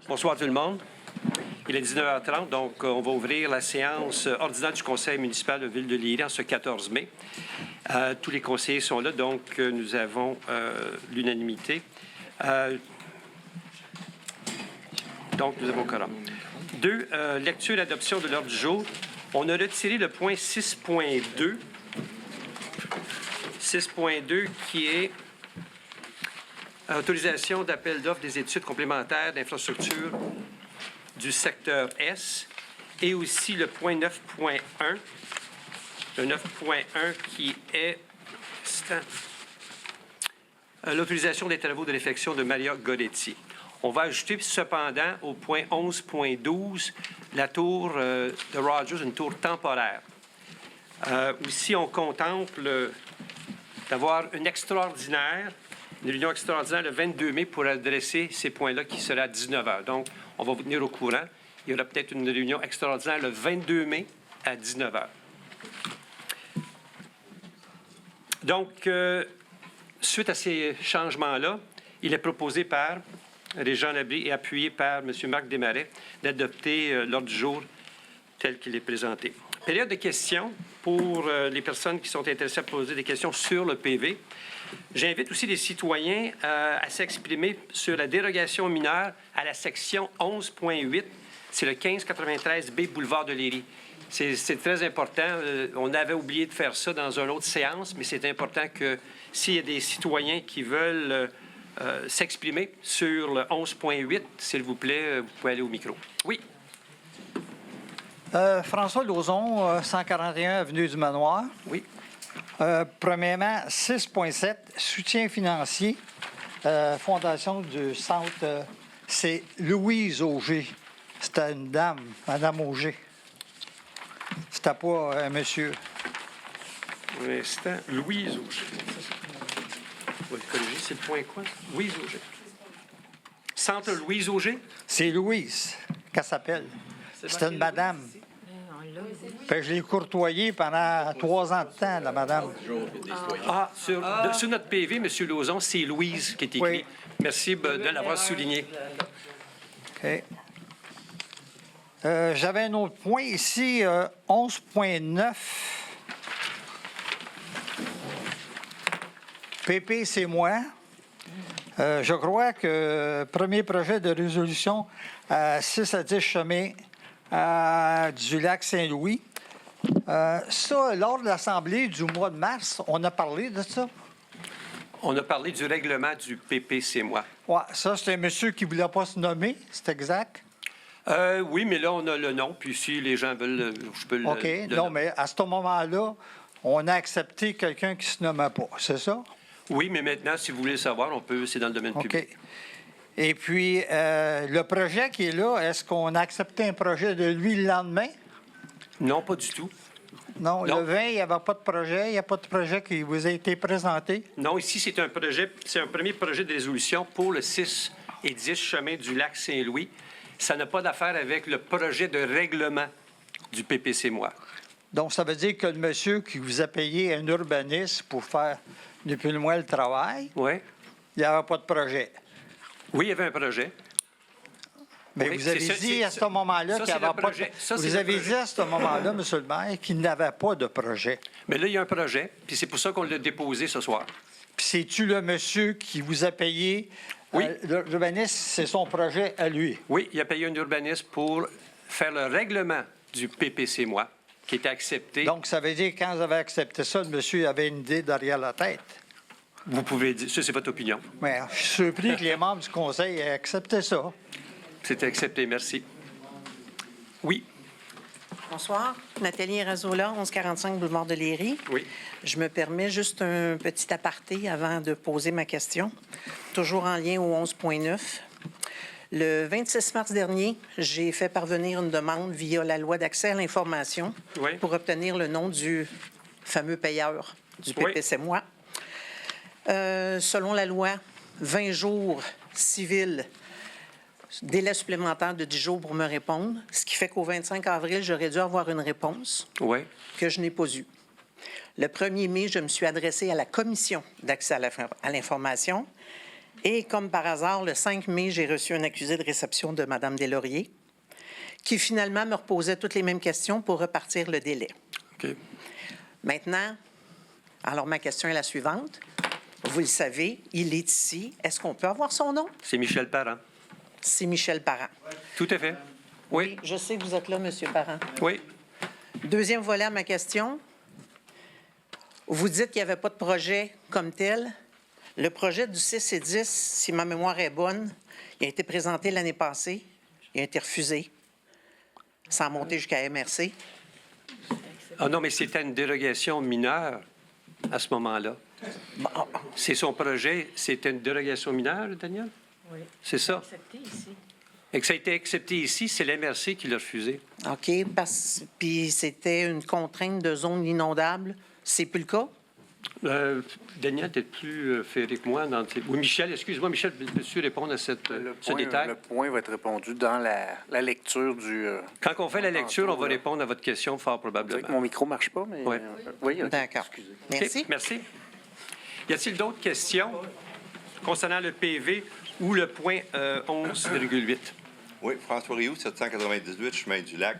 Bonsoir tout le monde. Il est 19h30, donc on va ouvrir la séance ordinaire du Conseil municipal de Ville de Léry en ce 14 mai. Tous les conseillers sont là, donc nous avons l'unanimité. Donc, nous avons quorum. 2. Lecture et adoption de l'ordre du jour. On a retiré le point 6.2. 6.2 qui est autorisation d'appel d'offres des études complémentaires d'infrastructure du secteur S et aussi le point 9.1. Le 9.1 qui est l'autorisation des travaux de réfection de Maria Goretti. On va ajouter cependant au point 11.12 la tour de Rogers, une tour temporaire. Aussi, on contemple d'avoir une réunion extraordinaire le 22 mai pour adresser ces points-là qui sera à 19h. Donc, on va vous tenir au courant. Il y aura peut-être une réunion extraordinaire le 22 mai à 19h. Donc, suite à ces changements-là, il est proposé par Régent Labrie et appuyé par M. Marc Desmarais d'adopter l'ordre du jour tel qu'il est présenté. Période de questions pour les personnes qui sont intéressées à poser des questions sur le PV. J'invite aussi les citoyens à s'exprimer sur la dérogation mineure à la section 11.8. C'est le 1593B boulevard de Léry. C'est très important. On avait oublié de faire ça dans une autre séance, mais c'est important que s'il y a des citoyens qui veulent s'exprimer sur le 11.8, s'il vous plaît, vous pouvez aller au micro. Oui. François Lauzon, 141 avenue du Manoir. Oui. Premièrement, 6.7, soutien financier, fondation du centre, c'est Louise Auger. C'était une dame, Madame Auger. C'était pas un monsieur. Un instant, Louise Auger. On va le corriger, c'est le point quoi? Louise Auger. Centre Louise Auger? C'est Louise, qu'elle s'appelle. C'était une madame. Puis je l'ai courtoyée pendant 3 ans de temps, la madame. Ah, sur notre PV, M. Lauzon, c'est Louise qui est écrit. Oui. Merci de l'avoir souligné. OK. J'avais un autre point ici, 11.9. PP, c'est moi. Je crois que premier projet de résolution à 6 à 10 chemin du lac Saint-Louis. Ça, lors de l'Assemblée du mois de mars, on a parlé de ça? On a parlé du règlement du PP, c'est moi. Oui, ça, c'est un monsieur qui ne voulait pas se nommer, c'est exact? Oui, mais là, on a le nom, puis si les gens veulent, je peux le... OK. Non, mais à ce moment-là, on a accepté quelqu'un qui ne se nommait pas, c'est ça? Oui, mais maintenant, si vous voulez le savoir, on peut, c'est dans le domaine public. OK. Et puis, le projet qui est là, est-ce qu'on a accepté un projet de lui le lendemain? Non, pas du tout. Non, Non. le 20, il n'y avait pas de projet. Il n'y a pas de projet qui vous a été présenté. Non, ici, c'est un projet, c'est un premier projet de résolution pour le 6 et 10 chemin du lac Saint-Louis. Ça n'a pas d'affaire avec le projet de règlement du PPC moi. Donc, ça veut dire que le monsieur qui vous a payé un urbaniste pour faire depuis le mois le travail, Oui. il n'y avait pas de projet. Oui, il y avait un projet. Mais Oui, vous avez dit à ce moment-là qu'il n'y avait pas de projet. Vous avez dit à ce moment-là, M. le maire, qu'il n'avait pas de projet. Mais là, il y a un projet, puis c'est pour ça qu'on l'a déposé ce soir. Puis c'est-tu le monsieur qui vous a payé? Oui. L'urbaniste, c'est son projet à lui. Oui, il a payé un urbaniste pour faire le règlement du PPC moi, qui était accepté. Donc, ça veut dire que quand vous avez accepté ça, le monsieur avait une idée derrière la tête. Vous pouvez dire, ça c'est votre opinion. Mais je suis surpris que les membres du conseil aient accepté ça. C'est accepté, merci. Oui, Bonsoir. Nathalie Razola, 1145 boulevard de Léry. oui. Je me permets juste un petit aparté avant de poser ma question, toujours en lien au 11.9. Le 26 mars dernier, j'ai fait parvenir une demande via la loi d'accès à l'information Oui. pour obtenir le nom du fameux payeur du Oui. PPC moi. Selon la loi, 20 jours civils, délai supplémentaire de 10 jours pour me répondre, ce qui fait qu'au 25 avril, j'aurais dû avoir une réponse Oui. que je n'ai pas eue. Le 1er mai, je me suis adressée à la Commission d'accès à l'information Et comme par hasard, le 5 mai, j'ai reçu un accusé de réception de Mme Deslauriers qui finalement me reposait toutes les mêmes questions pour repartir le délai. OK. Maintenant, alors ma question est la suivante. Vous le savez, il est ici. Est-ce qu'on peut avoir son nom? C'est Michel Parent. C'est Michel Parent. Tout à fait. Oui, Je sais que vous êtes là, M. Parent. oui. Deuxième volet à ma question. Vous dites qu'il n'y avait pas de projet comme tel. Le projet du 6 et 10, si ma mémoire est bonne, il a été présenté l'année passée. Il a été refusé. Sans monter jusqu'à MRC. Ah non, mais c'était une dérogation mineure à ce moment-là. Bon, C'est son projet, c'était une dérogation mineure, Daniel? Oui. C'est ça. Accepté ici. Et que ça a été accepté ici, c'est l'MRC qui l'a refusé. OK, puis c'était une contrainte de zone inondable. C'est plus le cas? Daniel, tu es plus ferré que moi. Oui, Michel, excuse-moi, Michel, peux-tu répondre à ce détail? Le point va être répondu dans la lecture du... Quand on fait la lecture, on va tantôt, là. répondre à votre question fort C'est vrai que probablement. mon micro ne marche pas, mais... Ouais. Oui, OK. D'accord. Excusez. Merci. OK, merci. Y a-t-il d'autres questions concernant le PV ou le point 11,8? Oui, François Rioux, 798, chemin du Lac.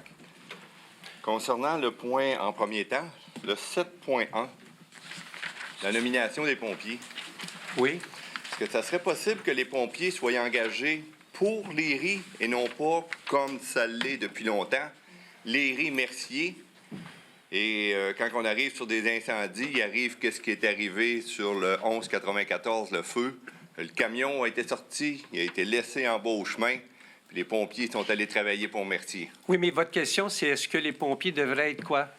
Concernant le point en premier temps, le 7.1, la nomination des pompiers, Oui. est-ce que ça serait possible que les pompiers soient engagés pour Léry et non pas comme ça l'est depuis longtemps, Léry-Mercier? Et quand on arrive sur des incendies, il arrive qu'est-ce qui est arrivé sur le 1194, le feu. Le camion a été sorti, il a été laissé en bas au chemin, puis les pompiers sont allés travailler pour Mercier. Oui, mais votre question, c'est est-ce que les pompiers devraient être quoi?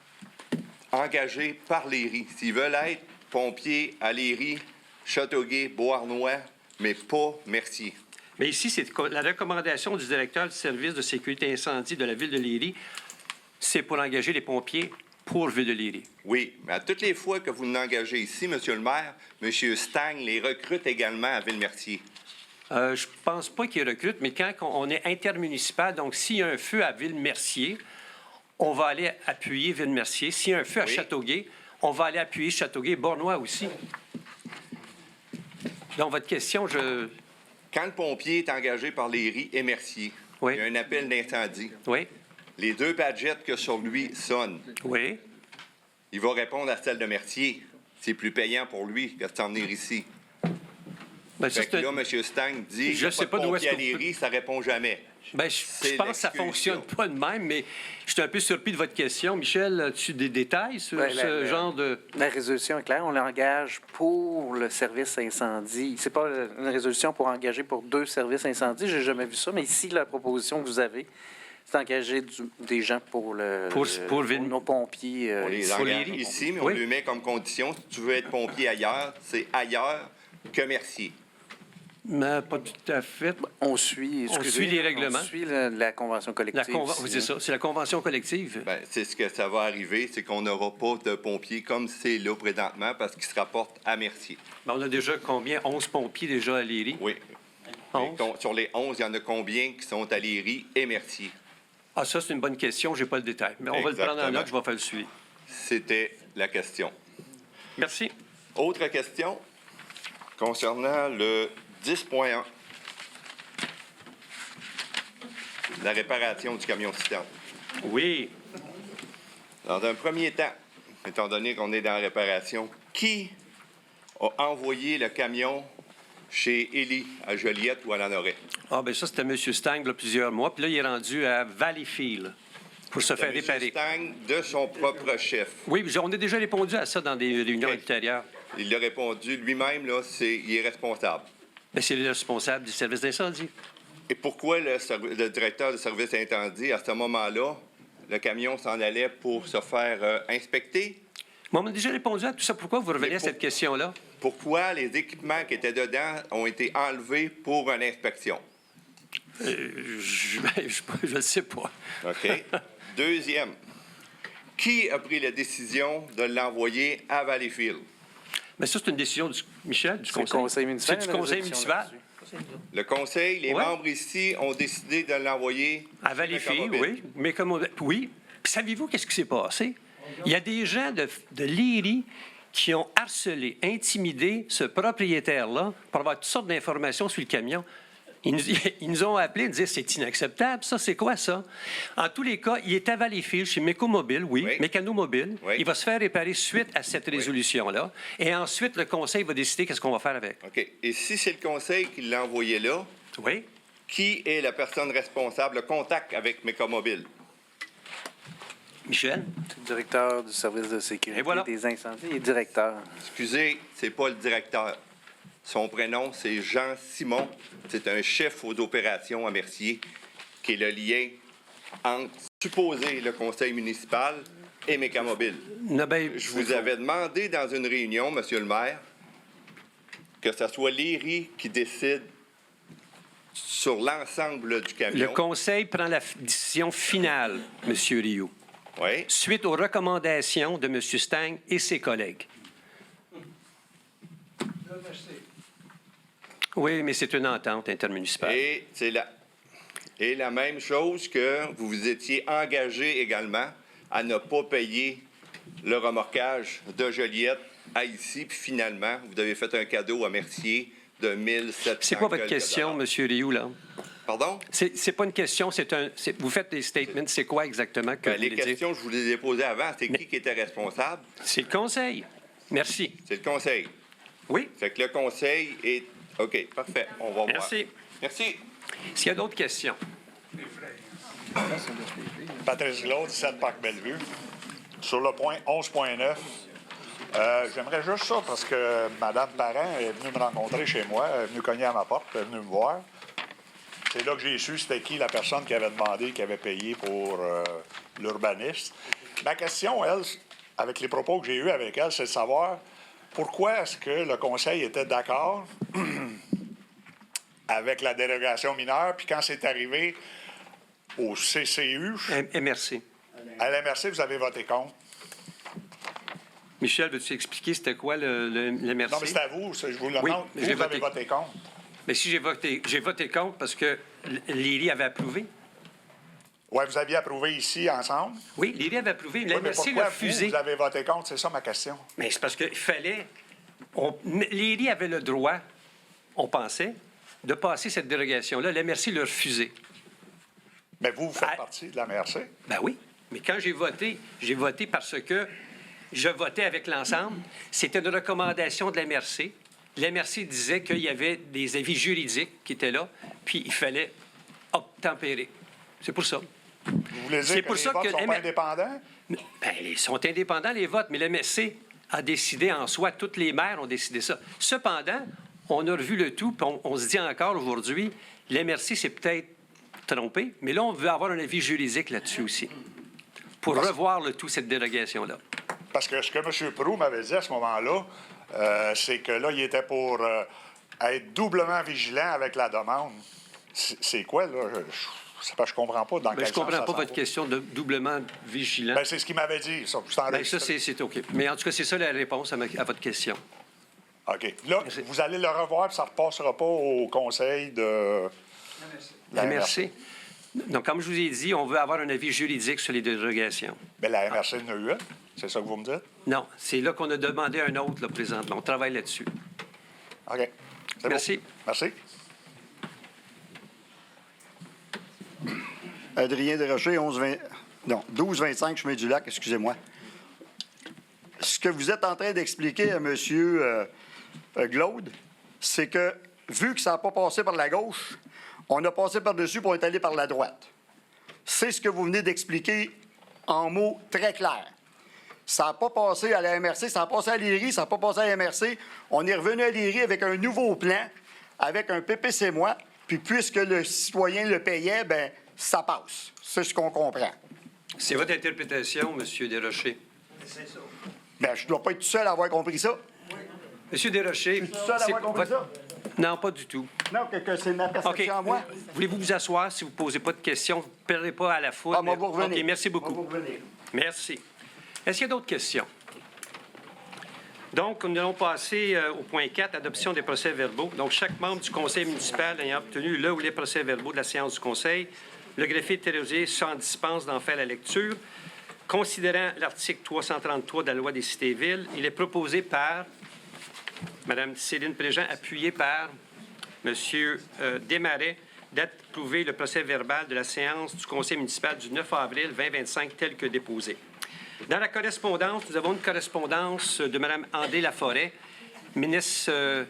Engagés par Léry. S'ils veulent être pompiers à Léry, Châteauguay, Beauharnois, mais pas Mercier. Mais ici, c'est la recommandation du directeur du service de sécurité incendie de la ville de Léry, c'est pour engager les pompiers pour Ville de Léry. Oui, mais à toutes les fois que vous l'engagez ici, Monsieur le maire, Monsieur Stang les recrute également à Ville-Mercier. Je pense pas qu'ils recrutent, mais quand on est intermunicipal, donc s'il y a un feu à Ville-Mercier, on va aller appuyer Ville-Mercier. S'il y a un feu à Oui. Châteauguay, on va aller appuyer Châteauguay, Bournois aussi. Donc, votre question, Quand le pompier est engagé par Léry et Mercier, Oui. il y a un appel d'incendie. Oui, Les deux badgets que sur lui sonnent. oui. Il va répondre à celle de Mercier. C'est plus payant pour lui que de s'en venir ici. Ben, ça, Fait que c'est là, un- M. Stang dit Je que sais pas pas de d'où est-ce pompier à que vous- Léry, ça répond jamais. Ben, je pense que ça l'expulsion. fonctionne pas de même, mais je suis un peu surpris de votre question. Michel, as-tu des détails sur Ben, ce genre de... La résolution est claire. On l'engage pour le service incendie. C'est pas une résolution pour engager pour 2 services incendie. J'ai jamais vu ça. Mais ici, la proposition que vous avez, c'est d'engager des gens pour Pour Ville- nos pompiers. On les Pour engage Léry. ici, mais Oui. on lui met comme condition, si tu veux être pompier ailleurs, c'est ailleurs que Mercier. Mais pas tout à fait. On suit, excusez, suit les règlements. On suit la convention collective. ici, C'est ça, c'est la convention collective. Ben, c'est ce que ça va arriver, c'est qu'on n'aura pas de pompiers comme c'est là présentement parce qu'ils se rapportent à Mercier. Ben, on a déjà combien? 11 pompiers déjà à Léry. Oui. 11? Sur les 11, il y en a combien qui sont à Léry et Mercier? Ah, ça, c'est une bonne question. Je n'ai pas le détail. Mais on va le prendre en Exactement. note. Je vais faire le suivi. C'était la question. Merci. Autre question concernant le 10.1. La réparation du camion-citerne. Oui. Dans un premier temps, étant donné qu'on est dans la réparation, qui a envoyé le camion chez Élie, à Joliette ou à Lanoret? Ah, ben ça, c'était M. Stang, là, plusieurs mois. Puis là, il est rendu à Valleyfield pour se faire M. réparer. Stang, de son propre chef. Oui, on a déjà répondu à ça dans des réunions OK. ultérieures. Il a répondu lui-même, là, il est responsable. Ben, c'est le responsable du service d'incendie. Et pourquoi le directeur du service incendie, à ce moment-là, le camion s'en allait pour se faire inspecter? Moi, on a déjà répondu à tout ça. Pourquoi vous revenez Mais à cette question-là? Pourquoi les équipements qui étaient dedans ont été enlevés pour une inspection? Je ne sais pas. OK. Deuxième, qui a pris la décision de l'envoyer à Valleyfield? Mais ça, c'est une décision du Michel, du C'est le conseil municipal. C'est du la conseil résolution municipal. là-dessus. Le conseil, les Ouais. membres ici ont décidé de l'envoyer À Valleyfield, oui. Mais comme oui. Puis savez-vous qu'est-ce qui s'est passé? Il y a des gens de Léry qui ont harcelé, intimidé ce propriétaire-là pour avoir toutes sortes d'informations sur le camion. Ils nous ont appelés et disaient c'est inacceptable, ça, c'est quoi ça? En tous les cas, il est à Valleyfield chez Mécomobile, oui, Mécanomobile. Oui. Il va se faire réparer suite à cette résolution-là. Et ensuite, le conseil va décider qu'est-ce qu'on va faire avec. OK. Et si c'est le conseil qui l'a envoyé là, Oui. qui est la personne responsable, le contact avec Mécomobile? Michel? C'est le directeur du service de sécurité Et voilà. des incendies et directeur. Excusez, c'est pas le directeur. Son prénom, c'est Jean Simon. C'est un chef aux opérations à Mercier, qui est le lien entre, supposé, le conseil municipal et Mécamobile. Non, ben, Je vous avais demandé dans une réunion, Monsieur le maire, que ce soit l'IRI qui décide sur l'ensemble du camion. Le conseil prend la décision finale, M. Rioux, Oui. suite aux recommandations de M. Stang et ses collègues. Oui, mais c'est une entente intermunicipale. Et c'est la même chose que vous vous étiez engagé également à ne pas payer le remorquage de Joliette à ici, puis finalement, vous avez fait un cadeau à Mercier de 1700 C'est quoi votre quelques question, dollars. M. Rioux, là? Pardon? C'est pas une question, vous faites des statements. C'est quoi exactement que Ben, vous les voulez dire? questions, je vous les ai posées avant. C'est qui était responsable? C'est le conseil. Merci. C'est le conseil. Oui. Fait que le conseil est... OK, parfait. On va voir. Merci. Merci. S'il y a d'autres questions? Patrice Glaude, 7 Parc Bellevue. Sur le point 11.9, j'aimerais juste ça parce que Mme Parent est venue me rencontrer chez moi, elle est venue cogner à ma porte, elle est venue me voir. C'est là que j'ai su c'était qui la personne qui avait demandé, qui avait payé pour l'urbaniste. Ma question, elle, avec les propos que j'ai eus avec elle, c'est de savoir pourquoi est-ce que le conseil était d'accord avec la dérogation mineure, puis quand c'est arrivé au CCU, MRC. à la MRC, vous avez voté contre. Michel, veux-tu expliquer c'était quoi le MRC? Non, mais c'est à vous, je vous le Oui, demande. j'ai Vous avez voté. voté contre. Mais si j'ai voté contre parce que l'IRI avait approuvé. Oui, vous aviez approuvé ici ensemble. Oui, l'IRI avait approuvé. Oui, mais MRC pourquoi l'a refusé. vous avez voté contre? C'est ça ma question. Mais c'est parce qu'il fallait... L'IRI avait le droit, on pensait, de passer cette dérogation-là. L'MRC l'a refusé. Mais vous faites Ah. partie de la MRC. Ben oui. Mais quand j'ai voté parce que je votais avec l'ensemble. C'était une recommandation de la MRC. La MRC disait qu'il y avait des avis juridiques qui étaient là, puis il fallait obtempérer. C'est pour ça. Vous voulez C'est dire que pour les ça votes que sont pas indépendants? Ben, ils sont indépendants, les votes, mais la MRC a décidé en soi, toutes les maires ont décidé ça. Cependant, on a revu le tout, puis on se dit encore aujourd'hui, la MRC s'est peut-être trompé, mais là, on veut avoir un avis juridique là-dessus aussi, pour revoir le tout, cette dérogation-là. Parce que ce que M. Proulx m'avait dit à ce moment-là, c'est que là, il était pour être doublement vigilant avec la demande. C'est quoi, là? C'est parce que je comprends pas dans Ben, quel je ne comprends sens pas ça votre s'en va. question de doublement vigilant. Ben, c'est ce qu'il m'avait dit. Ça, c'est Ben, enregistré. ça, c'est OK. Mais en tout cas, c'est ça la réponse à votre question. OK. Là, Merci. vous allez le revoir, puis ça ne repassera pas au conseil de... La MRC. Donc, comme je vous ai dit, on veut avoir un avis juridique sur les dérogations. Bien, la MRC en a eu un. C'est ça que vous me dites? Non, c'est là qu'on a demandé un autre, là, présentement. On travaille là-dessus. OK. C'est Merci. beau. Merci. Adrien Desrochers, 12-25, chemin du lac, excusez-moi. Ce que vous êtes en train d'expliquer à M. Glaude, c'est que, vu que ça n'a pas passé par la gauche, on a passé par-dessus pour être allé par la droite. C'est ce que vous venez d'expliquer en mots très clairs. Ça n'a pas passé à la MRC, ça a passé à l'IRI, ça n'a pas passé à la MRC. On est revenu à l'IRI avec un nouveau plan, avec un PPC-moi, puis puisque le citoyen le payait, bien, ça passe. C'est ce qu'on comprend. C'est votre interprétation, M. Desrochers. Bien, je ne dois pas être tout seul à avoir compris ça. M. Desrochers, tout seul à avoir compris ça? Non, pas du tout. Non, que c'est ma OK. perception à moi. Voulez-vous vous asseoir si vous ne posez pas de questions? Vous ne perdrez pas à la foule. Ah, moi, vous revenez. OK, merci Moi, beaucoup. vous revenez. Merci. Est-ce qu'il y a d'autres questions? Donc, nous allons passer au point 4, adoption des procès-verbaux. Donc, chaque membre du conseil municipal ayant obtenu le ou les procès-verbaux de la séance du conseil, le greffier thérésier s'en dispense d'en faire la lecture. Considérant l'article 333 de la Loi des cités-villes, il est proposé par Mme Céline Préjean, appuyé par M. Desmarais, d'approuver le procès-verbal de la séance du Conseil municipal du 9 avril 2025 tel que déposé. Dans la correspondance, nous avons une correspondance de Mme André Laforêt, ministre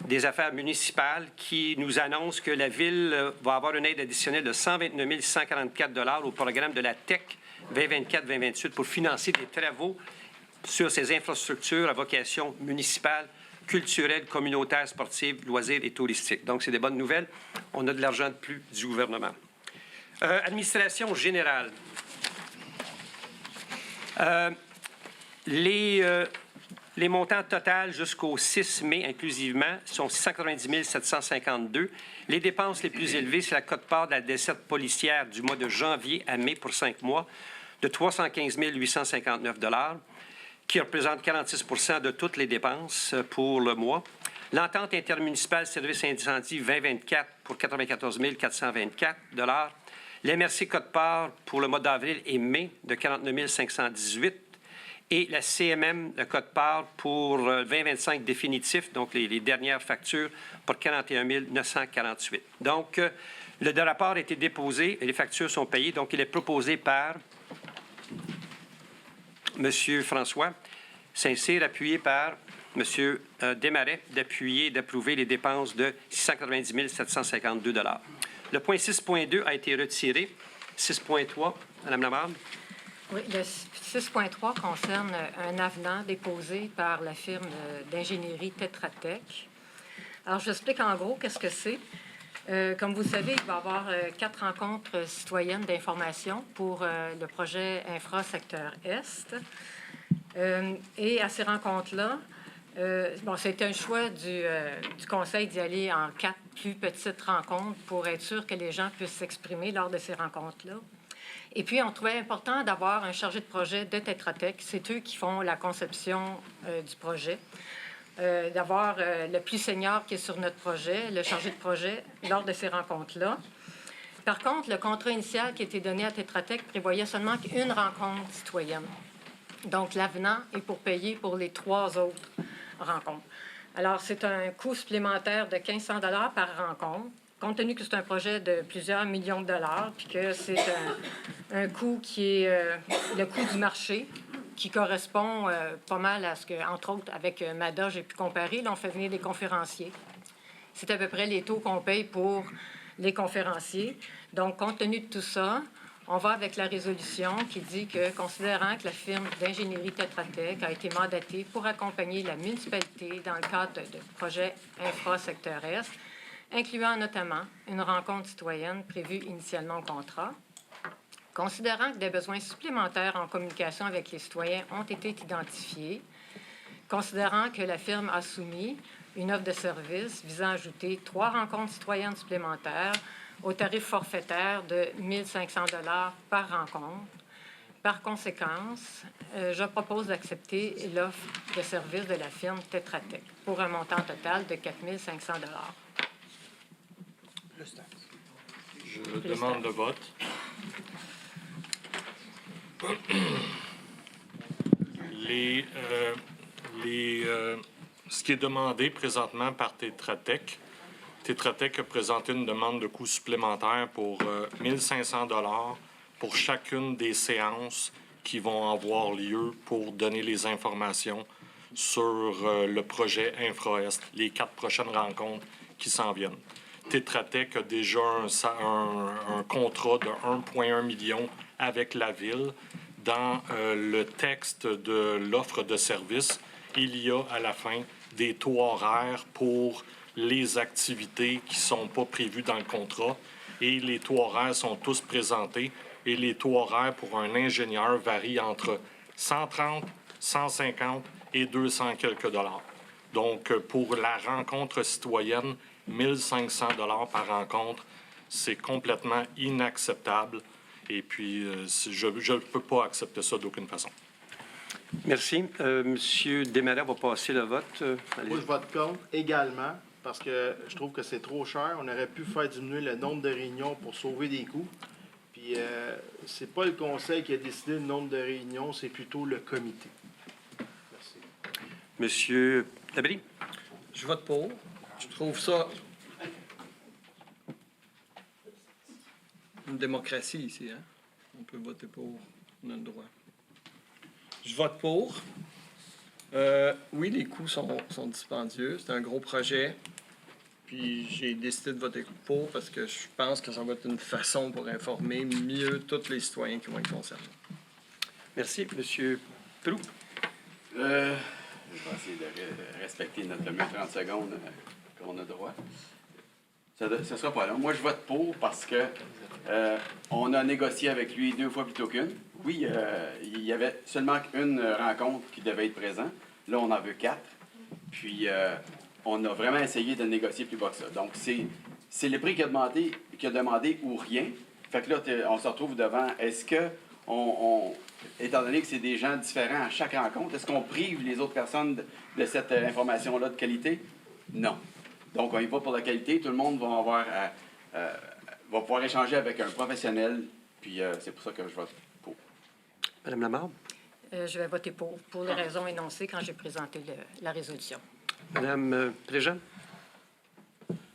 des Affaires municipales, qui nous annonce que la Ville va avoir une aide additionnelle de 129 144 au programme de la TEC 2024-2028 pour financer des travaux sur ces infrastructures à vocation municipale, culturelle, communautaire, sportive, loisirs et touristique. Donc, c'est des bonnes nouvelles. On a de l'argent de plus du gouvernement. Administration générale. Les montants total jusqu'au 6 mai inclusivement sont 690 752. Les dépenses les plus élevées, c'est la quote-part de la desserte policière du mois de janvier à mai pour 5 mois de 315 859 qui représente 46 de toutes les dépenses pour le mois. L'entente intermunicipale service incendie 2024 pour 94 424 l'MRC quote-part pour le mois d'avril et mai de 49 518 et la CMM, le code-part pour 2025 définitif, donc les dernières factures, pour 41 948. Donc, le rapport a été déposé et les factures sont payées. Donc, il est proposé par M. François Saint-Cyr, appuyé par M. Desmarais, d'approuver les dépenses de 690 752 Le point 6.2 a été retiré. 6.3, Mme Lamarde. Oui, le 6.3 concerne un avenant déposé par la firme d'ingénierie Tetra Tech. Alors, j'explique en gros qu'est-ce que c'est. Comme vous le savez, il va y avoir 4 rencontres citoyennes d'information pour le projet Infra-Secteur Est. Et à ces rencontres-là, c'était un choix du Conseil d'y aller en 4 plus petites rencontres pour être sûr que les gens puissent s'exprimer lors de ces rencontres-là. Et puis, on trouvait important d'avoir un chargé de projet de Tetra Tech. C'est eux qui font la conception du projet. D'avoir le plus senior qui est sur notre projet, le chargé de projet, lors de ces rencontres-là. Par contre, le contrat initial qui a été donné à Tetra Tech prévoyait seulement une rencontre citoyenne. Donc, l'avenant est pour payer pour les 3 autres rencontres. Alors, c'est un coût supplémentaire de 1 500 $ par rencontre. Compte tenu que c'est un projet de plusieurs millions de dollars, puis que c'est un coût qui est le coût du marché, qui correspond pas mal à ce que, entre autres, avec MADA, j'ai pu comparer. Là, on fait venir des conférenciers. C'est à peu près les taux qu'on paye pour les conférenciers. Donc, compte tenu de tout ça, on va avec la résolution qui dit que, considérant que la firme d'ingénierie Tetra Tech a été mandatée pour accompagner la municipalité dans le cadre de projet Infra-Secteur Est, incluant notamment une rencontre citoyenne prévue initialement au contrat. Considérant que des besoins supplémentaires en communication avec les citoyens ont été identifiés, considérant que la firme a soumis une offre de service visant à ajouter 3 rencontres citoyennes supplémentaires au tarif forfaitaire de 1 500 $ par rencontre. Par conséquent, je propose d'accepter l'offre de service de la firme Tetra Tech pour un montant total de 4 500 $. Je demande le vote. Ce qui est demandé présentement par Tetra Tech a présenté une demande de coût supplémentaire pour 1 500 $ pour chacune des séances qui vont avoir lieu pour donner les informations sur le projet Infra-Est, les 4 prochaines rencontres qui s'en viennent. Tetra Tech a déjà un contrat de 1,1 million avec la Ville. Dans le texte de l'offre de service, il y a à la fin des taux horaires pour les activités qui ne sont pas prévues dans le contrat. Et les taux horaires sont tous présentés. Et les taux horaires pour un ingénieur varient entre 130, 150 et 200 quelques dollars. Donc, pour la rencontre citoyenne, 1 500 $ par rencontre, c'est complètement inacceptable. Et puis, je ne peux pas accepter ça d'aucune façon. Merci. Monsieur Desmarais va passer le vote. Moi, je vote contre également parce que je trouve que c'est trop cher. On aurait pu faire diminuer le nombre de réunions pour sauver des coûts. Puis Puis, c'est pas le conseil qui a décidé le nombre de réunions, c'est plutôt le comité. Merci. Monsieur Labrie? Je vote pour. Je trouve ça une démocratie ici, hein? On peut voter pour, on a le droit. Je vote pour. Oui, les coûts sont dispendieux. C'est un gros projet. Puis j'ai décidé de voter pour parce que je pense que ça va être une façon pour informer mieux tous les citoyens qui vont être concernés. Merci. Monsieur Proulx? Je vais essayer de respecter notre fameux 30 secondes qu'on a droit. Ça ne sera pas long. Moi, je vote pour parce que on a négocié avec lui 2 fois plutôt qu'une. Oui, il y avait seulement une rencontre qui devait être présente. Là, on en veut 4. Puis, on a vraiment essayé de négocier plus bas que ça. Donc, c'est le prix qu'il a demandé ou rien. Fait que là, on se retrouve devant, est-ce que, étant donné que c'est des gens différents à chaque rencontre, est-ce qu'on prive les autres personnes de cette information-là de qualité? Non. Donc, on y va pour la qualité. Tout le monde va va pouvoir échanger avec un professionnel. Puis, c'est pour ça que je vote pour. Madame Lamarre? Je vais voter pour les raisons énoncées quand j'ai présenté la résolution. Madame Préjean?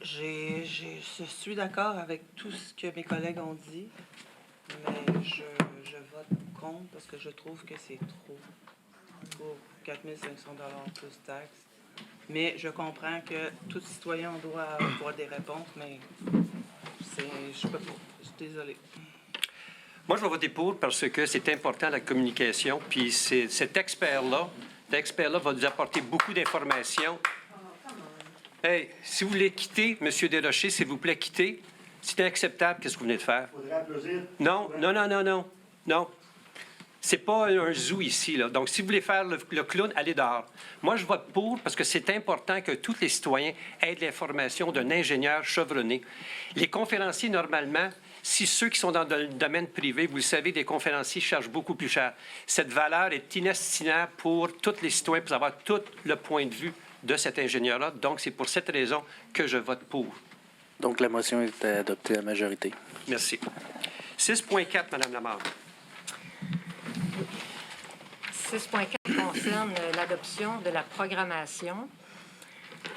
Je suis d'accord avec tout ce que mes collègues ont dit, mais je vote contre parce que je trouve que c'est trop pour 4 500 $ plus taxes. Mais je comprends que tout citoyen doit avoir des réponses, mais je peux pas. Je suis désolée. Moi, je vais voter pour parce que c'est important la communication. Puis cet expert-là va nous apporter beaucoup d'informations. Hey, si vous voulez quitter, M. Desrochers, s'il vous plaît, quittez. C'est inacceptable, qu'est-ce que vous venez de faire? Il faudrait applaudir. Non. C'est pas un zoo ici, là. Donc, si vous voulez faire le clown, allez dehors. Moi, je vote pour parce que c'est important que tous les citoyens aient de l'information d'un ingénieur chevronné. Les conférenciers, normalement, si ceux qui sont dans le domaine privé, vous le savez, les conférenciers chargent beaucoup plus cher. Cette valeur est inestimable pour tous les citoyens, pour avoir tout le point de vue de cet ingénieur-là. Donc, c'est pour cette raison que je vote pour. Donc, la motion est adoptée à la majorité. Merci. 6.4, Mme Lamarre. 6.4 concerne l'adoption de la programmation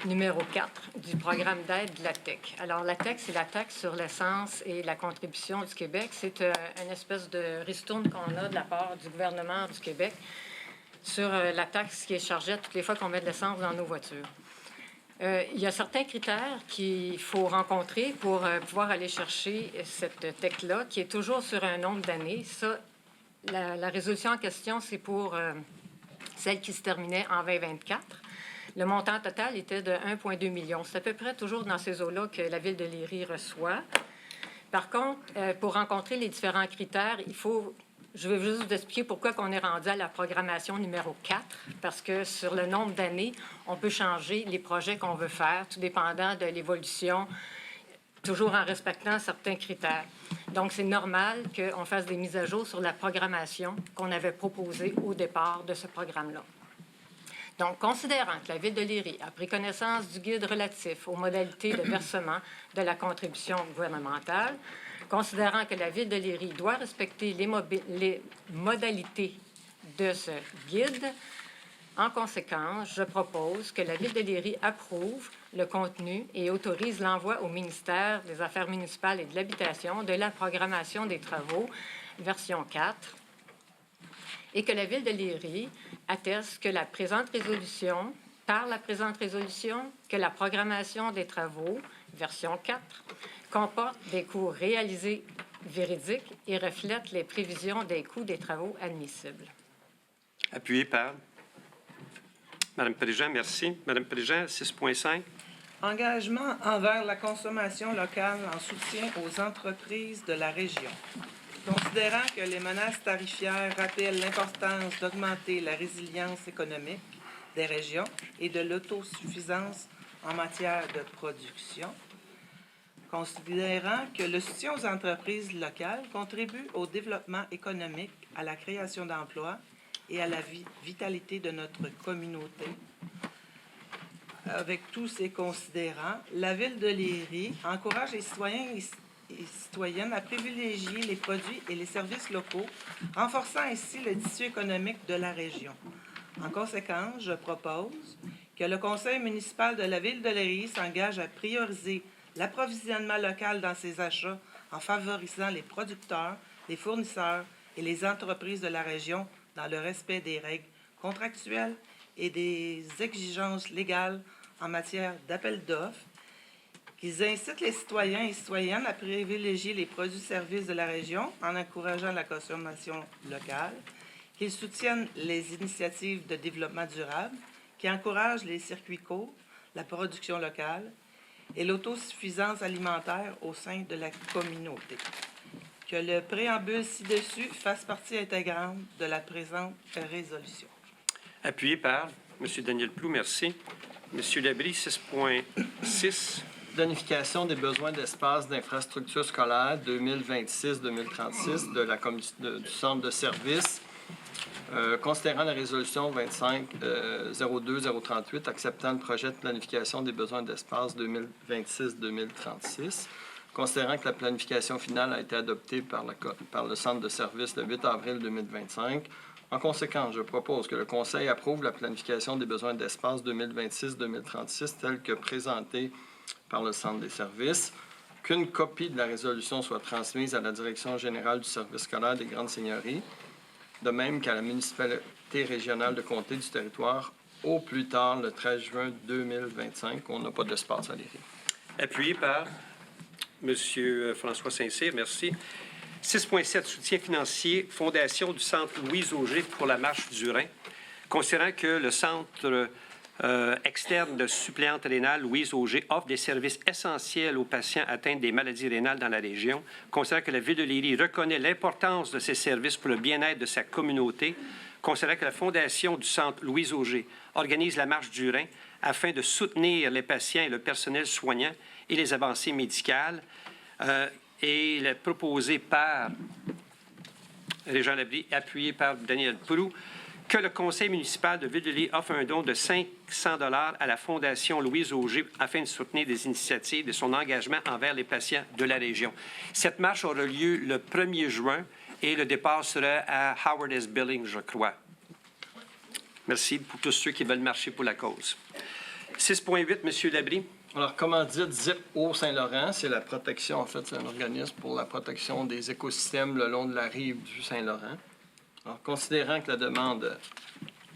numéro 4 du programme d'aide de la TEC. Alors, la TEC, c'est la taxe sur l'essence et la contribution du Québec. C'est une espèce de ristourne qu'on a de la part du gouvernement du Québec sur la taxe qui est chargée toutes les fois qu'on met de l'essence dans nos voitures. Il y a certains critères qu'il faut rencontrer pour pouvoir aller chercher cette TEC-là, qui est toujours sur un nombre d'années. Ça, la résolution en question, c'est pour celle qui se terminait en 2024. Le montant total était de 1,2 million. C'est à peu près toujours dans ces eaux-là que la Ville de Léry reçoit. Par contre, pour rencontrer les différents critères, je vais juste vous expliquer pourquoi on est rendu à la programmation numéro 4, parce que sur le nombre d'années, on peut changer les projets qu'on veut faire, tout dépendant de l'évolution, toujours en respectant certains critères. Donc, c'est normal qu'on fasse des mises à jour sur la programmation qu'on avait proposée au départ de ce programme-là. Donc, considérant que la Ville de Léry a pris connaissance du guide relatif aux modalités de versement de la contribution gouvernementale, considérant que la Ville de Léry doit respecter les modalités de ce guide, en conséquence, je propose que la Ville de Léry approuve le contenu et autorise l'envoi au ministère des Affaires municipales et de l'Habitation de la programmation des travaux, version 4, et que la Ville de Léry atteste que par la présente résolution, que la programmation des travaux, version 4, comporte des coûts réalisés véridiques et reflète les prévisions des coûts des travaux admissibles. Appuyé par Mme Préjean, merci. Mme Préjean, 6.5. Engagement envers la consommation locale en soutien aux entreprises de la région. Considérant que les menaces tarifaires rappellent l'importance d'augmenter la résilience économique des régions et de l'autosuffisance en matière de production, considérant que le soutien aux entreprises locales contribue au développement économique, à la création d'emplois et à la vitalité de notre communauté. Avec tous ces considérants, la Ville de Léry encourage les citoyens et citoyennes à privilégier les produits et les services locaux, renforçant ainsi le tissu économique de la région. En conséquence, je propose que le conseil municipal de la ville de Léry s'engage à prioriser l'approvisionnement local dans ses achats en favorisant les producteurs, les fournisseurs et les entreprises de la région dans le respect des règles contractuelles et des exigences légales en matière d'appel d'offres, qu'ils incitent les citoyens et citoyennes à privilégier les produits-services de la région en encourageant la consommation locale, qu'ils soutiennent les initiatives de développement durable, qui encouragent les circuits courts, la production locale et l'autosuffisance alimentaire au sein de la communauté. Que le préambule ci-dessus fasse partie intégrante de la présente résolution. Appuyé par M. Daniel Plou, merci. M. Labrie, 6.6. Planification des besoins d'espace d'infrastructures scolaires 2026-2036 du centre de services. Considérant la résolution 25-02-038 acceptant le projet de planification des besoins d'espace 2026-2036, considérant que la planification finale a été adoptée par le centre de services le 8 avril 2025, en conséquence, je propose que le Conseil approuve la planification des besoins d'espace 2026-2036 telle que présentée par le centre des services, qu'une copie de la résolution soit transmise à la Direction générale du service scolaire des Grandes Seigneuries, de même qu'à la municipalité régionale de comté du territoire, au plus tard le 13 juin 2025. On n'a pas d'espace à Léry. Appuyé par M. François Saint-Cyr, merci. 6.7, soutien financier, Fondation du Centre Louise Auger pour la Marche du Rhin. Considérant que le Centre externe de suppléante rénale Louise Auger offre des services essentiels aux patients atteints des maladies rénales dans la région, considérant que la Ville de Léry reconnaît l'importance de ces services pour le bien-être de sa communauté, considérant que la Fondation du Centre Louise Auger organise la Marche du Rhin afin de soutenir les patients et le personnel soignant et les avancées médicales, et il est proposé par Régent Labrie, appuyé par Daniel Proulx, que le conseil municipal de Ville-de-Léry offre un don de 500 $ à la Fondation Louise Auger afin de soutenir des initiatives de son engagement envers les patients de la région. Cette marche aura lieu le 1er juin et le départ sera à Howard S. Billing, je crois. Merci pour tous ceux qui veulent marcher pour la cause. 6.8, M. Labrie. Alors, commandite ZIP Haut-Saint-Laurent, c'est la protection, en fait, c'est un organisme pour la protection des écosystèmes le long de la rive du Saint-Laurent. Alors, considérant que la demande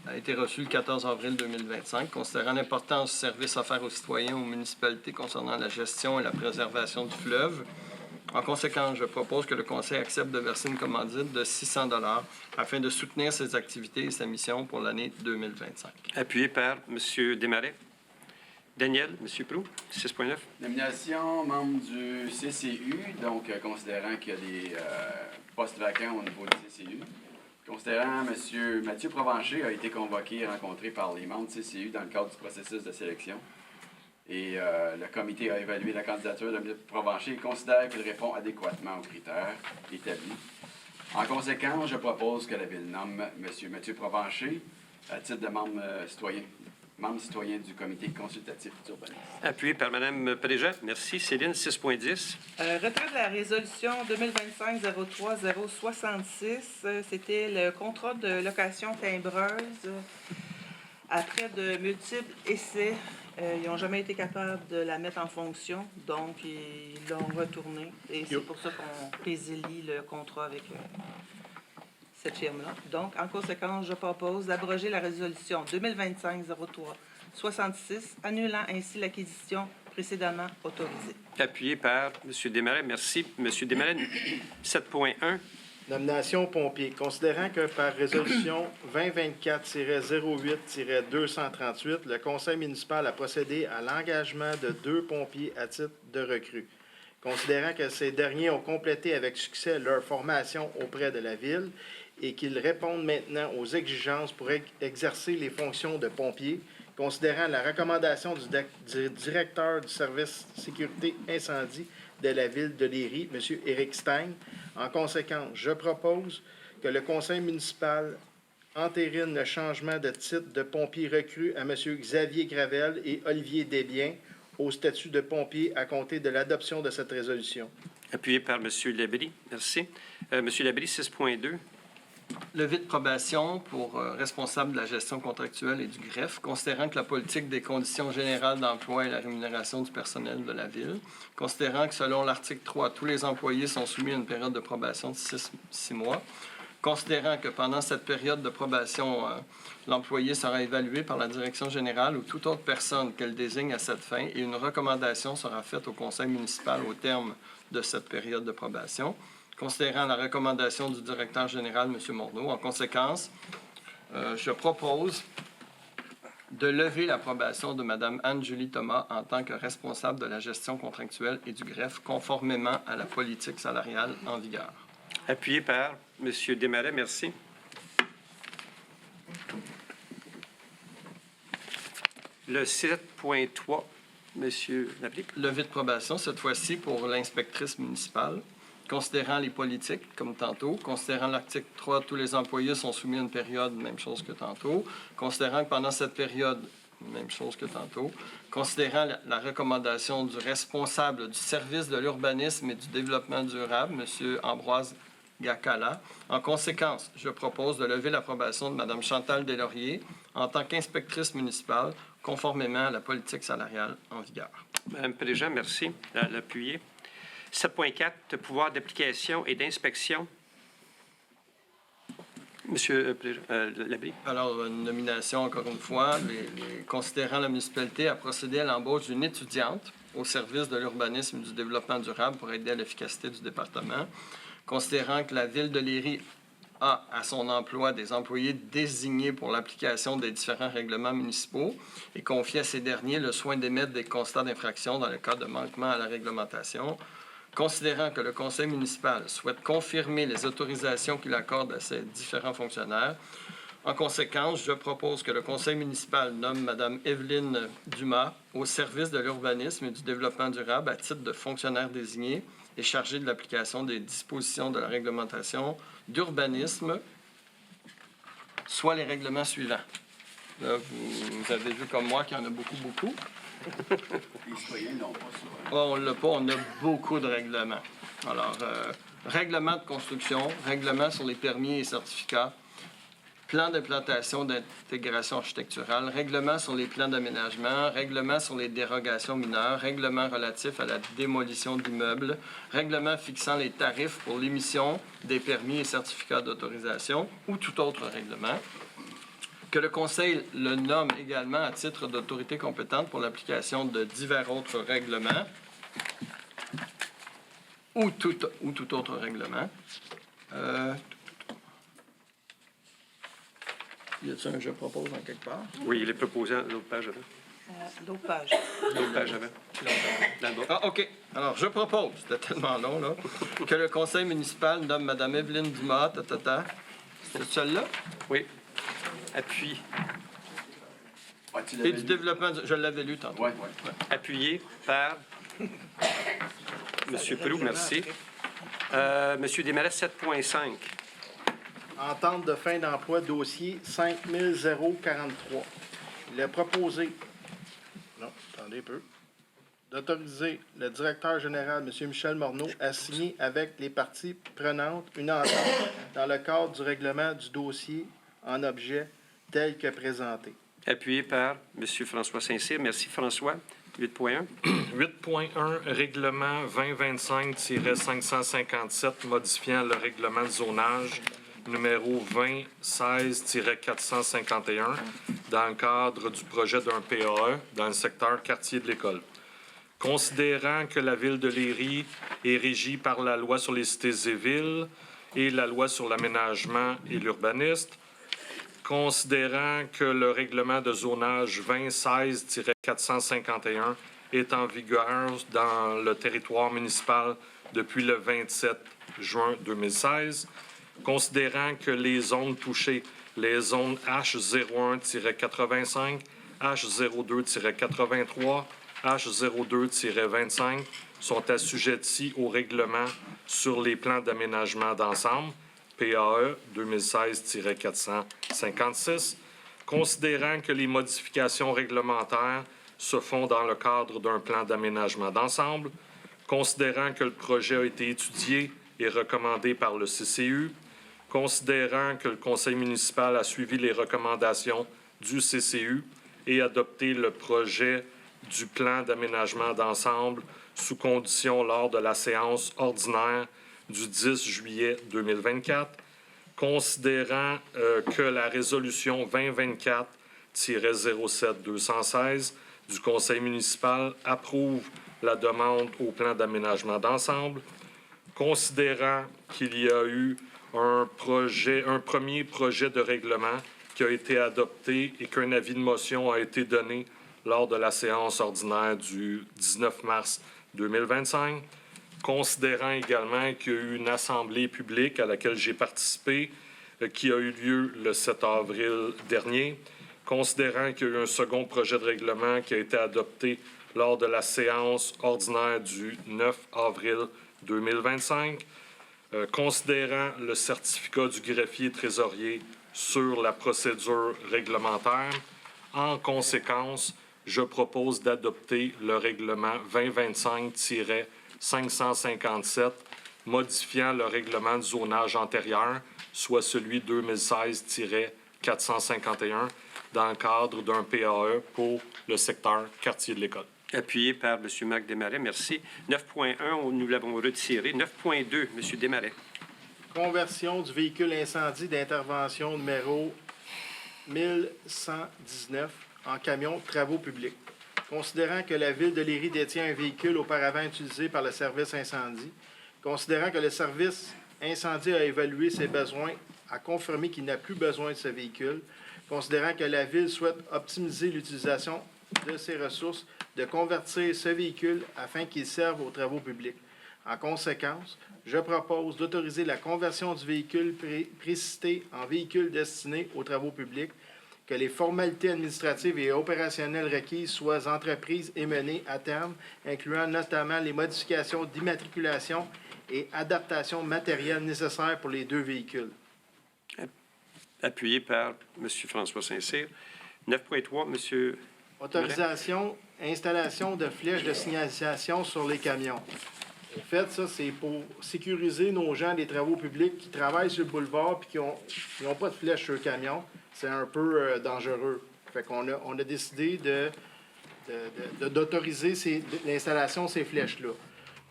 a été reçue le 14 avril 2025, considérant l'importance du service offert aux citoyens aux municipalités concernant la gestion et la préservation du fleuve, en conséquence, je propose que le Conseil accepte de verser une commandite de 600 $ afin de soutenir ses activités et sa mission pour l'année 2025. Appuyé par M. Desmarais. Daniel, M. Proulx, 6.9. Nomination membre du CCU, donc considérant qu'il y a des postes vacants au niveau du CCU. Considérant M. Mathieu Provencher a été convoqué et rencontré par les membres du CCU dans le cadre du processus de sélection. Et le comité a évalué la candidature de M. Provencher et considère qu'il répond adéquatement aux critères établis. En conséquence, je propose que la Ville nomme M. Mathieu Provencher à titre de membre citoyen du comité consultatif d'urbanisme. Appuyé par Mme Préjean. Merci. Céline, 6.10. Retrait de la résolution 2025-03-066. C'était le contrat de location timbreuse. Après de multiples essais, ils n'ont jamais été capables de la mettre en fonction, donc ils l'ont retournée. Et c'est pour ça qu'on résilie le contrat avec cette firme-là. Donc, en conséquence, je propose d'abroger la résolution 2025-03-66, annulant ainsi l'acquisition précédemment autorisée. Appuyé par M. Desmarais. Merci. M. Desmarais, 7.1. Nomination pompiers. Considérant que par résolution 2024-08-238, le conseil municipal a procédé à l'engagement de 2 pompiers à titre de recrue. Considérant que ces derniers ont complété avec succès leur formation auprès de la Ville et qu'ils répondent maintenant aux exigences pour exercer les fonctions de pompiers, considérant la recommandation du directeur du service sécurité incendie de la Ville de Léry, M. Éric Stein, en conséquence, je propose que le conseil municipal entérine le changement de titre de pompier recrue à M. Xavier Gravel et Olivier Desbiens au statut de pompier à compter de l'adoption de cette résolution. Appuyé par M. Labrie. Merci. M. Labrie, 6.2. Levée de probation pour responsable de la gestion contractuelle et du greffe, considérant que la politique des conditions générales d'emploi et la rémunération du personnel de la Ville, considérant que selon l'article 3, tous les employés sont soumis à une période de probation de 6 mois, considérant que pendant cette période de probation, l'employé sera évalué par la direction générale ou toute autre personne qu'elle désigne à cette fin et une recommandation sera faite au conseil municipal au terme de cette période de probation. Considérant la recommandation du directeur général, M. Morneau, en conséquence, je propose de lever l'approbation de Mme Anne-Julie Thomas en tant que responsable de la gestion contractuelle et du greffe, conformément à la politique salariale en vigueur. Appuyé par M. Desmarais. Merci. Le 7.3, M. Labrie. Levée de probation, cette fois-ci pour l'inspectrice municipale. Considérant les politiques, comme tantôt, considérant l'article 3, tous les employés sont soumis à une période, même chose que tantôt, considérant que pendant cette période, même chose que tantôt, considérant la recommandation du responsable du service de l'urbanisme et du développement durable, M. Ambroise Gacala. En conséquence, je propose de lever l'approbation de Mme Chantal Deslauriers en tant qu'inspectrice municipale, conformément à la politique salariale en vigueur. Mme Préjean, merci. L'appuyer. 7.4, pouvoir d'application et d'inspection. Monsieur Labrie. Alors, une nomination, encore une fois, considérant la municipalité à procéder à l'embauche d'une étudiante au service de l'urbanisme et du développement durable pour aider à l'efficacité du département. Considérant que la Ville de Léry a à son emploi des employés désignés pour l'application des différents règlements municipaux et confie à ces derniers le soin d'émettre des constats d'infraction dans le cas de manquement à la réglementation. Considérant que le conseil municipal souhaite confirmer les autorisations qu'il accorde à ces différents fonctionnaires, en conséquence, je propose que le conseil municipal nomme Mme Evelyne Dumas au service de l'urbanisme et du développement durable à titre de fonctionnaire désigné et chargé de l'application des dispositions de la réglementation d'urbanisme, soit les règlements suivants. Là, vous avez vu comme moi qu'il y en a beaucoup. Les citoyens n'ont pas ça. On ne l'a pas, on a beaucoup de règlements. Alors, règlement de construction, règlement sur les permis et certificats, plan d'implantation d'intégration architecturale, règlement sur les plans d'aménagement, règlement sur les dérogations mineures, règlement relatif à la démolition d'immeubles, règlement fixant les tarifs pour l'émission des permis et certificats d'autorisation ou tout autre règlement. Que le Conseil le nomme également à titre d'autorité compétente pour l'application de divers autres règlements ou tout autre règlement. Y a-t-il un « je propose » en quelque part? Oui, il est proposé à l'autre page avant. L'autre page. L'autre page avant. Dans le bas. Ah, OK. Alors, je propose, c'était tellement long, là, que le Conseil municipal nomme Mme Evelyne Dumas, c'est celle-là? Oui. Appui. Et du développement, je l'avais lu tantôt. Oui. Appuyé par M. Proulx, merci. M. Desmarais, 7.5. Entente de fin d'emploi, dossier 5043. Il est proposé, non, attendez un peu, d'autoriser le directeur général, M. Michel Morneau, à signer avec les parties prenantes une entente dans le cadre du règlement du dossier en objet tel que présenté. Appuyé par M. François Saint-Cyr. Merci, François. 8.1. 8.1, règlement 2025-557, modifiant le règlement de zonage numéro 2016-451 dans le cadre du projet d'un PAE dans le secteur quartier de l'école. Considérant que la Ville de Léry est régie par la loi sur les cités et villes et la loi sur l'aménagement et l'urbanisme, considérant que le règlement de zonage 2016-451 est en vigueur dans le territoire municipal depuis le 27 juin 2016, considérant que les zones touchées, les zones H01-85, H02-83, H02-25 sont assujettis au règlement sur les plans d'aménagement d'ensemble, PAE 2016-456, considérant que les modifications réglementaires se font dans le cadre d'un plan d'aménagement d'ensemble, considérant que le projet a été étudié et recommandé par le CCU, considérant que le conseil municipal a suivi les recommandations du CCU et adopté le projet du plan d'aménagement d'ensemble sous condition lors de la séance ordinaire du 10 juillet 2024, considérant que la résolution 2024-07-216 du conseil municipal approuve la demande au plan d'aménagement d'ensemble, considérant qu'il y a eu un premier projet de règlement qui a été adopté et qu'un avis de motion a été donné lors de la séance ordinaire du 19 mars 2025, considérant également qu'il y a eu une assemblée publique à laquelle j'ai participé qui a eu lieu le 7 avril dernier, considérant qu'il y a eu un second projet de règlement qui a été adopté lors de la séance ordinaire du 9 avril 2025, considérant le certificat du greffier trésorier sur la procédure réglementaire. En conséquence, je propose d'adopter le règlement 2025-557, modifiant le règlement de zonage antérieur, soit celui 2016-451, dans le cadre d'un PAE pour le secteur quartier de l'école. Appuyé par M. Marc Desmarais, merci. 9.1, nous l'avons retiré. 9.2, M. Desmarais. Conversion du véhicule incendie d'intervention numéro 1119 en camion de travaux publics. Considérant que la Ville de Léry détient un véhicule auparavant utilisé par le service incendie, considérant que le service incendie a évalué ses besoins, a confirmé qu'il n'a plus besoin de ce véhicule, considérant que la Ville souhaite optimiser l'utilisation de ses ressources, de convertir ce véhicule afin qu'il serve aux travaux publics. En conséquence, je propose d'autoriser la conversion du véhicule précité en véhicule destiné aux travaux publics, que les formalités administratives et opérationnelles requises soient entreprises et menées à terme, incluant notamment les modifications d'immatriculation et adaptations matérielles nécessaires pour les deux véhicules. Appuyé par M. François Saint-Cyr. 9.3, M. Autorisation, installation de flèches de signalisation sur les camions. En fait, ça, c'est pour sécuriser nos gens des travaux publics qui travaillent sur le boulevard et qui n'ont pas de flèches sur le camion. C'est un peu dangereux. Fait qu'on a décidé d'autoriser l'installation de ces flèches-là.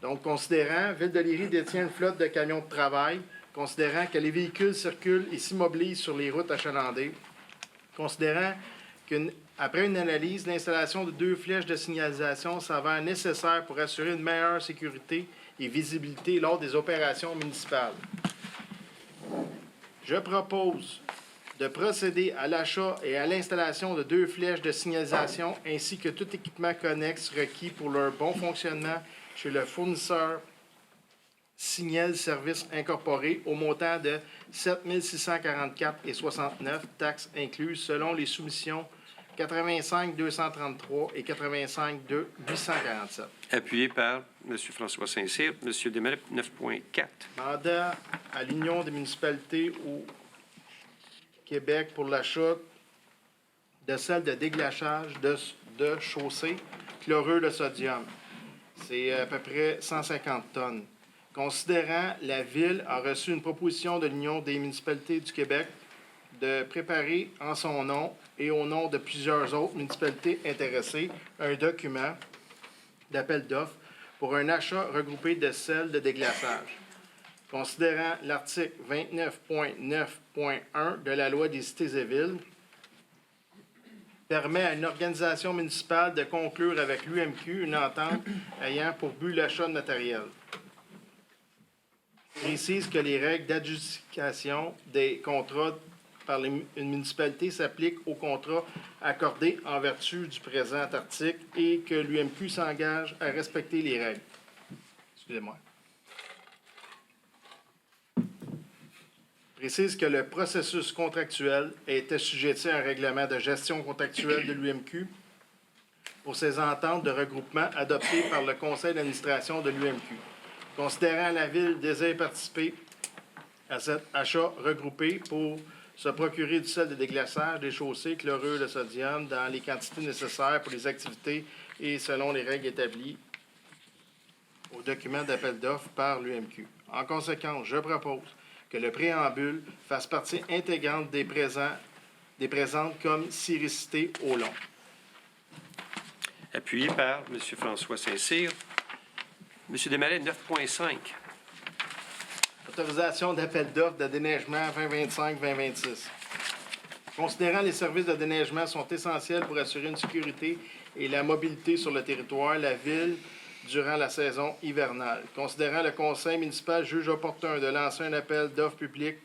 Donc, considérant, Ville de Léry détient une flotte de camions de travail, considérant que les véhicules circulent et s'immobilisent sur les routes achalandées, considérant qu'après une analyse, l'installation de 2 flèches de signalisation s'avère nécessaire pour assurer une meilleure sécurité et visibilité lors des opérations municipales. Je propose de procéder à l'achat et à l'installation de 2 flèches de signalisation ainsi que tout équipement connexe requis pour leur bon fonctionnement chez le fournisseur Signal Services Incorporé au montant de 7 644,69 taxes incluses selon les soumissions 85 233 et 85 847. Appuyé par M. François Saint-Cyr. M. Desmarais, 9.4. Mandat à l'Union des municipalités au Québec pour l'achat de sel de déglachage de chaussée chlorure de sodium. C'est à peu près 150 tonnes. Considérant la Ville a reçu une proposition de l'Union des municipalités du Québec de préparer en son nom et au nom de plusieurs autres municipalités intéressées un document d'appel d'offres pour un achat regroupé de sel de déglaçage. Considérant l'article 29.9.1 de la Loi des cités et villes, permet à une organisation municipale de conclure avec l'UMQ une entente ayant pour but l'achat de matériel. Précise que les règles d'adjudication des contrats par une municipalité s'appliquent aux contrats accordés en vertu du présent article et que l'UMQ s'engage à respecter les règles. Excusez-moi. Précise que le processus contractuel est assujetti à un règlement de gestion contractuelle de l'UMQ pour ces ententes de regroupement adoptées par le conseil d'administration de l'UMQ. Considérant la Ville désire participer à cet achat regroupé pour se procurer du sel de déglaçage, des chaussées, chlorure de sodium dans les quantités nécessaires pour les activités et selon les règles établies au document d'appel d'offres par l'UMQ. En conséquence, je propose que le préambule fasse partie intégrante des présentes comme siricité au long. Appuyé par M. François Saint-Cyr. M. Desmarais, 9.5. Autorisation d'appel d'offres de déneigement 2025-2026. Considérant les services de déneigement sont essentiels pour assurer une sécurité et la mobilité sur le territoire, la Ville, durant la saison hivernale. Considérant le Conseil municipal juge opportun de lancer un appel d'offres public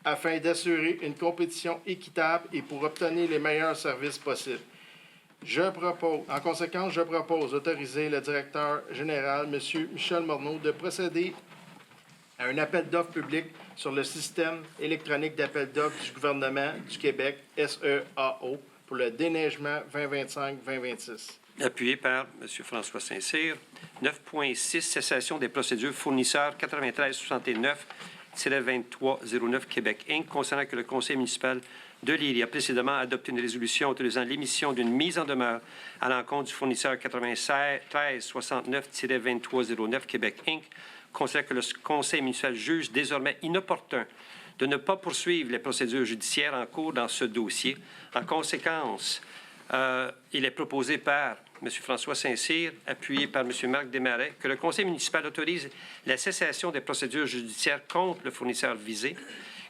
afin d'assurer une compétition équitable et pour obtenir les meilleurs services possibles. En conséquence, je propose d'autoriser le directeur général, M. Michel Morneau, de procéder à un appel d'offres public sur le système électronique d'appel d'offres du gouvernement du Québec, SEAO, pour le déneigement 2025-2026. Appuyé par M. François Saint-Cyr. 9.6, cessation des procédures fournisseurs 9369-2309 Québec Inc. Concernant que le Conseil municipal de Léry a précédemment adopté une résolution autorisant l'émission d'une mise en demeure à l'encontre du fournisseur 9369-2309 Québec Inc. Considère que le Conseil municipal juge désormais inopportun de ne pas poursuivre les procédures judiciaires en cours dans ce dossier. En conséquence, il est proposé par M. François Saint-Cyr, appuyé par M. Marc Desmarais, que le Conseil municipal autorise la cessation des procédures judiciaires contre le fournisseur visé,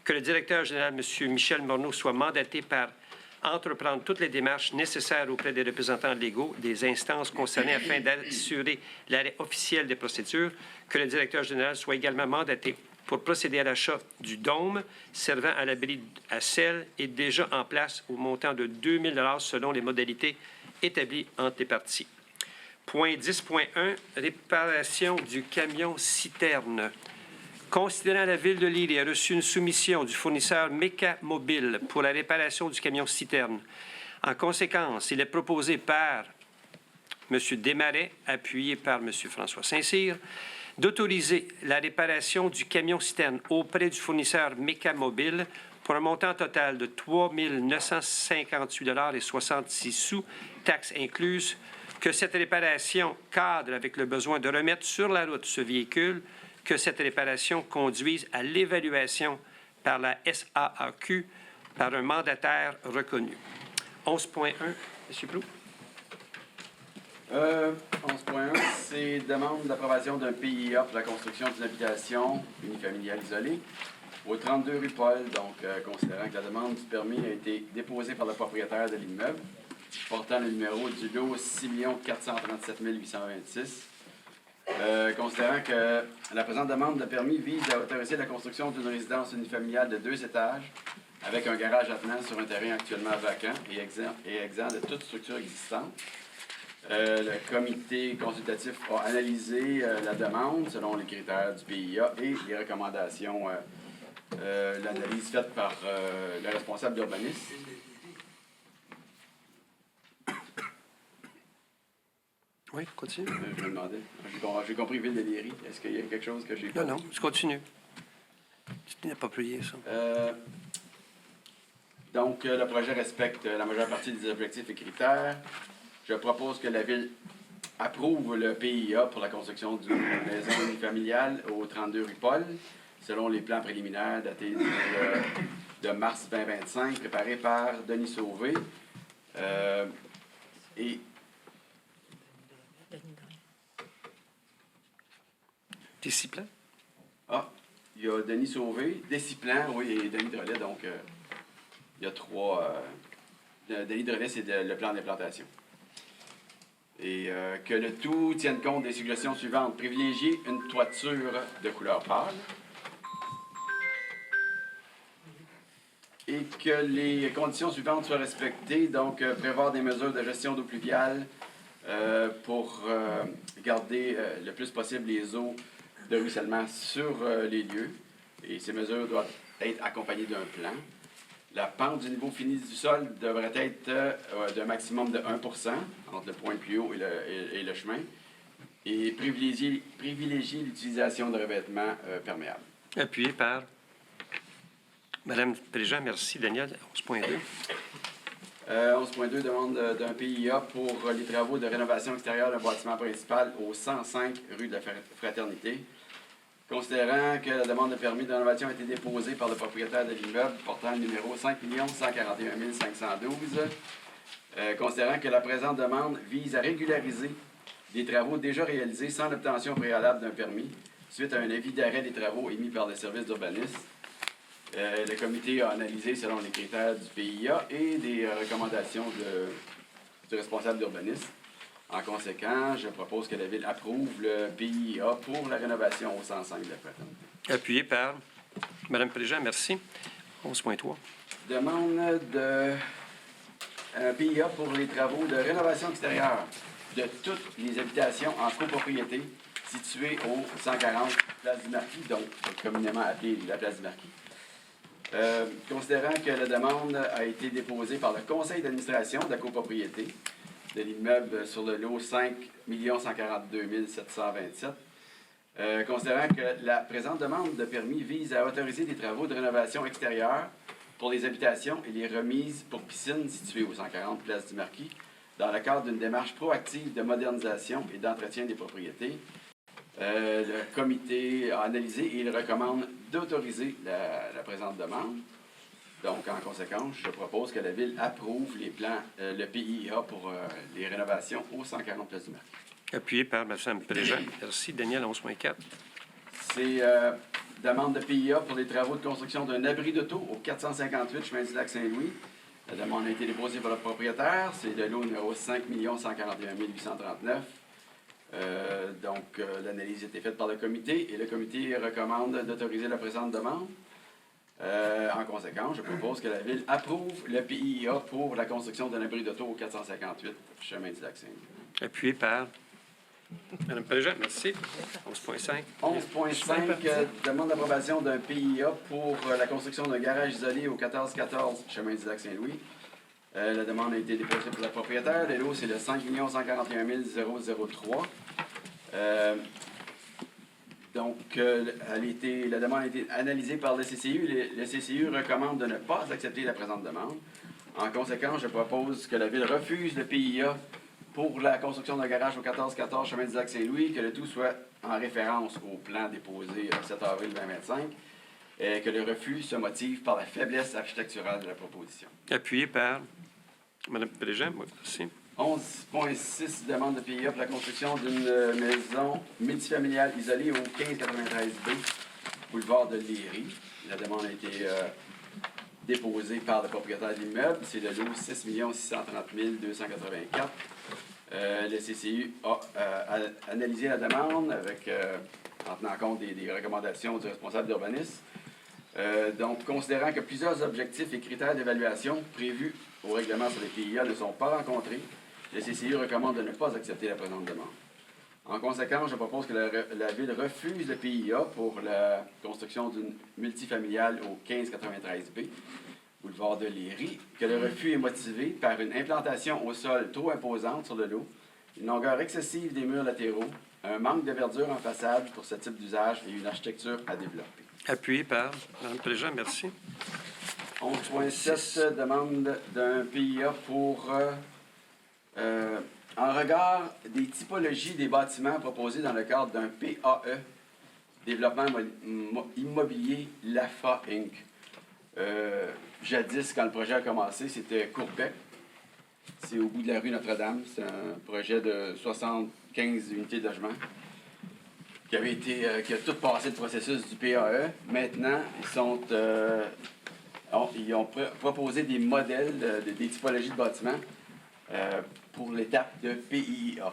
que le directeur général, M. Michel Morneau, soit mandaté par entreprendre toutes les démarches nécessaires auprès des représentants légaux des instances concernées afin d'assurer l'arrêt officiel des procédures, que le directeur général soit également mandaté pour procéder à l'achat du dôme servant à l'abri à sel et déjà en place au montant de 2 000 selon les modalités établies entre les parties. Point 10.1, réparation du camion citerne. Considérant la Ville de Léry a reçu une soumission du fournisseur Méca Mobile pour la réparation du camion citerne. En conséquence, il est proposé par M. Desmarais, appuyé par M. François Saint-Cyr, d'autoriser la réparation du camion citerne auprès du fournisseur Méca Mobile pour un montant total de 3 958,66 $, taxes incluses, que cette réparation cadre avec le besoin de remettre sur la route ce véhicule, que cette réparation conduise à l'évaluation par la SAAQ par un mandataire reconnu. 11.1, M. Plou. 11.1, c'est demande d'approbation d'un PIA pour la construction d'une habitation unifamiliale isolée au 32 rue Paul. Donc, considérant que la demande du permis a été déposée par le propriétaire de l'immeuble, portant le numéro du lot 6 437 826. Considérant que la présente demande de permis vise à autoriser la construction d'une résidence unifamiliale de 2 étages avec un garage attenant sur un terrain actuellement vacant et exempt de toute structure existante. Le comité consultatif a analysé la demande selon les critères du PIA et les recommandations, l'analyse faite par le responsable d'urbanisme. Oui, continue. Je me demandais. J'ai compris Ville de Léry. Est-ce qu'il y a quelque chose que j'ai pas? Non, je continue. Tu n'as pas prié, ça. Donc, le projet respecte la majeure partie des objectifs et critères. Je propose que la Ville approuve le PIA pour la construction d'une maison unifamiliale au 32 rue Paul, selon les plans préliminaires datés de mars 2025, préparés par Denis Sauvé. Et Déciplan? Ah, il y a Denis Sauvé, Déciplan, oui, et Denis Drolet. Donc, il y a trois. Denis Drolet, c'est le plan d'implantation. Et que le tout tienne compte des suggestions suivantes. Privilégier une toiture de couleur pâle. Et que les conditions suivantes soient respectées. Donc, prévoir des mesures de gestion d'eau pluviale pour garder le plus possible les eaux de ruissellement sur les lieux. Et ces mesures doivent être accompagnées d'un plan. La pente du niveau fini du sol devrait être d'un maximum de 1 % entre le point le plus haut et le chemin. Et privilégier l'utilisation de revêtements perméables. Appuyé par Mme Préjean. Merci, Daniel. 11.2. 11.2, demande d'un PIA pour les travaux de rénovation extérieure d'un bâtiment principal au 105 rue de la Fraternité. Considérant que la demande de permis de rénovation a été déposée par le propriétaire de l'immeuble portant le numéro 5 141 512, considérant que la présente demande vise à régulariser des travaux déjà réalisés sans l'obtention préalable d'un permis, suite à un avis d'arrêt des travaux émis par le service d'urbanisme. Le comité a analysé selon les critères du PIA et des recommandations du responsable d'urbanisme. En conséquent, je propose que la Ville approuve le PIA pour la rénovation au 105 de la Fraternité. Appuyé par Mme Préjean, merci. 11.3. Demande de PIA pour les travaux de rénovation extérieure de toutes les habitations en copropriété situées au 140 Place du Marquis, donc communément appelée la Place du Marquis. Considérant que la demande a été déposée par le conseil d'administration de la copropriété de l'immeuble sur le lot 5 142 727, considérant que la présente demande de permis vise à autoriser des travaux de rénovation extérieure pour les habitations et les remises pour piscines situées au 140 Place du Marquis, dans le cadre d'une démarche proactive de modernisation et d'entretien des propriétés. Le comité a analysé et il recommande d'autoriser la présente demande. Donc, en conséquence, je propose que la Ville approuve les plans, le PIA pour les rénovations au 140 Place du Marquis. Appuyé par Mme Préjean. Merci. Daniel, 11.4. C'est demande de PIA pour les travaux de construction d'un abri d'auto au 458 chemin du Lac-Saint-Louis. La demande a été déposée par le propriétaire. C'est le lot numéro 5 141 839. L'analyse a été faite par le comité et le comité recommande d'autoriser la présente demande. En conséquence, je propose que la Ville approuve le PIA pour la construction d'un abri d'auto au 458 chemin du Lac-Saint-Louis. Appuyé par Mme Préjean, merci. 11.5. 11.5, demande d'approbation d'un PIA pour la construction d'un garage isolé au 1414 chemin du Lac-Saint-Louis. La demande a été déposée par le propriétaire. Le lot, c'est le 5 141 003. La demande a été analysée par le CCU. Le CCU recommande de ne pas accepter la présente demande. En conséquence, je propose que la Ville refuse le PIA pour la construction d'un garage au 1414 chemin du Lac-Saint-Louis, que le tout soit en référence au plan déposé le 7 avril 2025, et que le refus se motive par la faiblesse architecturale de la proposition. Appuyé par Mme Préjean, merci. 11.6, demande de PIA pour la construction d'une maison multifamiliale isolée au 1593B, boulevard de Léry. La demande a été déposée par le propriétaire de l'immeuble. C'est le lot 6 630 284. Le CCU a analysé la demande en tenant compte des recommandations du responsable d'urbanisme. Considérant que plusieurs objectifs et critères d'évaluation prévus au règlement sur les PIA ne sont pas rencontrés, le CCU recommande de ne pas accepter la présente demande. En conséquence, je propose que la Ville refuse le PIA pour la construction d'une multifamiliale au 1593B, boulevard de Léry, que le refus est motivé par une implantation au sol trop imposante sur le lot, une longueur excessive des murs latéraux, un manque de verdure en façade pour ce type d'usage et une architecture à développer. Appuyé par Mme Préjean, merci. 11.7, demande d'un PIA pour, en regard des typologies des bâtiments proposés dans le cadre d'un PAE, Développement immobilier LAFA Inc. Jadis, quand le projet a commencé, c'était Courbec. C'est au bout de la rue Notre-Dame. C'est un projet de 75 unités de logement qui a tout passé le processus du PAE. Maintenant, ils ont proposé des modèles, des typologies de bâtiments pour l'étape de PIA.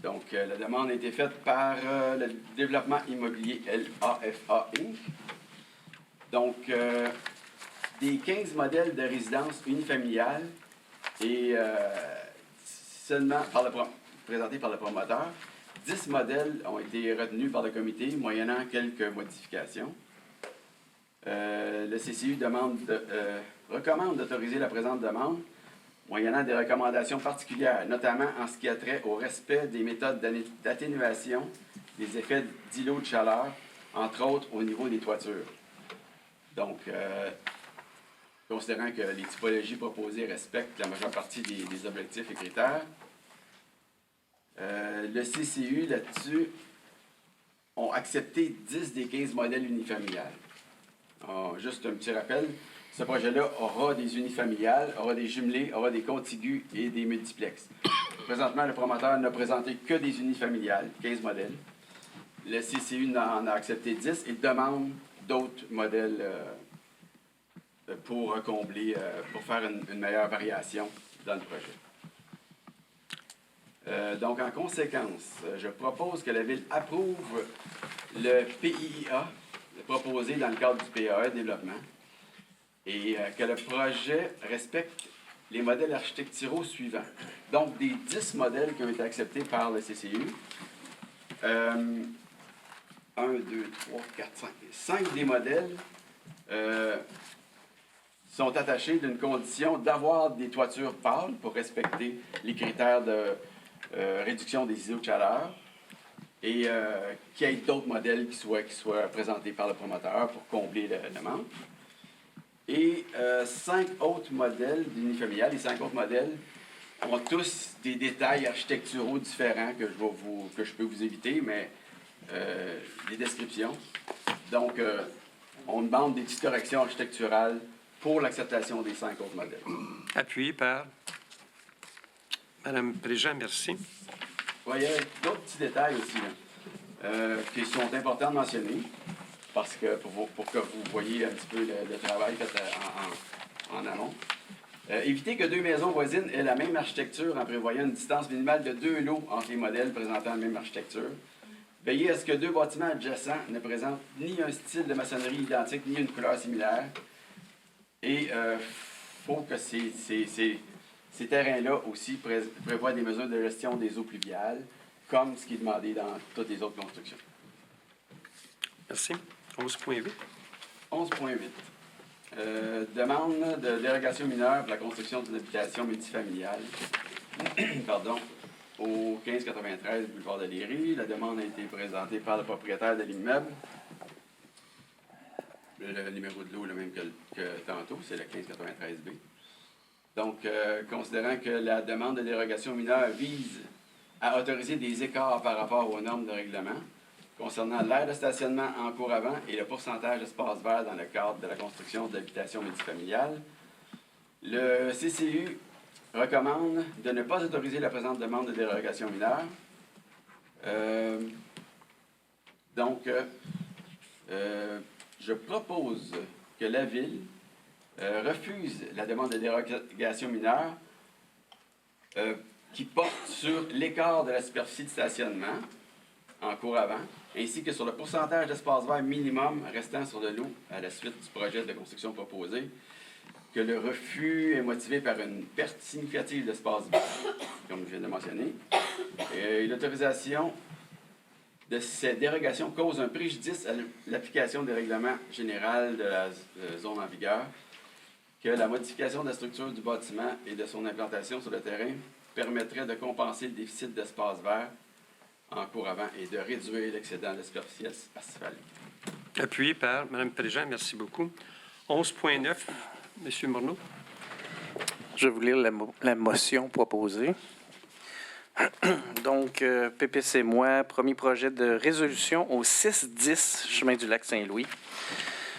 Donc, la demande a été faite par le Développement immobilier LAFA Inc. Donc, des 15 modèles de résidence unifamiliale et seulement présentés par le promoteur, 10 modèles ont été retenus par le comité, moyennant quelques modifications. Le CCU recommande d'autoriser la présente demande, moyennant des recommandations particulières, notamment en ce qui a trait au respect des méthodes d'atténuation des effets d'îlots de chaleur, entre autres au niveau des toitures. Donc, considérant que les typologies proposées respectent la majeure partie des objectifs et critères. Le CCU, là-dessus, ont accepté 10 des 15 modèles unifamiliales. Juste un petit rappel, ce projet-là aura des unifamiliales, aura des jumelés, aura des contigus et des multiplexes. Présentement, le promoteur n'a présenté que des unifamiliales, 15 modèles. Le CCU en a accepté 10 et demande d'autres modèles pour combler, pour faire une meilleure variation dans le projet. Donc, en conséquence, je propose que la Ville approuve le PIIA proposé dans le cadre du PAE développement et que le projet respecte les modèles architecturaux suivants. Donc, des 10 modèles qui ont été acceptés par le CCU, 1, 2, 3, 4, 5. 5 des modèles sont attachés d'une condition d'avoir des toitures pâles pour respecter les critères de réduction des îlots de chaleur et qu'il y ait d'autres modèles qui soient présentés par le promoteur pour combler le manque. Et 5 autres modèles d'unifamiliales, les 5 autres modèles ont tous des détails architecturaux différents que je peux vous éviter, mais les descriptions. Donc, on demande des petites corrections architecturales pour l'acceptation des 5 autres modèles. Appuyé par Mme Préjean, merci. Oui, il y a d'autres petits détails aussi là, qui sont importants de mentionner parce que pour que vous voyez un petit peu le travail fait en amont. Éviter que 2 maisons voisines aient la même architecture en prévoyant une distance minimale de 2 lots entre les modèles présentant la même architecture. Veiller à ce que 2 bâtiments adjacents ne présentent ni un style de maçonnerie identique ni une couleur similaire. Et il faut que ces terrains-là aussi prévoient des mesures de gestion des eaux pluviales, comme ce qui est demandé dans toutes les autres constructions. Merci. 11.8. 11.8. Demande de dérogation mineure pour la construction d'une habitation multifamiliale. Pardon. Au 1593 boulevard de Léry. La demande a été présentée par le propriétaire de l'immeuble. Le numéro de lot est le même que tantôt, c'est le 1593B. Donc, considérant que la demande de dérogation mineure vise à autoriser des écarts par rapport aux normes de règlement concernant l'aire de stationnement en cours avant et le pourcentage d'espace vert dans le cadre de la construction d'habitations multifamiliales, le CCU recommande de ne pas autoriser la présente demande de dérogation mineure. Je propose que la Ville refuse la demande de dérogation mineure qui porte sur l'écart de la superficie de stationnement en cours avant, ainsi que sur le pourcentage d'espace vert minimum restant sur le lot à la suite du projet de construction proposé, que le refus est motivé par une perte significative d'espace vert, comme je viens de mentionner, et l'autorisation de ces dérogations cause un préjudice à l'application des règlements généraux de la zone en vigueur, que la modification de la structure du bâtiment et de son implantation sur le terrain permettrait de compenser le déficit d'espace vert en cours avant et de réduire l'excédent de superficie asphaltée. Appuyé par Mme Préjean, merci beaucoup. 11.9, M. Morneau. Je vais vous lire la motion proposée. Donc, PPC moi, premier projet de résolution au 610 chemin du lac Saint-Louis.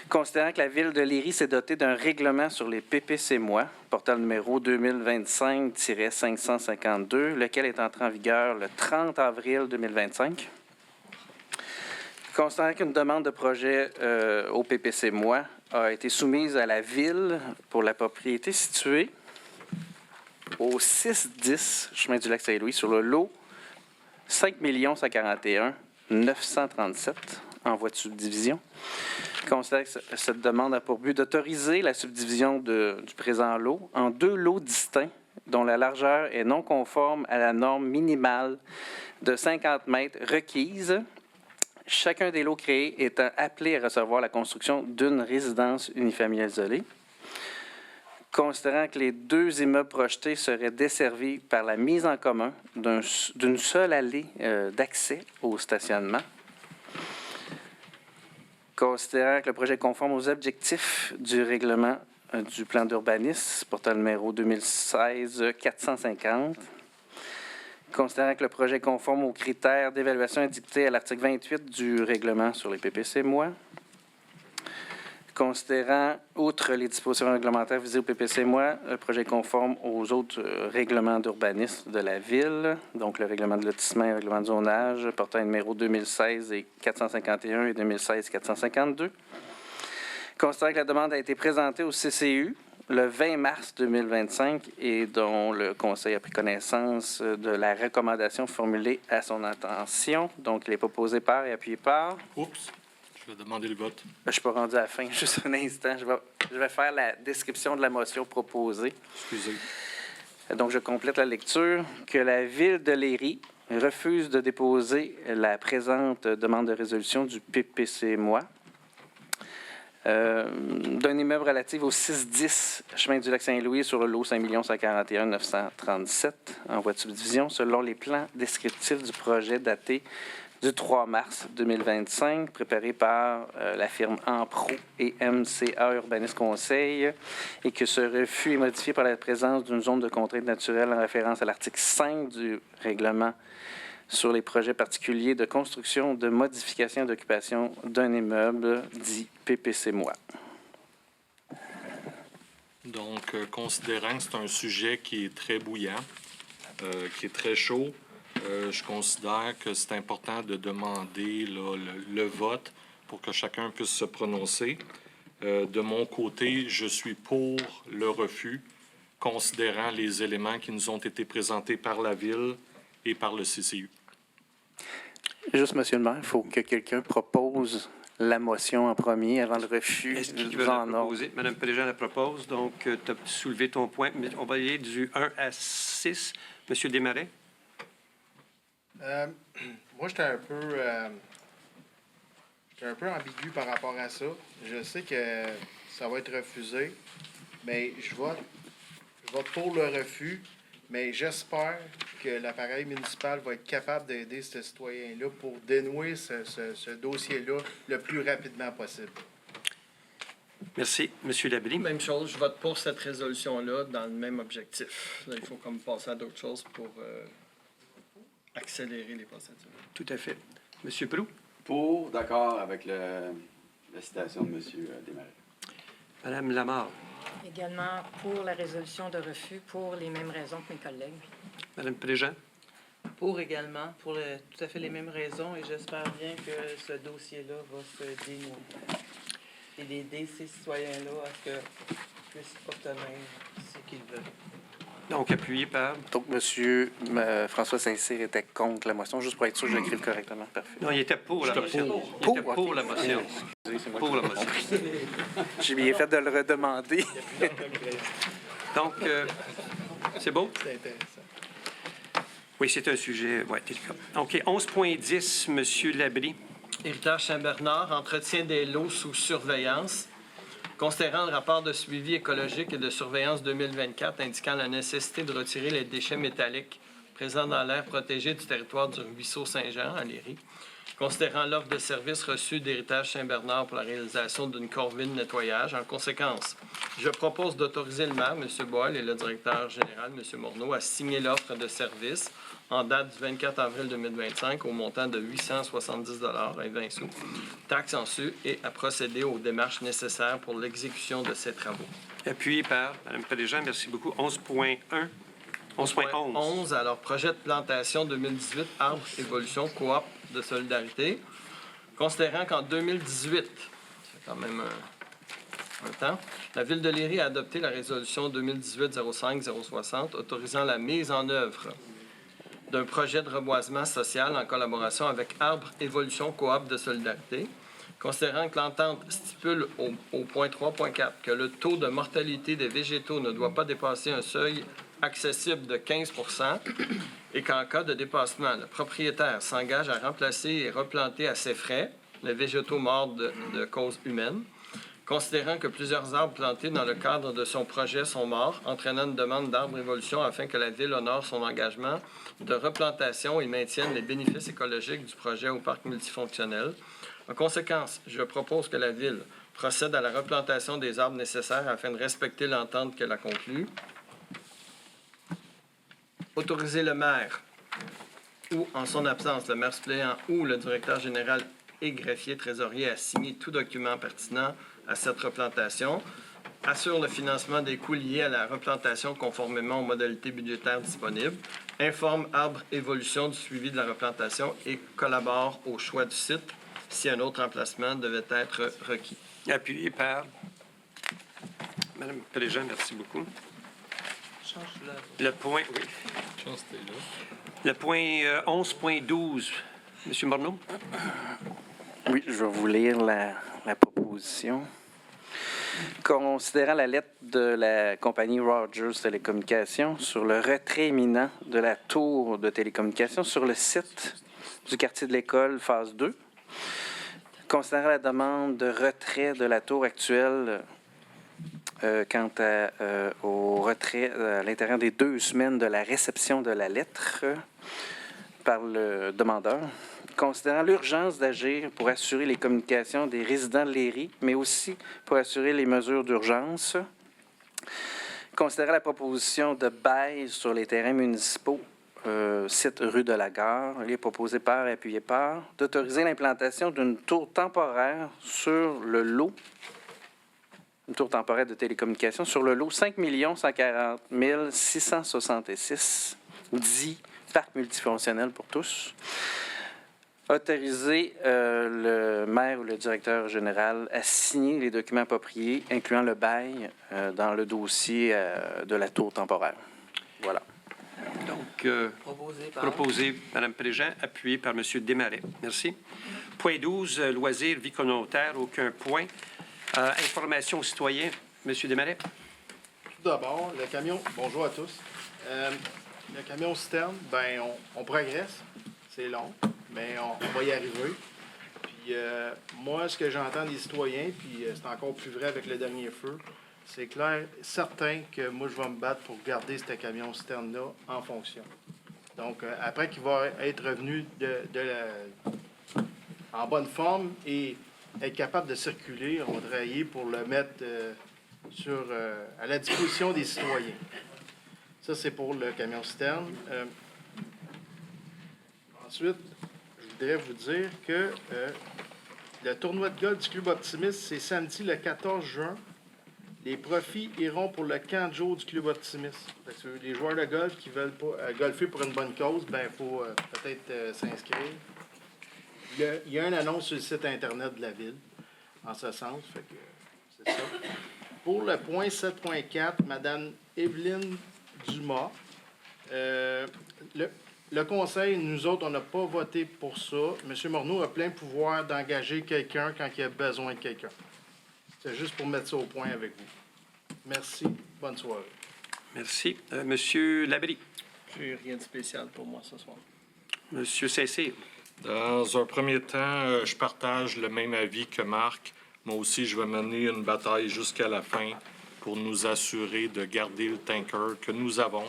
Considérant que la Ville de Léry s'est dotée d'un règlement sur les PPC moi, portant le numéro 2025-552, lequel est entré en vigueur le 30 avril 2025. Considérant qu'une demande de projet au PPC moi a été soumise à la Ville pour la propriété située au 610 chemin du lac Saint-Louis sur le lot 5 141 937 en voie de subdivision. Considère que cette demande a pour but d'autoriser la subdivision du présent lot en 2 lots distincts dont la largeur est non conforme à la norme minimale de 50 mètres requise, chacun des lots créés étant appelé à recevoir la construction d'une résidence unifamiliale isolée. Considérant que les 2 immeubles projetés seraient desservis par la mise en commun d'une seule allée d'accès au stationnement. Considérant que le projet est conforme aux objectifs du règlement du plan d'urbanisme portant le numéro 2016-450. Considérant que le projet est conforme aux critères d'évaluation indiqués à l'article 28 du règlement sur les PPC-MOI. Considérant, outre les dispositions réglementaires visées au PPC-MOI, le projet est conforme aux autres règlements d'urbanisme de la Ville, donc le règlement de lotissement et le règlement de zonage portant le numéro 2016-451 et 2016-452. Considérant que la demande a été présentée au CCU le 20 mars 2025 et dont le Conseil a pris connaissance de la recommandation formulée à son attention. Donc, il est proposé par et appuyé par. Oups, je vais demander le vote. Je ne suis pas rendu à la fin, juste un instant. Je vais faire la description de la motion proposée. Excusez. Donc, je complète la lecture. Que la Ville de Léry refuse de déposer la présente demande de résolution du PPC-MOI d'un immeuble relatif au 610 chemin du Lac-Saint-Louis sur le lot 5 141 937 en voie de subdivision selon les plans descriptifs du projet daté du 3 mars 2025, préparé par la firme Ampro et MCA Urbanisme Conseil, et que ce refus est modifié par la présence d'une zone de contrainte naturelle en référence à l'article 5 du règlement sur les projets particuliers de construction, de modification et d'occupation d'un immeuble dit PPC-MOI. Donc, considérant que c'est un sujet qui est très bouillant, qui est très chaud, je considère que c'est important de demander là, le vote pour que chacun puisse se prononcer. De mon côté, je suis pour le refus, considérant les éléments qui nous ont été présentés par la Ville et par le CCU. Juste, Monsieur le maire, il faut que quelqu'un propose la motion en premier avant le refus. Est-ce qu'il veut la proposer? Mme Préjean la propose, donc tu as soulevé ton point. Mais on va aller du 1 à 6. Monsieur Desmarais? Moi, j'étais un peu ambigu par rapport à ça. Je sais que ça va être refusé, mais je vote pour le refus, mais j'espère que l'appareil municipal va être capable d'aider ce citoyen-là pour dénouer ce dossier-là le plus rapidement possible. Merci. Monsieur Labrie? Même chose, je vote pour cette résolution-là dans le même objectif. Là, il faut comme passer à d'autres choses pour accélérer les procédures. Tout à fait. Monsieur Proulx? Pour, d'accord avec la citation de M. Desmarais. Madame Lamarre? Également pour la résolution de refus pour les mêmes raisons que mes collègues. Madame Préjean? Pour également, pour tout à fait les mêmes raisons, et j'espère bien que ce dossier-là va se dénouer. Et d'aider ces citoyens-là à ce qu'ils puissent obtenir ce qu'ils veulent. Donc, appuyé par... Donc, M. François Saint-Cyr était contre la motion, juste pour être sûr que j'écrive correctement. Parfait. Non, il était pour la motion. Il était pour la motion. Pour la motion. J'ai bien fait de le redemander. Donc, c'est beau? C'est intéressant. Oui, c'est un sujet délicat. OK, 11.10, Monsieur Labrie. Héritage Saint-Bernard, entretien des lots sous surveillance. Considérant le rapport de suivi écologique et de surveillance 2024 indiquant la nécessité de retirer les déchets métalliques présents dans l'aire protégée du territoire du ruisseau Saint-Jean à Léry. Considérant l'offre de services reçue d'Héritage Saint-Bernard pour la réalisation d'une corvée de nettoyage. En conséquence, je propose d'autoriser le maire, M. Boyle, et le directeur général, M. Morneau, à signer l'offre de services en date du 24 avril 2025 au montant de 870,20 $, taxes en su, et à procéder aux démarches nécessaires pour l'exécution de ces travaux. Appuyé par Mme Préjean, merci beaucoup. 11.1. 11.11. Alors, projet de plantation 2018, Arbre Évolution Coop de solidarité. Considérant qu'en 2018, c'est quand même un temps, la Ville de Léry a adopté la résolution 2018-05-060 autorisant la mise en œuvre d'un projet de reboisement social en collaboration avec Arbre Évolution Coop de solidarité. Considérant que l'entente stipule au point 3.4 que le taux de mortalité des végétaux ne doit pas dépasser un seuil accessible de 15 % et qu'en cas de dépassement, le propriétaire s'engage à remplacer et replanter à ses frais les végétaux morts de cause humaine. Considérant que plusieurs arbres plantés dans le cadre de son projet sont morts, entraînant une demande d'Arbre Évolution afin que la Ville honore son engagement de replantation et maintienne les bénéfices écologiques du projet au parc multifonctionnel. En conséquence, je propose que la Ville procède à la replantation des arbres nécessaires afin de respecter l'entente qu'elle a conclue. Autoriser le maire ou, en son absence, le maire suppléant ou le directeur général et greffier trésorier à signer tout document pertinent à cette replantation. Assure le financement des coûts liés à la replantation conformément aux modalités budgétaires disponibles. Informe Arbre Évolution du suivi de la replantation et collabore au choix du site si un autre emplacement devait être requis. Appuyé par Mme Préjean, merci beaucoup. Le point, oui. Le point 11.12, M. Morneau. Oui, je vais vous lire la proposition. Considérant la lettre de la compagnie Rogers Télécommunications sur le retrait imminent de la tour de télécommunications sur le site du quartier de l'École, phase 2, considérant la demande de retrait de la tour actuelle quant au retrait à l'intérieur des 2 semaines de la réception de la lettre par le demandeur, considérant l'urgence d'agir pour assurer les communications des résidents de Léry, mais aussi pour assurer les mesures d'urgence, considérant la proposition de bail sur les terrains municipaux, site rue de la Gare, il est proposé par et appuyé par, d'autoriser l'implantation d'une tour temporaire sur le lot, une tour temporaire de télécommunications sur le lot 5 140 666, dit parc multifonctionnel pour tous. Autoriser le maire ou le directeur général à signer les documents appropriés, incluant le bail, dans le dossier de la tour temporaire. Voilà. Donc, proposé Mme Préjean, appuyé par M. Desmarais. Merci. Point 12, loisirs, vie communautaire, aucun point. Information aux citoyens, M. Desmarais. Tout d'abord, le camion, bonjour à tous. Le camion citerne, ben on progresse. C'est long, mais on va y arriver. Puis moi, ce que j'entends des citoyens, puis c'est encore plus vrai avec le dernier feu, c'est clair, certain que moi, je vais me battre pour garder ce camion citerne-là en fonction. Donc, après qu'il va être revenu en bonne forme et être capable de circuler, on va travailler pour le mettre à la disposition des citoyens. Ça, c'est pour le camion citerne. Ensuite, je voudrais vous dire que le tournoi de golf du Club Optimiste, c'est samedi le 14 juin. Les profits iront pour le camp de jour du Club Optimiste. Fait que les joueurs de golf qui veulent pas, golfer pour une bonne cause, ben il faut peut-être s'inscrire. Il y a une annonce sur le site Internet de la Ville, en ce sens. Fait que c'est ça. Pour le point 7.4, Mme Evelyne Dumas, le conseil, nous autres, on n'a pas voté pour ça. M. Morneau a plein pouvoir d'engager quelqu'un quand il a besoin de quelqu'un. C'est juste pour mettre ça au point avec vous. Merci. Bonne soirée. Merci. Monsieur Labrie. J'ai rien de spécial pour moi ce soir. Monsieur Saint-Cyr. Dans un premier temps, je partage le même avis que Marc. Moi aussi, je vais mener une bataille jusqu'à la fin pour nous assurer de garder le tanker que nous avons,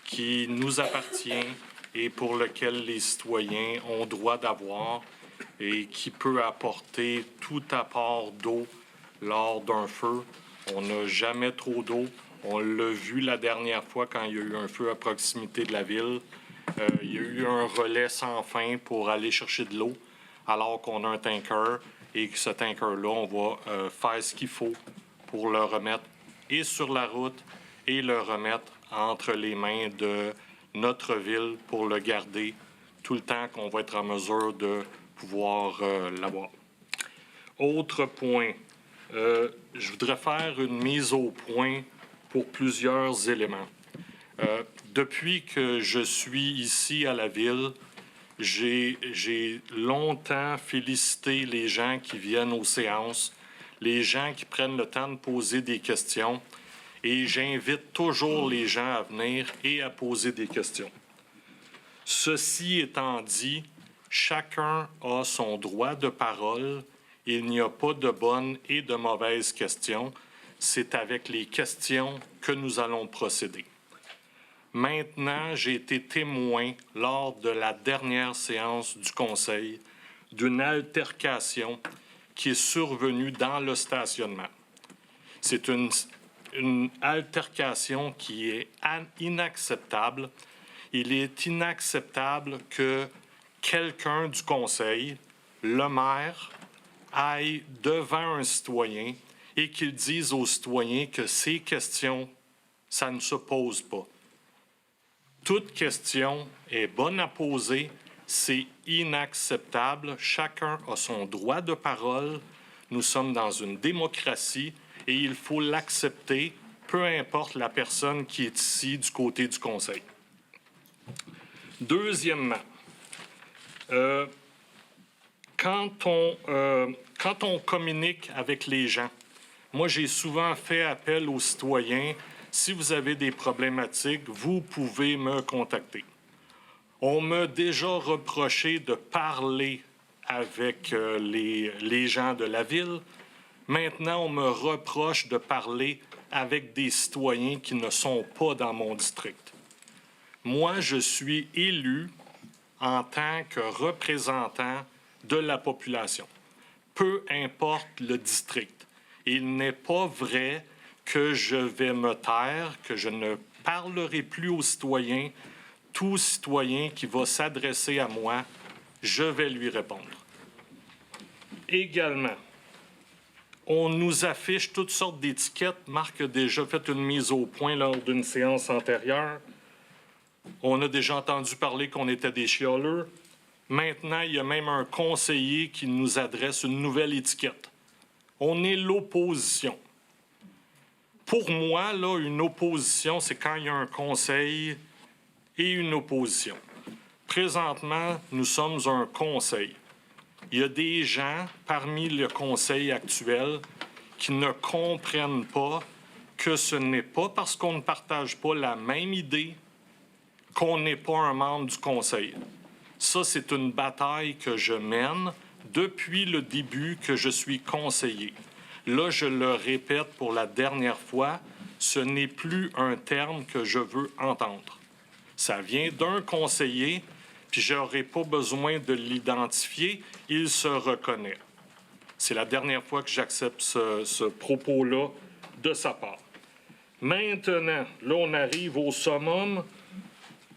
qui nous appartient et pour lequel les citoyens ont droit d'avoir et qui peut apporter tout apport d'eau lors d'un feu. On n'a jamais trop d'eau. On l'a vu la dernière fois quand il y a eu un feu à proximité de la ville. Il y a eu un relais sans fin pour aller chercher de l'eau alors qu'on a un tanker et que ce tanker-là, on va faire ce qu'il faut pour le remettre et sur la route et le remettre entre les mains de notre ville pour le garder tout le temps qu'on va être en mesure de pouvoir l'avoir. Autre point, je voudrais faire une mise au point pour plusieurs éléments. Depuis que je suis ici à la Ville, j'ai longtemps félicité les gens qui viennent aux séances, les gens qui prennent le temps de poser des questions, et j'invite toujours les gens à venir et à poser des questions. Ceci étant dit, chacun a son droit de parole. Il n'y a pas de bonnes et de mauvaises questions. C'est avec les questions que nous allons procéder. Maintenant, j'ai été témoin lors de la dernière séance du Conseil d'une altercation qui est survenue dans le stationnement. C'est une altercation qui est inacceptable. Il est inacceptable que quelqu'un du conseil, le maire, aille devant un citoyen et qu'il dise au citoyen que ces questions, ça ne se pose pas. Toute question est bonne à poser, c'est inacceptable. Chacun a son droit de parole. Nous sommes dans une démocratie et il faut l'accepter, peu importe la personne qui est ici du côté du conseil. Deuxièmement, quand on communique avec les gens, moi j'ai souvent fait appel aux citoyens. Si vous avez des problématiques, vous pouvez me contacter. On m'a déjà reproché de parler avec les gens de la ville. Maintenant, on me reproche de parler avec des citoyens qui ne sont pas dans mon district. Moi, je suis élu en tant que représentant de la population, peu importe le district. Il n'est pas vrai que je vais me taire, que je ne parlerai plus aux citoyens. Tout citoyen qui va s'adresser à moi, je vais lui répondre. Également, on nous affiche toutes sortes d'étiquettes. Marc a déjà fait une mise au point lors d'une séance antérieure. On a déjà entendu parler qu'on était des chialeux. Maintenant, il y a même un conseiller qui nous adresse une nouvelle étiquette. On est l'opposition. Pour moi, là, une opposition, c'est quand il y a un conseil et une opposition. Présentement, nous sommes un conseil. Il y a des gens parmi le conseil actuel qui ne comprennent pas que ce n'est pas parce qu'on ne partage pas la même idée qu'on n'est pas un membre du conseil. Ça, c'est une bataille que je mène depuis le début que je suis conseiller. Là, je le répète pour la dernière fois, ce n'est plus un terme que je veux entendre. Ça vient d'un conseiller, puis je n'aurai pas besoin de l'identifier, il se reconnaît. C'est la dernière fois que j'accepte ce propos-là de sa part. Maintenant, là, on arrive au summum.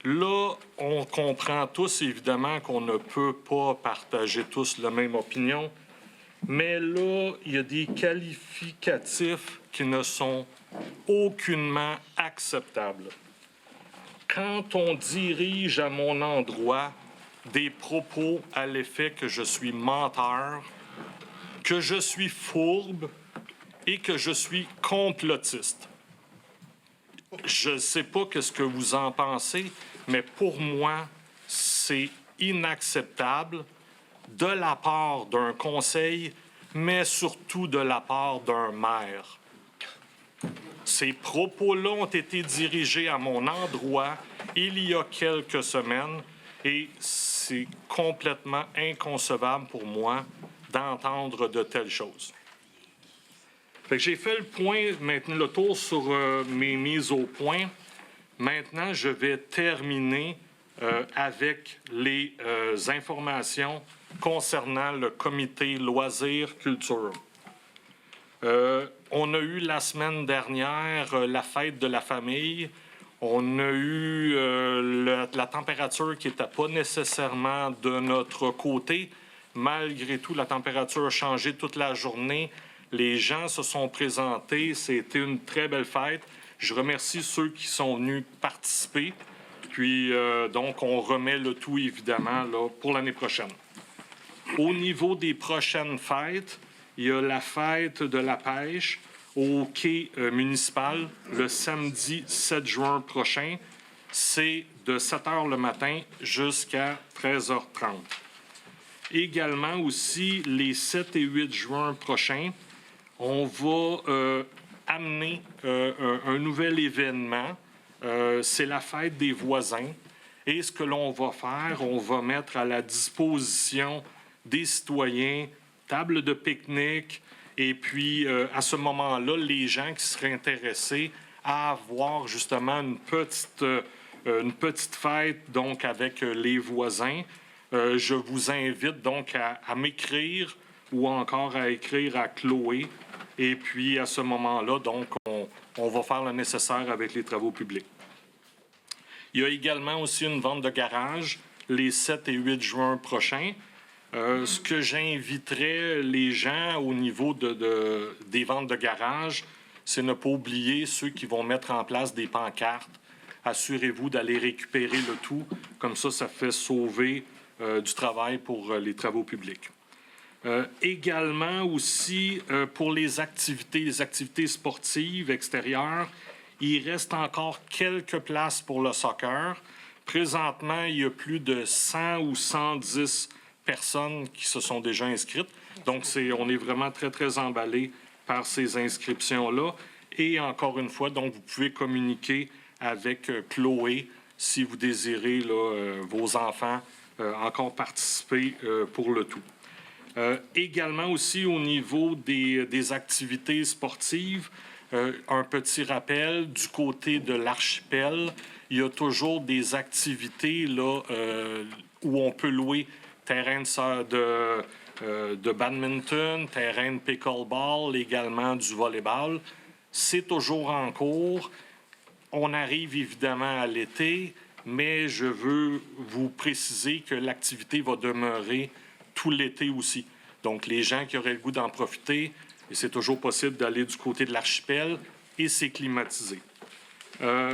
Là, on comprend tous, évidemment, qu'on ne peut pas partager tous la même opinion, mais là, il y a des qualificatifs qui ne sont aucunement acceptables. Quand on dirige à mon endroit des propos à l'effet que je suis menteur, que je suis fourbe et que je suis complotiste. Je ne sais pas ce que vous en pensez, mais pour moi, c'est inacceptable de la part d'un conseil, mais surtout de la part d'un maire. Ces propos-là ont été dirigés à mon endroit il y a quelques semaines et c'est complètement inconcevable pour moi d'entendre de telles choses. Fait que j'ai fait le point, maintenant le tour sur mes mises au point. Maintenant, je vais terminer avec les informations concernant le comité loisirs culture. On a eu la semaine dernière la fête de la famille. On a eu la température qui n'était pas nécessairement de notre côté. Malgré tout, la température a changé toute la journée. Les gens se sont présentés. C'était une très belle fête. Je remercie ceux qui sont venus participer. Puis, donc, on remet le tout, évidemment, là, pour l'année prochaine. Au niveau des prochaines fêtes, il y a la fête de la pêche au quai municipal le samedi 7 juin prochain. C'est de 7 h le matin jusqu'à 13h30. Également aussi, les 7 et 8 juin prochains, on va amener un nouvel événement. C'est la fête des voisins. Et ce que l'on va faire, on va mettre à la disposition des citoyens table de pique-nique. Et puis, à ce moment-là, les gens qui seraient intéressés à avoir justement une petite fête donc avec les voisins je vous invite donc à m'écrire ou encore à écrire à Chloé. Et puis, à ce moment-là, donc, on va faire le nécessaire avec les travaux publics. Il y a également aussi une vente de garage les 7 et 8 juin prochains. Ce que j'inviterais les gens au niveau des ventes de garage, c'est ne pas oublier ceux qui vont mettre en place des pancartes. Assurez-vous d'aller récupérer le tout. Comme ça fait sauver du travail pour les travaux publics. Également aussi, pour les activités sportives extérieures, il reste encore quelques places pour le soccer. Présentement, il y a plus de 100 ou 110 personnes qui se sont déjà inscrites. Donc, on est vraiment très, très emballés par ces inscriptions-là. Et encore une fois, donc, vous pouvez communiquer avec Chloé si vous désirez vos enfants encore participer pour le tout. Également aussi au niveau des activités sportives, un petit rappel, du côté de l'archipel, il y a toujours des activités là, où on peut louer terrain de badminton, terrain de pickleball, également du volleyball. C'est toujours en cours. On arrive évidemment à l'été, mais je veux vous préciser que l'activité va demeurer tout l'été aussi. Donc, les gens qui auraient le goût d'en profiter, et c'est toujours possible d'aller du côté de l'archipel, et c'est climatisé.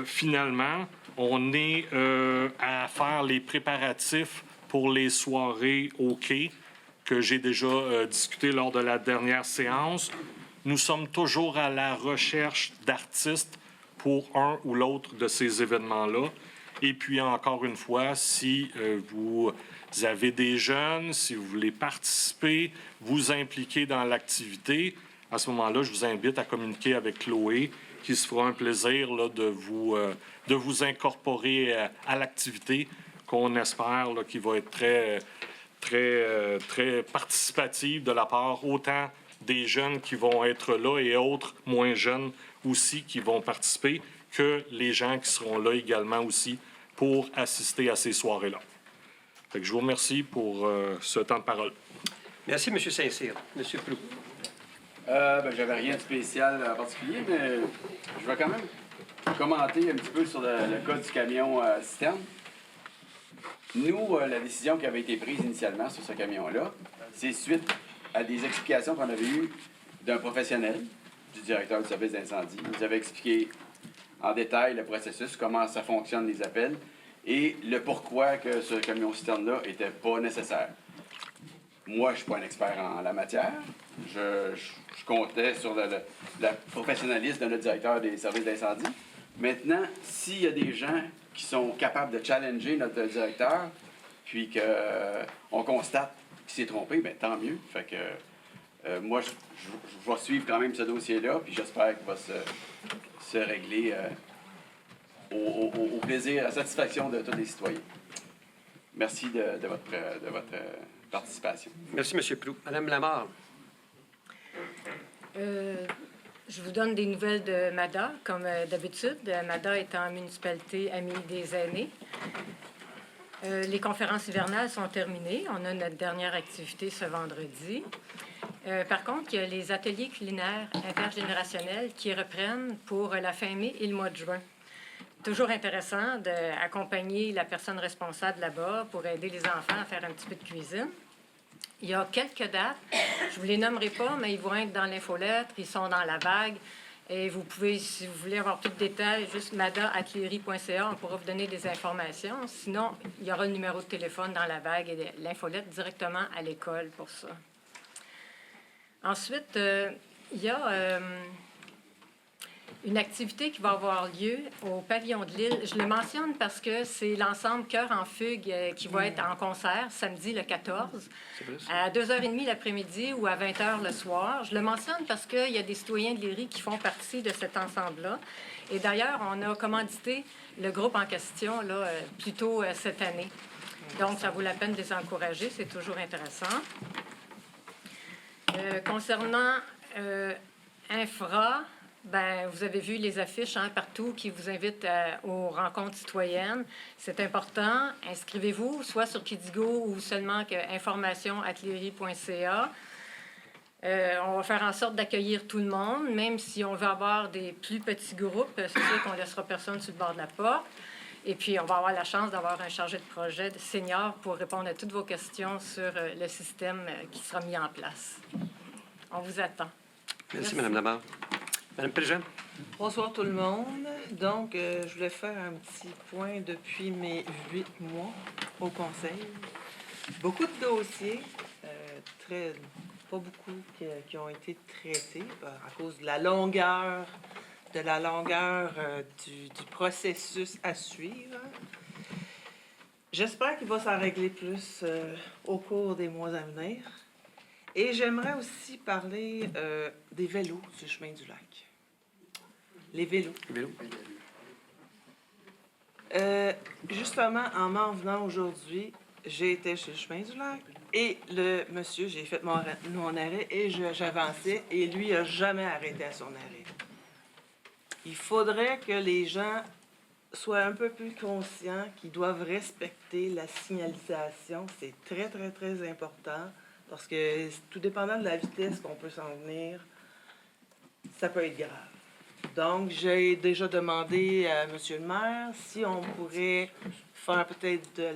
Finalement, on est à faire les préparatifs pour les soirées au quai que j'ai déjà discuté lors de la dernière séance. Nous sommes toujours à la recherche d'artistes pour un ou l'autre de ces événements-là. Et puis, encore une fois, si vous avez des jeunes, si vous voulez participer, vous impliquer dans l'activité, à ce moment-là, je vous invite à communiquer avec Chloé, qui se fera un plaisir là, de vous incorporer à l'activité, qu'on espère là, qui va être très, très, très participative de la part autant des jeunes qui vont être là et autres moins jeunes aussi qui vont participer, que les gens qui seront là également aussi pour assister à ces soirées-là. Fait que je vous remercie pour ce temps de parole. Merci, M. Saint-Cyr. M. Prou. J'avais rien de spécial en particulier, mais je vais quand même commenter un petit peu sur le cas du camion citerne. Nous, la décision qui avait été prise initialement sur ce camion-là, c'est suite à des explications qu'on avait eues d'un professionnel, du directeur du service d'incendie. Il nous avait expliqué en détail le processus, comment ça fonctionne les appels et le pourquoi que ce camion citerne-là n'était pas nécessaire. Moi, je ne suis pas un expert en la matière. Je comptais sur le professionnalisme de notre directeur des services d'incendie. Maintenant, s'il y a des gens qui sont capables de challenger notre directeur, puis qu'on constate qu'il s'est trompé, bien, tant mieux. Fait que moi, je vais suivre quand même ce dossier-là, puis j'espère qu'il va se régler au plaisir, à la satisfaction de tous les citoyens. Merci de votre participation. Merci, M. Prou. Mme Lamarre. Je vous donne des nouvelles de MADA, comme d'habitude. MADA étant municipalité amie des aînés. Les conférences hivernales sont terminées. On a notre dernière activité ce vendredi. Par contre, il y a les ateliers culinaires intergénérationnels qui reprennent pour la fin mai et le mois de juin. Toujours intéressant d'accompagner la personne responsable là-bas pour aider les enfants à faire un petit peu de cuisine. Il y a quelques dates, je ne vous les nommerai pas, mais ils vont être dans l'infolettre, ils sont dans la vague. Et vous pouvez, si vous voulez avoir plus de détails, juste mada@léry.ca, on pourra vous donner des informations. Sinon, il y aura le numéro de téléphone dans la vague et l'infolette directement à l'école pour ça. Ensuite, il y a une activité qui va avoir lieu au pavillon de l'île. Je le mentionne parce que c'est l'ensemble Cœur en fugue qui va être en concert samedi le 14 à 2h30 l'après-midi ou à 20h le soir. Je le mentionne parce qu'il y a des citoyens de Léry qui font partie de cet ensemble-là. Et d'ailleurs, on a commandité le groupe en question là, plus tôt cette année. Donc, ça vaut la peine de les encourager. C'est toujours intéressant. Concernant Infra, ben, vous avez vu les affiches partout qui vous invitent aux rencontres citoyennes. C'est important. Inscrivez-vous, soit sur Kidigo ou seulement information@lery.ca. On va faire en sorte d'accueillir tout le monde, même si on veut avoir des plus petits groupes. C'est sûr qu'on ne laissera personne sur le bord de la porte. Et puis, on va avoir la chance d'avoir un chargé de projet de senior pour répondre à toutes vos questions sur le système qui sera mis en place. On vous attend. Merci, Mme Lamarre. Mme Préjean. Bonsoir tout le monde. Donc, je voulais faire un petit point depuis mes 8 mois au Conseil. Beaucoup de dossiers, pas beaucoup qui ont été traités à cause de la longueur du processus à suivre. J'espère qu'il va s'en régler plus au cours des mois à venir. Et j'aimerais aussi parler des vélos sur le chemin du lac. Les vélos. Justement, en m'en venant aujourd'hui, j'ai été sur le chemin du lac et le monsieur, j'ai fait mon arrêt et j'avançais et lui n'a jamais arrêté à son arrêt. Il faudrait que les gens soient un peu plus conscients qu'ils doivent respecter la signalisation. C'est très, très, très important parce que tout dépendant de la vitesse qu'on peut s'en venir, ça peut être grave. Donc, j'ai déjà demandé à M. le maire si on pourrait faire peut-être de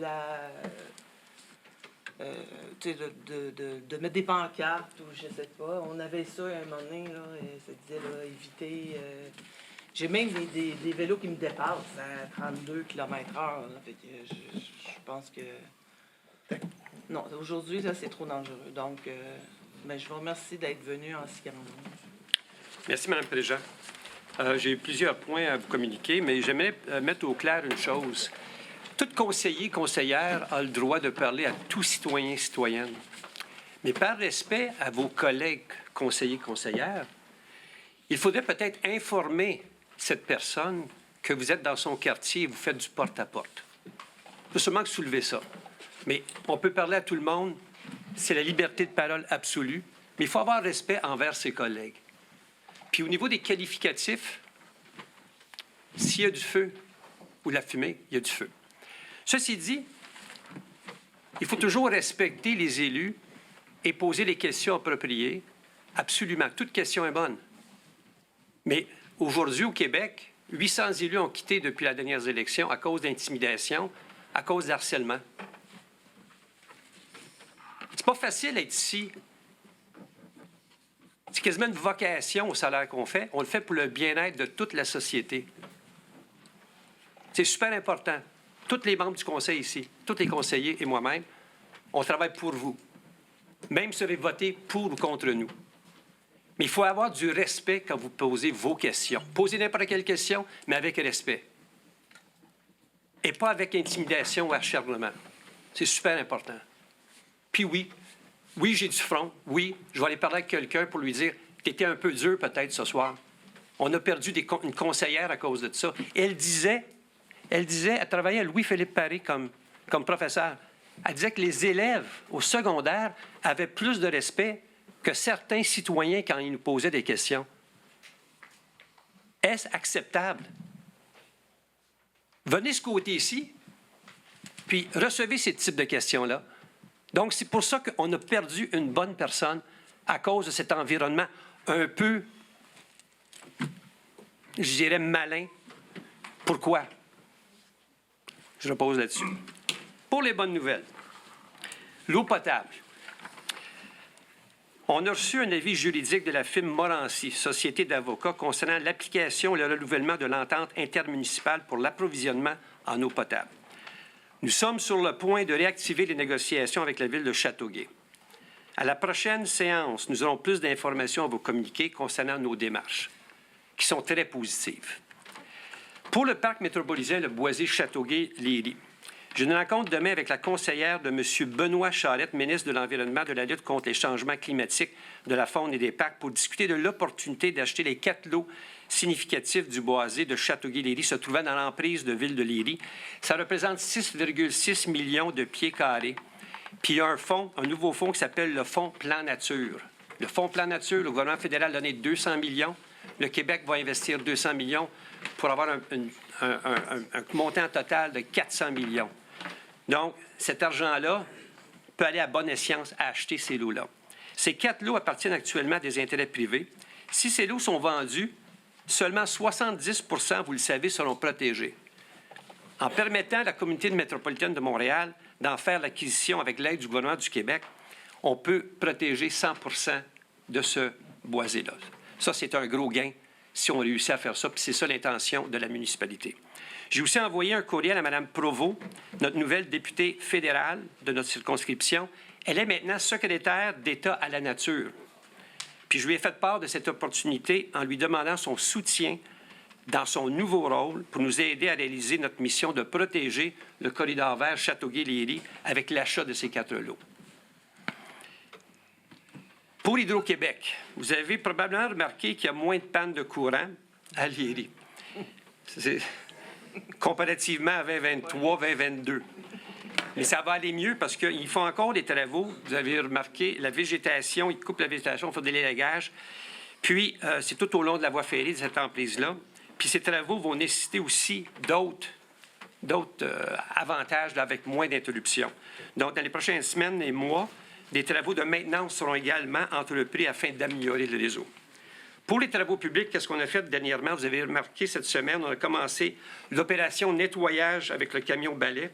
mettre des pancartes ou je sais pas. On avait ça à un moment donné, là, et ça disait là, éviter. J'ai même des vélos qui me dépassent à 32 km/h. Fait que je pense que. Non, aujourd'hui, là, c'est trop dangereux. Donc, je vous remercie d'être venu en si grand nombre. Merci, Mme Préjean. J'ai plusieurs points à vous communiquer, mais j'aimerais mettre au clair une chose. Tout conseiller, conseillère a le droit de parler à tout citoyen, citoyenne. Mais par respect à vos collègues conseillers, conseillères, il faudrait peut-être informer cette personne que vous êtes dans son quartier et vous faites du porte-à-porte. Il faut seulement soulever ça. Mais on peut parler à tout le monde. C'est la liberté de parole absolue. Mais il faut avoir respect envers ses collègues. Puis au niveau des qualificatifs, s'il y a du feu ou de la fumée, il y a du feu. Ceci dit, il faut toujours respecter les élus et poser les questions appropriées. Absolument. Toute question est bonne. Mais aujourd'hui, au Québec, 800 élus ont quitté depuis les dernières élections à cause d'intimidation, à cause d'harcèlement. C'est pas facile d'être ici. C'est quasiment une vocation au salaire qu'on fait. On le fait pour le bien-être de toute la société. C'est super important. Tous les membres du conseil ici, tous les conseillers et moi-même, on travaille pour vous. Même si vous avez voté pour ou contre nous. Mais il faut avoir du respect quand vous posez vos questions. Posez n'importe quelle question, mais avec respect. Et pas avec intimidation ou acharnement. C'est super important. Puis oui, j'ai du front. Oui, je vais aller parler avec quelqu'un pour lui dire « T'étais un peu dur peut-être ce soir. » On a perdu une conseillère à cause de ça. Elle disait, elle travaillait à Louis-Philippe Paré comme professeur. Elle disait que les élèves au secondaire avaient plus de respect que certains citoyens quand ils nous posaient des questions. Est-ce acceptable? Venez ce côté-ci, puis recevez ces types de questions-là. Donc, c'est pour ça qu'on a perdu une bonne personne à cause de cet environnement un peu, je dirais, malin. Pourquoi? Je repose là-dessus. Pour les bonnes nouvelles, l'eau potable. On a reçu un avis juridique de la firme Morancy, société d'avocats, concernant l'application et le renouvellement de l'entente intermunicipale pour l'approvisionnement en eau potable. Nous sommes sur le point de réactiver les négociations avec la ville de Châteauguay. À la prochaine séance, nous aurons plus d'informations à vous communiquer concernant nos démarches, qui sont très positives. Pour le parc métropolitain de Boisé-Châteauguay-Léry, j'ai une rencontre demain avec la conseillère de M. Benoît Charette, ministre de l'Environnement, de la lutte contre les changements climatiques, de la faune et des parcs, pour discuter de l'opportunité d'acheter les 4 lots significatifs du boisé de Châteauguay-Léry se trouvant dans l'emprise de Ville de Léry. Ça représente 6,6 millions de pieds carrés. Puis il y a un nouveau fonds qui s'appelle le Fonds Plan Nature. Le Fonds Plan Nature, le gouvernement fédéral a donné 200 millions. Le Québec va investir 200 millions pour avoir un montant total de 400 millions. Donc, cet argent-là peut aller à bon escient à acheter ces lots-là. Ces 4 lots appartiennent actuellement à des intérêts privés. Si ces lots sont vendus, seulement 70 %, vous le savez, seront protégés. En permettant à la communauté métropolitaine de Montréal d'en faire l'acquisition avec l'aide du gouvernement du Québec, on peut protéger 100 % de ce boisé-là. Ça, c'est un gros gain si on réussit à faire ça, puis c'est ça l'intention de la municipalité. J'ai aussi envoyé un courriel à Mme Provost, notre nouvelle députée fédérale de notre circonscription. Elle est maintenant secrétaire d'État à la nature. Puis je lui ai fait part de cette opportunité en lui demandant son soutien dans son nouveau rôle pour nous aider à réaliser notre mission de protéger le corridor vert Châteauguay-Léry avec l'achat de ces 4 lots. Pour Hydro-Québec, vous avez probablement remarqué qu'il y a moins de pannes de courant à Léry. Comparativement à 2023, 2022. Mais ça va aller mieux parce qu'ils font encore des travaux. Vous avez remarqué la végétation, ils coupent la végétation, ils font des élagages. Puis, c'est tout au long de la voie ferrée de cette emprise-là. Puis, ces travaux vont nécessiter aussi d'autres avantages là, avec moins d'interruptions. Donc, dans les prochaines semaines et mois, des travaux de maintenance seront également entrepris afin d'améliorer le réseau. Pour les travaux publics, qu'est-ce qu'on a fait dernièrement? Vous avez remarqué cette semaine, on a commencé l'opération nettoyage avec le camion balai.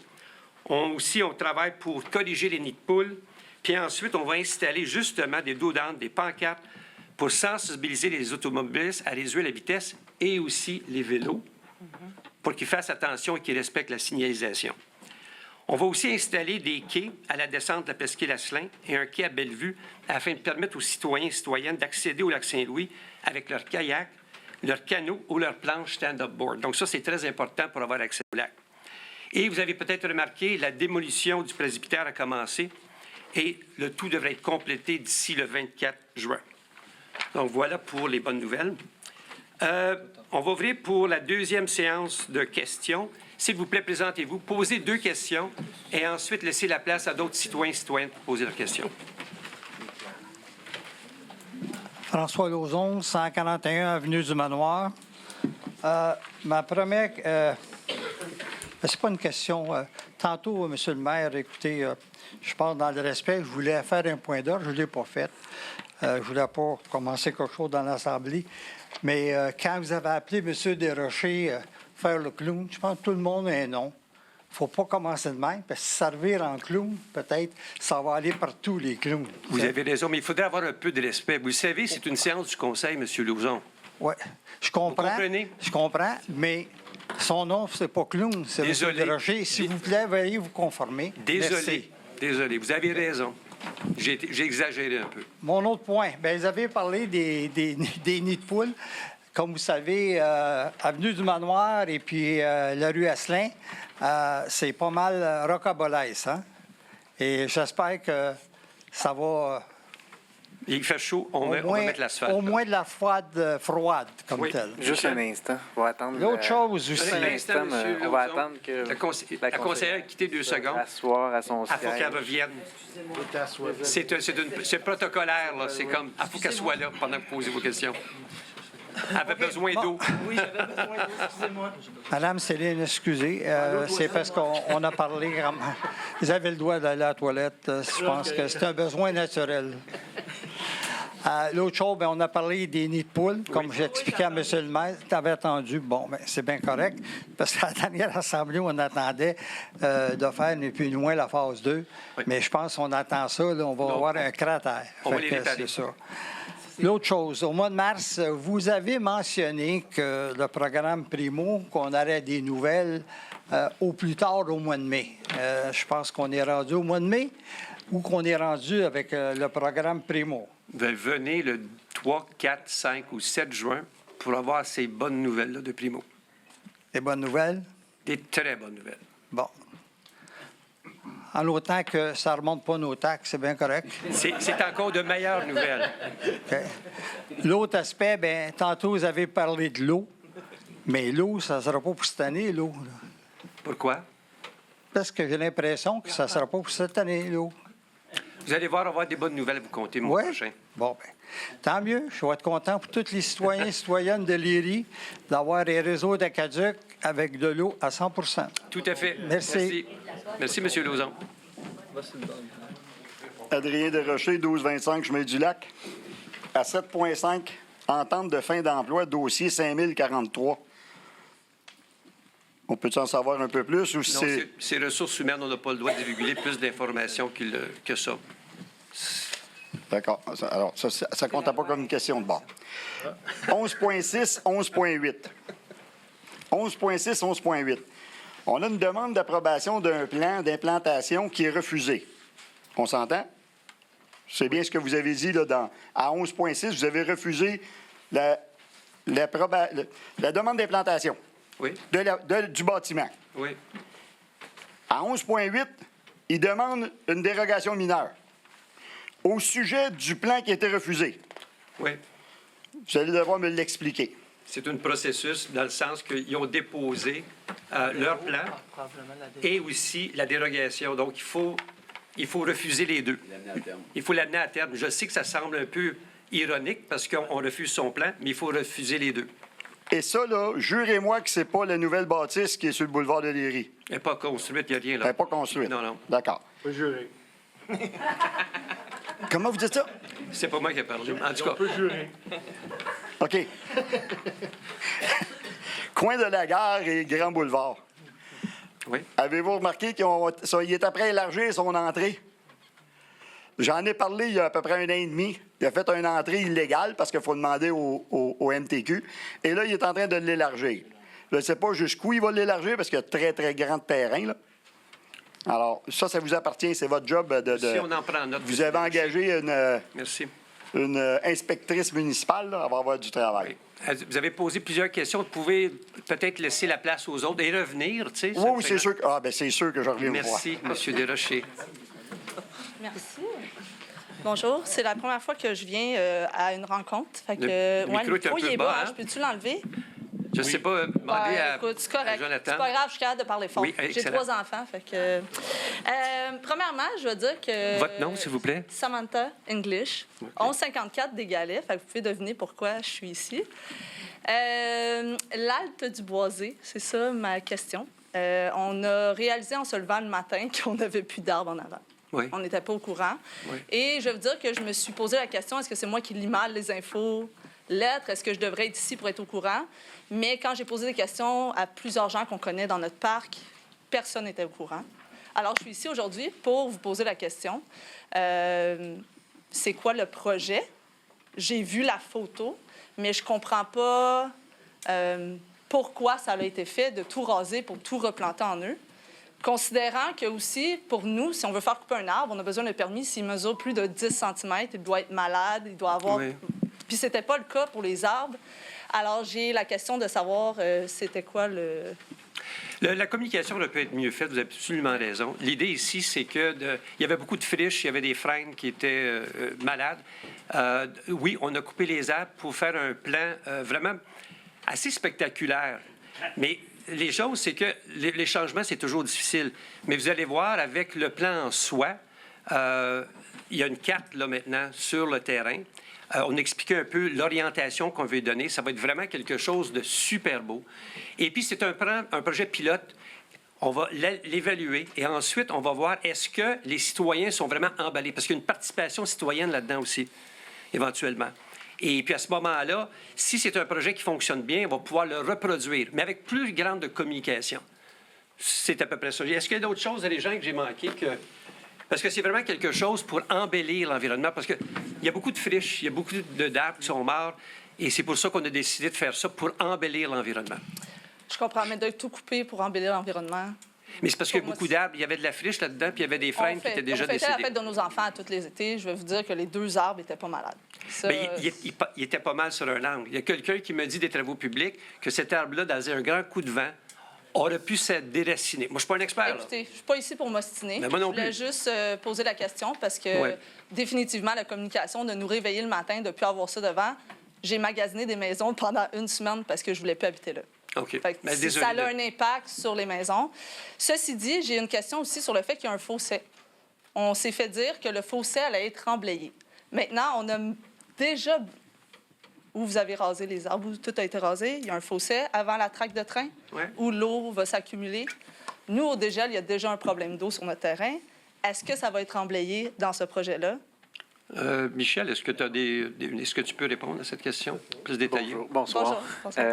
On travaille pour corriger les nids de poules. Puis ensuite, on va installer justement des dos d'âne, des pancartes pour sensibiliser les automobilistes à réduire la vitesse et aussi les vélos pour qu'ils fassent attention et qu'ils respectent la signalisation. On va aussi installer des quais à la descente de la Presqu'île-Asselin et un quai à Bellevue afin de permettre aux citoyens et citoyennes d'accéder au lac Saint-Louis avec leur kayak, leur canot ou leur planche stand-up board. Donc ça, c'est très important pour avoir accès au lac. Et vous avez peut-être remarqué, la démolition du presbytère a commencé et le tout devrait être complété d'ici le 24 juin. Donc voilà pour les bonnes nouvelles. On va ouvrir pour la deuxième séance de questions. S'il vous plaît, présentez-vous, posez 2 questions et ensuite laissez la place à d'autres citoyens et citoyennes pour poser leurs questions. François Lauzon, 141 avenue du Manoir. Ma première... c'est pas une question. Tantôt, M. le maire, écoutez, je parle dans le respect, je voulais faire un point d'ordre, je ne l'ai pas fait. Je ne voulais pas commencer quelque chose dans l'Assemblée. Mais quand vous avez appelé M. Desrochers faire le clown, je pense que tout le monde a un nom. Il ne faut pas commencer de même, parce que servir en clown, peut-être, ça va aller partout, les clowns. Vous avez raison, mais il faudrait avoir un peu de respect. Vous le savez, c'est une séance du Conseil, M. Lauzon. Oui, je comprends. Vous comprenez? Je comprends, mais son nom, c'est pas clown, c'est M. Desrochers. S'il vous plaît, veuillez vous conformer. Désolé. Désolé, vous avez raison. J'ai exagéré un peu. Mon autre point, bien, vous avez parlé des nids de poules. Comme vous savez, avenue du Manoir et puis la rue Asselin, c'est pas mal rocambolaise, hein? Et j'espère que ça va... Il fait chaud, on va mettre l'asphalte. Au moins de la froide comme telle. Juste un instant. On va attendre. L'autre chose aussi. Un instant, M. On va attendre que la conseillère ait quitté 2 secondes. Asseoir à son siège. Il faut qu'elle revienne. C'est protocolaire, là. C'est comme, il faut qu'elle soit là pendant que vous posez vos questions. Elle avait besoin d'eau. Oui, j'avais besoin d'eau, excusez-moi. Madame Céline, excusez, c'est parce qu'on a parlé. Vous avez le droit d'aller à la toilette. Je pense que c'est un besoin naturel. L'autre chose, bien, on a parlé des nids de poules, comme j'expliquais à M. le maire. Tu avais attendu. Bon, bien, c'est bien correct. Parce qu'à la dernière assemblée, on attendait de faire, ni plus ni moins, la phase 2. Oui. Mais je pense qu'on attend ça. Là, on va avoir un cratère. On va les réparer. C'est ça. L'autre chose, au mois de mars, vous avez mentionné que le programme Primo, qu'on aurait des nouvelles au plus tard au mois de mai. Je pense qu'on est rendu au mois de mai ou qu'on est rendu avec le programme Primo. Venez le 3, 4, 5 ou 7 juin pour avoir ces bonnes nouvelles-là de Primo. Des bonnes nouvelles? Des très bonnes nouvelles. Bon. En autant que ça ne remonte pas nos taxes, c'est bien correct. C'est encore de meilleures nouvelles. Okay. L'autre aspect, bien, tantôt, vous avez parlé de l'eau, mais l'eau, ça ne sera pas pour cette année, l'eau. Pourquoi? Parce que j'ai l'impression que ça ne sera pas pour cette année, l'eau. Vous allez voir, avoir des bonnes nouvelles, vous comptez, mon prochain. Bon, bien. Tant mieux. Je vais être content pour tous les citoyens et citoyennes de Léry d'avoir des réseaux d'aqueduc avec de l'eau à 100 Tout à fait. Merci. Merci, M. Lauzon. Adrien Desrochers, 1225 Chemin du Lac. À 7,5, entente de fin d'emploi, dossier 5043. On peut en savoir un peu plus ou Non, c'est... c'est ressources humaines. On n'a pas le droit de divulguer plus d'informations que ça. D'accord. Alors, ça ne compte pas comme une question de bord. 11,6, 11,8. 11,6, 11,8. On a une demande d'approbation d'un plan d'implantation qui est refusé. On s'entend? C'est bien ce que vous avez dit là, à 11,6, vous avez refusé la demande d'implantation Oui. du bâtiment. Oui. À 11,8, il demande une dérogation mineure au sujet du plan qui a été refusé. Oui. Vous allez devoir me l'expliquer. C'est un processus dans le sens qu'ils ont déposé leur plan et aussi la dérogation. Donc, il faut refuser les deux. Il faut l'amener à terme. Je sais que ça semble un peu ironique parce qu'on refuse son plan, mais il faut refuser les deux. Et ça, là, jurez-moi que c'est pas la nouvelle bâtisse qui est sur le boulevard de Léry. Elle n'est pas construite, il n'y a rien là. Elle n'est pas construite. Non, non. D'accord. On peut jurer. Comment vous dites ça? C'est pas moi qui ai parlé. En tout cas, On peut jurer. OK. Coin de la gare et Grand Boulevard. Oui. Avez-vous remarqué qu'il est après élargir son entrée? J'en ai parlé il y a à peu près 1 an et demi. Il a fait une entrée illégale parce qu'il faut demander au MTQ. Et là, il est en train de l'élargir. Je ne sais pas jusqu'où il va l'élargir parce qu'il y a très, très grand terrain, là. Alors, ça vous appartient. C'est votre job de... si on en prend note. Vous avez engagé Merci. une inspectrice municipale, là, elle va avoir du travail. Vous avez posé plusieurs questions. Vous pouvez peut-être laisser la place aux autres et revenir, tu sais. Oui, c'est sûr. C'est sûr que je reviens vous voir. Merci, M. Desrochers. Merci. Bonjour, c'est la première fois que je viens à une rencontre. Fait que, Le micro est un peu il est bas, bas, hein? Je peux-tu l'enlever? Je ne sais pas, demander à, écoute, c'est correct. Jonathan. C'est pas grave, je suis capable de parler fort. Oui, j'ai excellent. 3 enfants, fait que... premièrement, je veux dire que... Votre nom, s'il vous plaît? Samantha English, 1154 des Galets, fait que vous pouvez deviner pourquoi je suis ici. L'Alte du Boisé, c'est ça ma question. On a réalisé en se levant le matin qu'on n'avait plus d'arbres en avant. Oui. On n'était pas au courant. Oui. Et je veux dire que je me suis posé la question, est-ce que c'est moi qui lis mal les infos, lettres? Est-ce que je devrais être ici pour être au courant? Mais quand j'ai posé des questions à plusieurs gens qu'on connaît dans notre parc, personne n'était au courant. Alors, je suis ici aujourd'hui pour vous poser la question. C'est quoi le projet? J'ai vu la photo, mais je comprends pas pourquoi ça a été fait de tout raser pour tout replanter en eux. Considérant que aussi, pour nous, si on veut faire couper un arbre, on a besoin de permis. S'il mesure plus de 10 cm, il doit être malade, il doit avoir... Oui. Puis c'était pas le cas pour les arbres. Alors, j'ai la question de savoir c'était quoi le... La communication aurait pu être mieux faite, vous avez absolument raison. L'idée ici, c'est que il y avait beaucoup de friches, il y avait des frênes qui étaient malades. Oui, on a coupé les arbres pour faire un plan vraiment assez spectaculaire. Mais les choses, c'est que les changements, c'est toujours difficile. Mais vous allez voir, avec le plan en soi, il y a une carte là maintenant sur le terrain. On expliquait un peu l'orientation qu'on veut donner. Ça va être vraiment quelque chose de super beau. Et puis, c'est un projet pilote. On va l'évaluer et ensuite, on va voir est-ce que les citoyens sont vraiment emballés. Parce qu'il y a une participation citoyenne là-dedans aussi, éventuellement. Et puis, à ce moment-là, si c'est un projet qui fonctionne bien, on va pouvoir le reproduire, mais avec plus grande communication. C'est à peu près ça. Est-ce qu'il y a d'autres choses, les gens, que j'ai manqué que... Parce que c'est vraiment quelque chose pour embellir l'environnement. Parce qu'il y a beaucoup de friches, il y a beaucoup d'arbres qui sont morts. Et c'est pour ça qu'on a décidé de faire ça, pour embellir l'environnement. Je comprends, mais de tout couper pour embellir l'environnement... Mais c'est parce qu'il y a beaucoup d'arbres. Il y avait de la friche là-dedans, puis il y avait des frênes qui étaient déjà décédés. On fêtait la fête de nos enfants à tous les étés. Je vais vous dire que les 2 arbres n'étaient pas malades. Ça, bien, il était pas mal sur un angle. Il y a quelqu'un qui me dit des travaux publics que cet arbre-là, dans un grand coup de vent, aurait pu se déraciner. Moi, je ne suis pas un expert. Écoutez, je ne suis pas ici pour m'ostiner. Mais moi non je voulais plus. juste poser la question parce que, définitivement, la communication, de nous réveiller le matin, de ne plus avoir ça devant, j'ai magasiné des maisons pendant 1 semaine parce que je ne voulais plus habiter là. OK. Fait que ça a un impact sur les maisons. Ceci dit, j'ai une question aussi sur le fait qu'il y a un fossé. On s'est fait dire que le fossé allait être emblayé. Maintenant, on a déjà où vous avez rasé les arbres, où tout a été rasé, il y a un fossé avant la traque de train Ouais. où l'eau va s'accumuler. Nous, au dégel, il y a déjà un problème d'eau sur notre terrain. Est-ce que ça va être emblayé dans ce projet-là? Michel, est-ce que tu peux répondre à cette question plus détaillée? Bonsoir. Bonjour.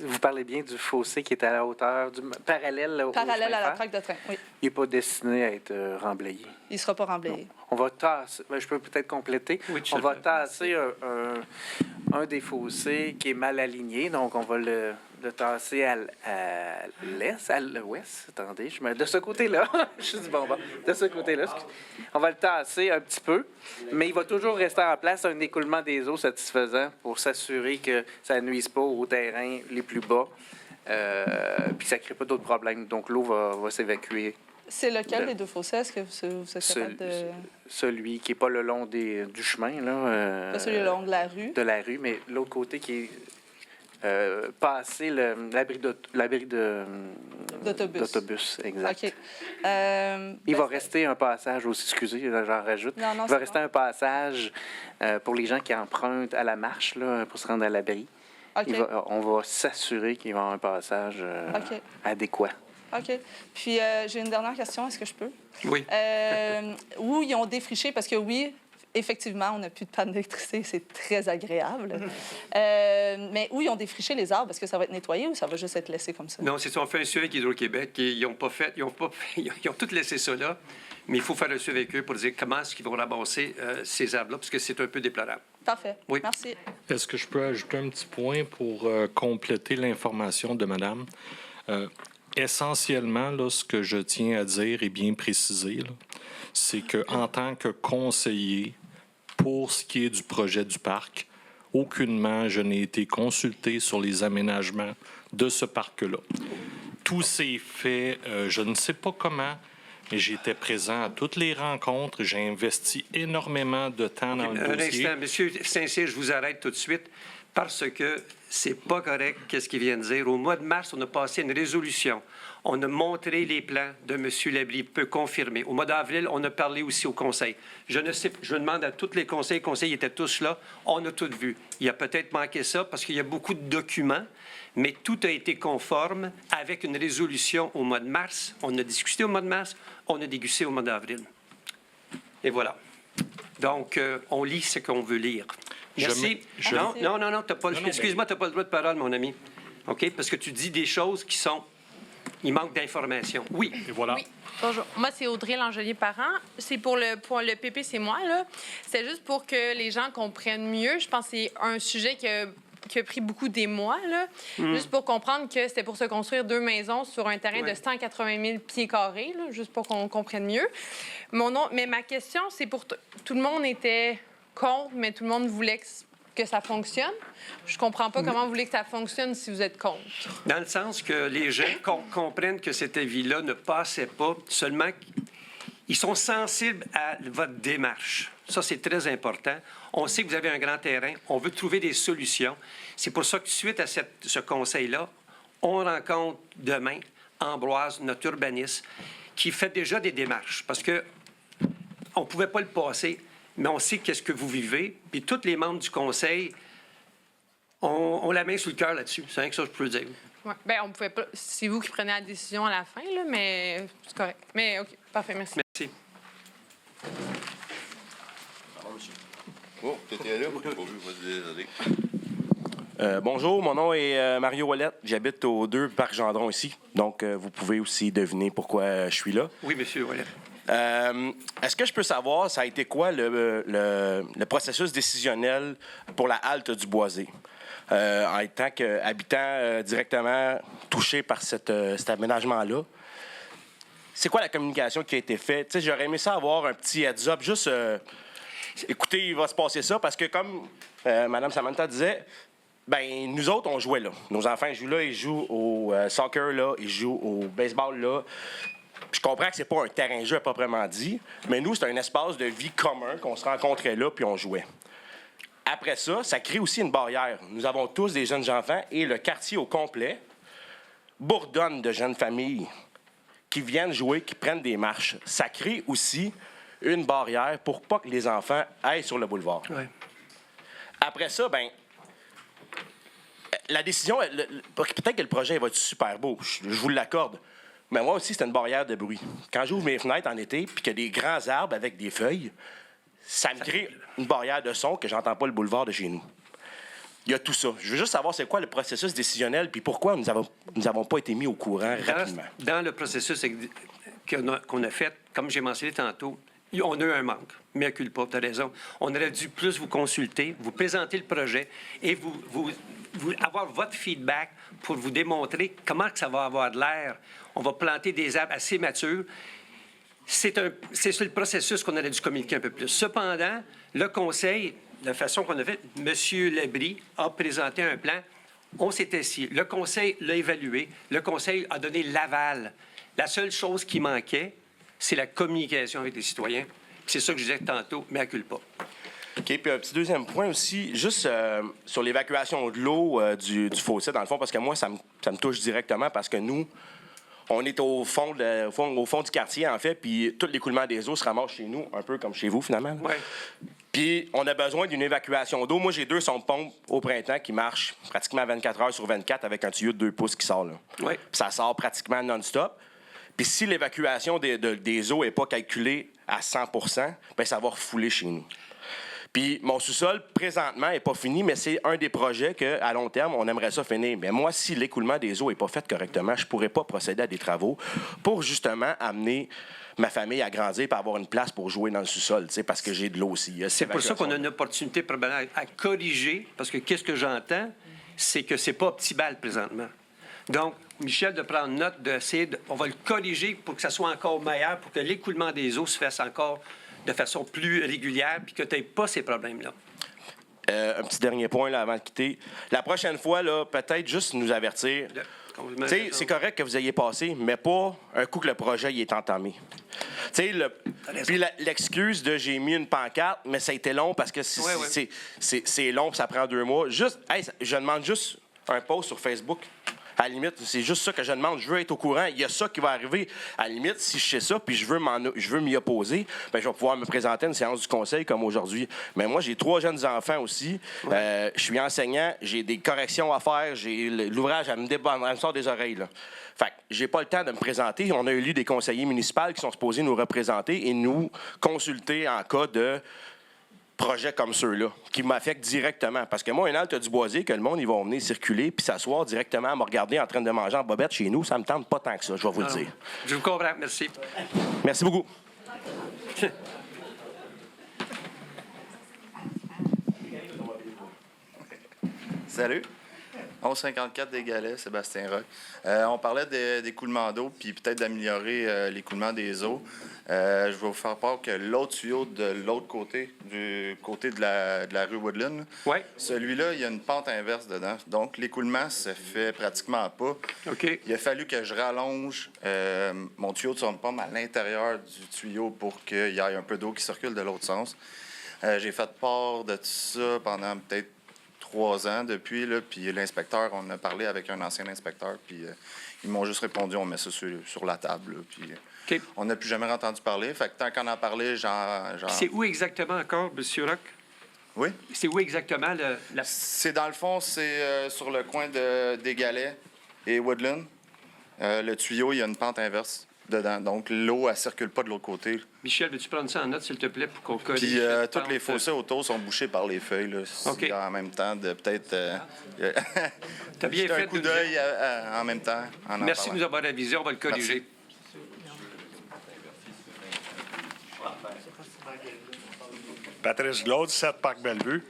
Vous parlez bien du fossé qui est à la hauteur, parallèle au chemin Parallèle à de la fer. traque de train, oui. Il n'est pas destiné à être remblayé. Il ne sera pas remblayé. On va tasser, je peux peut-être compléter. Oui, On va tasser un des fossés qui est mal aligné, donc on va le tasser à l'est, à l'ouest. Attendez, de ce côté-là, je suis du bon bord. De ce côté-là, on va le tasser un petit peu, mais il va toujours rester en place un écoulement des eaux satisfaisant pour s'assurer que ça ne nuise pas aux terrains les plus bas, puis ça ne crée pas d'autres problèmes. Donc l'eau va s'évacuer. C'est lequel des deux fossés? Est-ce que vous êtes capable de... Celui qui n'est pas le long du chemin, là. Pas celui le long de la rue? De la rue, mais l'autre côté qui est passé l'abri d'autobus, exact. OK. Il va rester un passage aussi, excusez, j'en rajoute. Non, Il va rester un passage pour les gens qui empruntent à la marche là, pour se rendre à l'abri. OK. On va s'assurer qu'il va y avoir un passage OK. adéquat. OK. Puis, j'ai une dernière question. Est-ce que je peux? Oui. Où ils ont défriché, parce que oui, effectivement, on n'a plus de panne d'électricité, c'est très agréable. Mais où ils ont défriché les arbres, est-ce que ça va être nettoyé ou ça va juste être laissé comme ça? Non, c'est ça. On fait un suivi avec Hydro-Québec. Ils ont tout laissé ça là, mais il faut faire un suivi avec eux pour dire comment est-ce qu'ils vont ramasser ces arbres-là, parce que c'est un peu déplorable. Parfait. Oui. Merci. Est-ce que je peux ajouter un petit point pour compléter l'information de madame? Essentiellement, là, ce que je tiens à dire et bien préciser, là, c'est qu'en tant que conseiller, pour ce qui est du projet du parc, aucunement je n'ai été consulté sur les aménagements de ce parc-là. Tout s'est fait, je ne sais pas comment, mais j'étais présent à toutes les rencontres. J'ai investi énormément de temps dans le dossier. Un instant, Monsieur Saint-Cyr, je vous arrête tout de suite parce que c'est pas correct qu'est-ce qu'il vient de dire. Au mois de mars, on a passé une résolution. On a montré les plans de M. Labrie, peut confirmer. Au mois d'avril, on a parlé aussi au conseil. Je demande à tous les conseils étaient tous là. On a tout vu. Il a peut-être manqué ça parce qu'il y a beaucoup de documents, mais tout a été conforme avec une résolution au mois de mars. On a discuté au mois de mars, on a dégusté au mois d'avril. Et voilà. Donc, on lit ce qu'on veut lire. Merci. Non, t'as pas, excuse-moi, tu n'as pas le droit de parole, mon ami. OK? Parce que tu dis des choses qui sont... Il manque d'informations. Oui. Et voilà. Oui. Bonjour. Moi, c'est Audrey Langelier-Parent. C'est pour le PP, c'est moi, là. C'est juste pour que les gens comprennent mieux. Je pense que c'est un sujet qui a pris beaucoup d'émoi, là. Juste pour comprendre que c'était pour se construire 2 maisons sur un terrain de 180 000 pieds carrés, là, juste pour qu'on comprenne mieux. Mais ma question, c'est pour... Tout le monde était contre, mais tout le monde voulait que ça fonctionne. Je comprends pas comment vous voulez que ça fonctionne si vous êtes contre. Dans le sens que les gens comprennent que cet avis-là ne passait pas, seulement ils sont sensibles à votre démarche. Ça, c'est très important. On sait que vous avez un grand terrain. On veut trouver des solutions. C'est pour ça que suite à ce conseil-là, on rencontre demain Ambroise, notre urbaniste, qui fait déjà des démarches. Parce que on ne pouvait pas le passer, mais on sait qu'est-ce que vous vivez. Puis tous les membres du conseil ont la main sur le cœur là-dessus. C'est rien que ça que je peux dire. Ouais. Bien, on pouvait pas... C'est vous qui prenez la décision à la fin, là, mais c'est correct. Mais OK, parfait, merci. Merci. Oh, tu étais là? Désolé. Bonjour, mon nom est Mario Ouellette. J'habite au 2 Parc Gendron ici. Donc, vous pouvez aussi deviner pourquoi je suis là. Oui, monsieur Ouellette. Est-ce que je peux savoir, ça a été quoi le processus décisionnel pour la halte du Boisé? En étant habitant directement touché par cet aménagement-là, c'est quoi la communication qui a été faite? Tu sais, j'aurais aimé ça avoir un petit heads-up, juste écoutez, il va se passer ça, parce que comme Mme Samantha disait, ben nous autres, on jouait là. Nos enfants jouent là, ils jouent au soccer là, ils jouent au baseball là. Je comprends que c'est pas un terrain de jeu proprement dit, mais nous, c'est un espace de vie commun qu'on se rencontrait là, puis on jouait. Après ça, ça crée aussi une barrière. Nous avons tous des jeunes enfants et le quartier au complet bourdonne de jeunes familles qui viennent jouer, qui prennent des marches. Ça crée aussi une barrière pour pas que les enfants aillent sur le boulevard. Ouais. Après ça, ben la décision, peut-être que le projet va être super beau, je vous l'accorde. Mais moi aussi, c'est une barrière de bruit. Quand j'ouvre mes fenêtres en été, puis qu'il y a des grands arbres avec des feuilles, ça me crée une barrière de son que j'entends pas le boulevard de chez nous. Il y a tout ça. Je veux juste savoir c'est quoi le processus décisionnel, puis pourquoi nous avons pas été mis au courant rapidement. Dans le processus qu'on a fait, comme j'ai mentionné tantôt, on a eu un manque. Mea culpa, tu as raison. On aurait dû plus vous consulter, vous présenter le projet et vous avoir votre feedback pour vous démontrer comment que ça va avoir de l'air. On va planter des arbres assez matures. C'est sur le processus qu'on aurait dû communiquer un peu plus. Cependant, le conseil, de la façon qu'on a fait, M. Labrie a présenté un plan. On s'est assis. Le conseil l'a évalué. Le conseil a donné l'aval. La seule chose qui manquait, c'est la communication avec les citoyens. C'est ça que je disais tantôt, mea culpa. OK, puis un petit deuxième point aussi, juste sur l'évacuation de l'eau du fossé, dans le fond, parce que moi, ça me touche directement, parce que nous, on est au fond du quartier, en fait, puis tout l'écoulement des eaux se ramasse chez nous, un peu comme chez vous, finalement. Oui. Puis on a besoin d'une évacuation d'eau. Moi, j'ai 2 sondes-pompes au printemps qui marchent pratiquement 24 heures sur 24 avec un tuyau de 2 pouces qui sort, là. Oui. Puis ça sort pratiquement non-stop. Puis si l'évacuation des eaux n'est pas calculée à 100 bien, ça va refouler chez nous. Puis mon sous-sol, présentement, n'est pas fini, mais c'est un des projets qu'à long terme, on aimerait ça finir. Mais moi, si l'écoulement des eaux n'est pas fait correctement, je ne pourrais pas procéder à des travaux pour justement amener ma famille à grandir et avoir une place pour jouer dans le sous-sol, parce que j'ai de l'eau aussi. C'est pour ça qu'on a une opportunité probablement à corriger, parce que qu'est-ce que j'entends, c'est que c'est pas optimal présentement. Donc, Michel, de prendre note, on va le corriger pour que ça soit encore meilleur, pour que l'écoulement des eaux se fasse encore de façon plus régulière, puis que tu n'aies pas ces problèmes-là. Un petit dernier point là, avant de quitter. La prochaine fois, là, peut-être juste nous avertir. C'est correct que vous ayez passé, mais pas un coup que le projet y est entamé. Puis l'excuse de j'ai mis une pancarte, mais ça a été long parce que c'est long, ça prend 2 mois. Juste, je demande juste un post sur Facebook. À la limite, c'est juste ça que je demande. Je veux être au courant. Il y a ça qui va arriver. À la limite, si je sais ça puis je veux m'y opposer, bien, je vais pouvoir me présenter à une séance du conseil comme aujourd'hui. Mais moi, j'ai 3 jeunes enfants aussi. Je suis enseignant. J'ai des corrections à faire. J'ai l'ouvrage à me sort des oreilles, là. Fait que j'ai pas le temps de me présenter. On a élu des conseillers municipaux qui sont supposés nous représenter et nous consulter en cas de projets comme ceux-là, qui m'affectent directement. Parce que moi, un halte du Boisé, que le monde, ils vont venir circuler puis s'asseoir directement à me regarder en train de manger en bobette chez nous, ça me tente pas tant que ça, je vais vous le dire. Je vous comprends. Merci. Merci beaucoup. Salut. 1154 des Galets, Sébastien Roch. On parlait d'écoulement d'eau, puis peut-être d'améliorer l'écoulement des eaux. Je vais vous faire part que l'autre tuyau de l'autre côté, du côté de la rue Woodland, celui-là, il y a une pente inverse dedans. Donc, l'écoulement se fait pratiquement pas. OK. Il a fallu que je rallonge mon tuyau de sonde pompe à l'intérieur du tuyau pour qu'il y ait un peu d'eau qui circule de l'autre sens. J'ai fait part de tout ça pendant peut-être 3 ans depuis, là, puis l'inspecteur, on a parlé avec un ancien inspecteur, puis ils m'ont juste répondu, on met ça sur la table, là, puis on n'a plus jamais entendu parler. Fait que tant qu'on en parlait, genre... C'est où exactement encore, M. Roch? Oui? C'est où exactement C'est dans le fond, c'est sur le coin des Galets et Woodland. Le tuyau, il y a une pente inverse dedans. Donc, l'eau, elle ne circule pas de l'autre côté. Michel, veux-tu prendre ça en note, s'il te plaît, pour qu'on corrige? Puis, tous les fossés autour sont bouchés par les feuilles. Là. En même temps, de peut-être... T'as bien fait un coup d'œil en même temps. Merci de nous avoir avisé. On va le corriger. Merci. Patrice Glaude, 7 Parc Bellevue.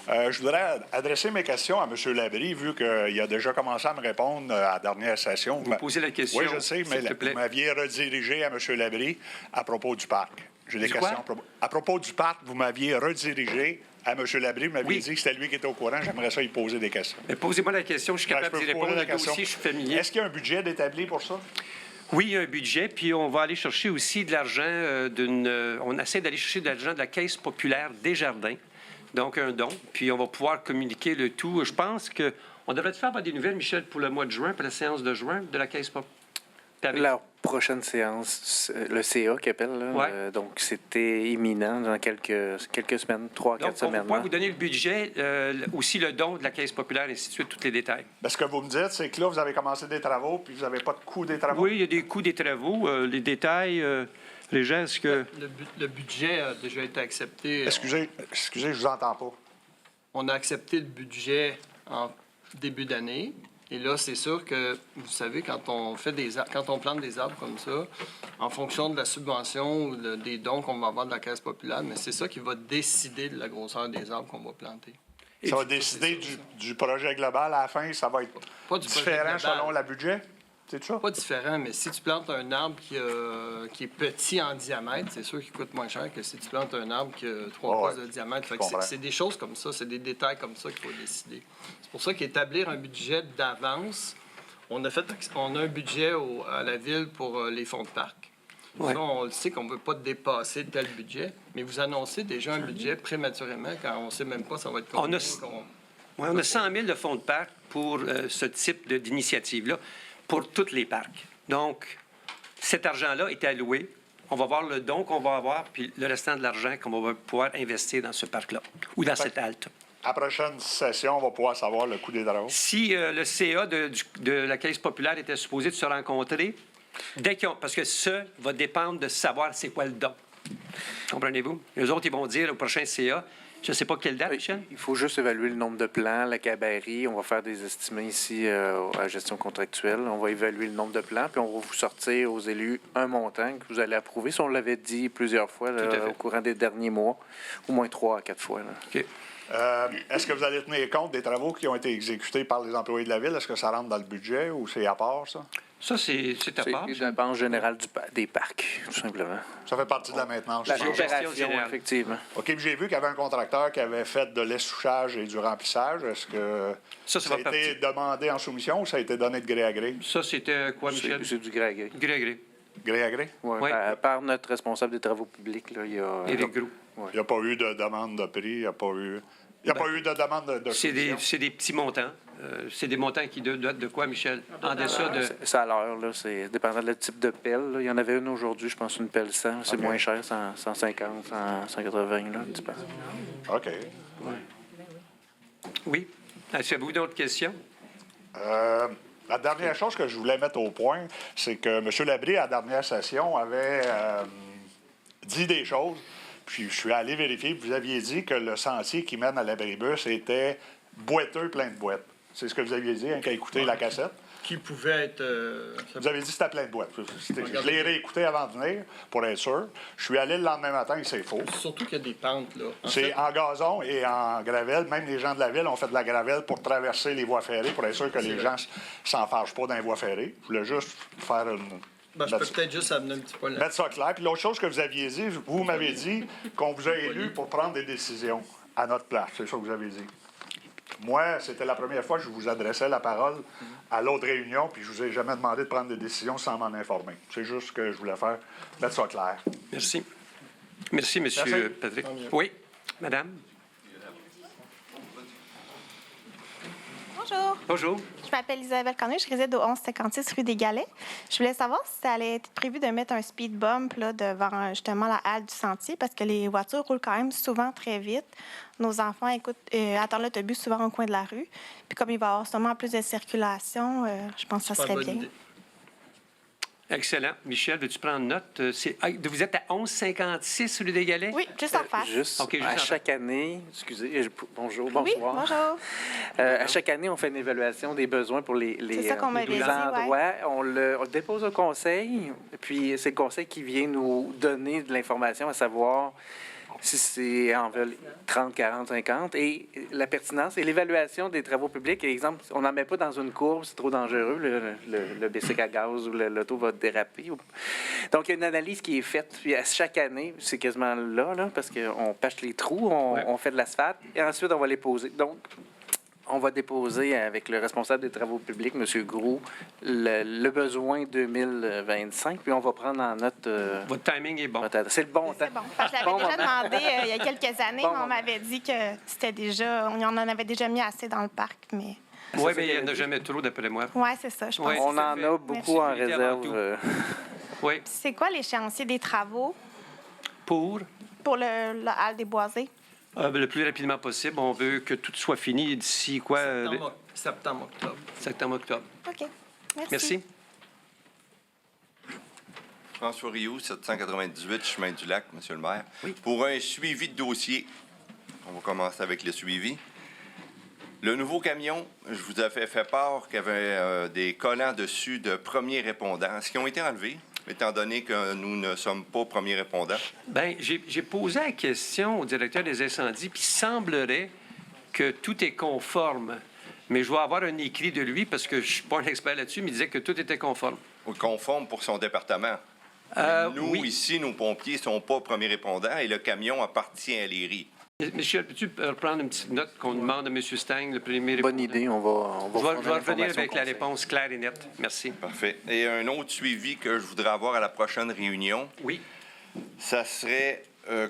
Je voudrais adresser mes questions à M. Labrie, vu qu'il a déjà commencé à me répondre à la dernière session. Vous posez la question. Oui, je sais, mais vous m'aviez redirigé à M. Labrie à propos du parc. J'ai des questions. À propos du parc, vous m'aviez redirigé à M. Labrie. Vous m'aviez dit que c'était lui qui était au courant. J'aimerais ça y poser des questions. Mais posez-moi la question. Je suis capable d'y répondre. Le dossier, je suis familier. Est-ce qu'il y a un budget d'établi pour ça? Oui, il y a un budget, puis on va aller chercher aussi de l'argent on essaie d'aller chercher de l'argent de la Caisse populaire Desjardins, donc un don, puis on va pouvoir communiquer le tout. Je pense qu'on devrait faire des nouvelles, Michel, pour le mois de juin, pour la séance de juin de la Caisse populaire. Leur prochaine séance, le CA qui appelle, là, Ouais. donc c'était imminent dans quelques semaines, 3 à 4 Donc, on va semaines. pouvoir là. vous donner le budget, aussi le don de la Caisse populaire, et ainsi de suite, tous les détails. Ben, ce que vous me dites, c'est que là, vous avez commencé des travaux, puis vous n'avez pas de coût des travaux? Oui, il y a des coûts des travaux. Les détails, Régent, est-ce que... Le budget a déjà été accepté. Excusez, je vous entends pas. On a accepté le budget en début d'année. Et là, c'est sûr que, vous savez, quand on plante des arbres comme ça, en fonction de la subvention ou des dons qu'on va avoir de la Caisse populaire, mais c'est ça qui va décider de la grosseur des arbres qu'on va planter. Ça va décider du projet global à la fin, ça va être Pas du projet différent global. selon le budget? C'est ça? Pas différent, mais si tu plantes un arbre qui est petit en diamètre, c'est sûr qu'il coûte moins cher que si tu plantes un arbre qui a 3 pouces de diamètre. Fait que c'est des choses comme ça, c'est des détails comme ça qu'il faut décider. C'est pour ça qu'établir un budget d'avance, on a un budget à la ville pour les fonds de parc. Ouais. Ça, on le sait qu'on ne veut pas dépasser tel budget, mais vous annoncez déjà un budget prématurément quand on ne sait même pas ça va être combien. On a 100 000 de fonds de parc pour ce type d'initiative-là, pour tous les parcs. Donc, cet argent-là est alloué. On va voir le don qu'on va avoir, puis le restant de l'argent qu'on va pouvoir investir dans ce parc-là ou dans cette halte. À la prochaine session, on va pouvoir savoir le coût des travaux. Si le CA de la Caisse populaire était supposé de se rencontrer, parce que ça va dépendre de savoir c'est quoi le don. Comprenez-vous? Les autres, ils vont dire au prochain CA, je ne sais pas quelle date, Michel? Il faut juste évaluer le nombre de plans, la gabarit. On va faire des estimés ici à la gestion contractuelle. On va évaluer le nombre de plans, puis on va vous sortir aux élus un montant que vous allez approuver. Si on l'avait dit plusieurs fois là, au courant des derniers mois, au moins 3 à 4 fois. Là. OK. Est-ce que vous allez tenir compte des travaux qui ont été exécutés par les employés de la Ville? Est-ce que ça rentre dans le budget ou c'est à part, ça? Ça, c'est à part. C'est la dépense générale des parcs, tout simplement. Ça fait partie de la maintenance. La opération, effectivement. OK, puis j'ai vu qu'il y avait un contracteur qui avait fait de l'essouchage et du remplissage. Est-ce que ça va a été demandé en soumission ou ça a été donné de gré à gré? Ça, c'était quoi, Michel? C'est du gré à gré. Gré à gré. Gré à gré? Oui, Ouais. par notre responsable des travaux publics, là, il y a... Éric Groux. Il n'y a pas eu de demande de prix, il n'y a pas eu... Il n'y a pas eu de demande de soumission. C'est des petits montants. C'est des montants qui datent de quoi, Michel? En dessous de... C'est à l'heure, là. C'est dépendant du type de pelle. Là. Il y en avait une aujourd'hui, je pense, une pelle 100. C'est moins cher, 150, 180, là, un petit peu. OK. Oui. Est-ce que vous d'autres questions? La dernière chose que je voulais mettre au point, c'est que M. Labrie, à la dernière session, avait dit des choses. Puis je suis allé vérifier. Vous aviez dit que le sentier qui mène à l'abribus était boiteux, plein de boîtes. C'est ce que vous aviez dit, hein, quand écouté la cassette. Qui pouvait être... Vous avez dit que c'était plein de boîtes. Je l'ai réécouté avant de venir, pour être sûr. Je suis allé le lendemain matin et c'est faux. Surtout qu'il y a des pentes, là. C'est en gazon et en gravelle. Même les gens de la ville ont fait de la gravelle pour traverser les voies ferrées, pour être sûr que les gens s'en fâchent pas dans les voies ferrées. Je voulais juste faire une... Je peux peut-être juste amener un petit peu là. Mettre ça clair. Puis l'autre chose que vous aviez dit, vous m'avez dit qu'on vous a élu pour prendre des décisions à notre place. C'est ça que vous avez dit. Moi, c'était la première fois que je vous adressais la parole à l'autre réunion, puis je vous ai jamais demandé de prendre des décisions sans m'en informer. C'est juste ce que je voulais faire, mettre ça clair. Merci. Merci, M. Merci. Patrick. Oui, madame? Bonjour. Bonjour. Je m'appelle Isabelle Cornet, je réside au 1156 rue des Galets. Je voulais savoir si ça allait être prévu de mettre un speed bump là, devant justement la halte du sentier parce que les voitures roulent quand même souvent très vite. Nos enfants attendent l'autobus souvent au coin de la rue. Puis comme il va y avoir sûrement plus de circulation, je pense que ça serait bien. Excellent. Michel, veux-tu prendre note? Vous êtes à 1156 rue des Galets? Oui, juste en face. OK, juste à en chaque année, excusez, bonjour, Oui, bonsoir. bonjour. À chaque année, on fait une évaluation des besoins pour les C'est ça qu'on m'avait dit, endroits. ouais. On le dépose au conseil, puis c'est le conseil qui vient nous donner de l'information à savoir si c'est en veulent 30, 40, 50, et la pertinence et l'évaluation des travaux publics. Exemple, on n'en met pas dans une courbe, c'est trop dangereux, le bicycle à gaz ou l'auto va déraper. Donc, il y a une analyse qui est faite, puis à chaque année, c'est quasiment là, parce qu'on patche les trous, on fait de l'asphalte, et ensuite, on va les poser. Donc, on va déposer avec le responsable des travaux publics, M. Groux, le besoin 2025, puis on va prendre en note... Votre timing est bon. C'est le bon temps. C'est bon. Parce que je l'avais déjà demandé il y a quelques années, mais on m'avait dit que c'était déjà... On en avait déjà mis assez dans le parc, mais Oui, mais il n'y en a jamais trop, d'après moi. Oui, c'est ça, je pense. Ouais, On en a beaucoup en Sécurité avant réserve. tout. Oui, C'est quoi l'échéancier des travaux pour le halle des Boisés? le plus rapidement possible. On veut que tout soit fini d'ici quoi? Septembre, octobre. Septembre, octobre. OK. Merci. Merci. François Rioux, 798, Chemin du Lac, Monsieur le maire. Pour un suivi de dossier, on va commencer avec le suivi. Le nouveau camion, je vous avais fait part qu'il y avait des collants dessus de premiers répondants. Est-ce qu'ils ont été enlevés, étant donné que nous ne sommes pas premiers répondants? Bien, j'ai posé la question au directeur des incendies, puis il semblerait que tout est conforme. Mais je vais avoir un écrit de lui, parce que je ne suis pas un expert là-dessus, mais il disait que tout était conforme. Conforme pour son département. Nous, oui. ici, nos pompiers ne sont pas premiers répondants et le camion appartient à l'ERI. Monsieur, peux-tu reprendre une petite note qu'on demande à M. Stang, le premier répondant? Bonne idée, on va Je vais fournir revenir l'information avec au la conseil. réponse claire et nette. Merci. Parfait. Et un autre suivi que je voudrais avoir à la prochaine réunion, Oui. ça serait,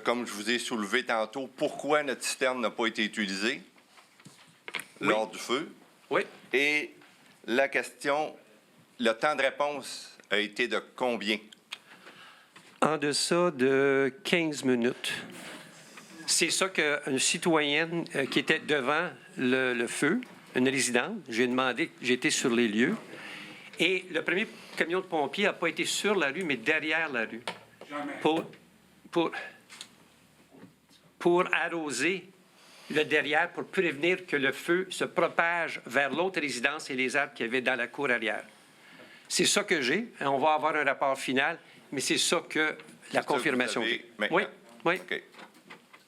comme je vous ai soulevé tantôt, pourquoi notre citerne n'a pas été utilisée lors du feu. Oui. Et la question, le temps de réponse a été de combien? En deçà de 15 minutes. C'est ça qu'une citoyenne qui était devant le feu, une résidente, j'ai demandé, j'étais sur les lieux, et le premier camion de pompiers n'a pas été sur la rue, mais derrière la rue. Pour arroser le derrière, pour prévenir que le feu se propage vers l'autre résidence et les arbres qu'il y avait dans la cour arrière. C'est ça que j'ai. On va avoir un rapport final, mais c'est ça que la confirmation. Vous savez maintenant? Oui, oui. OK.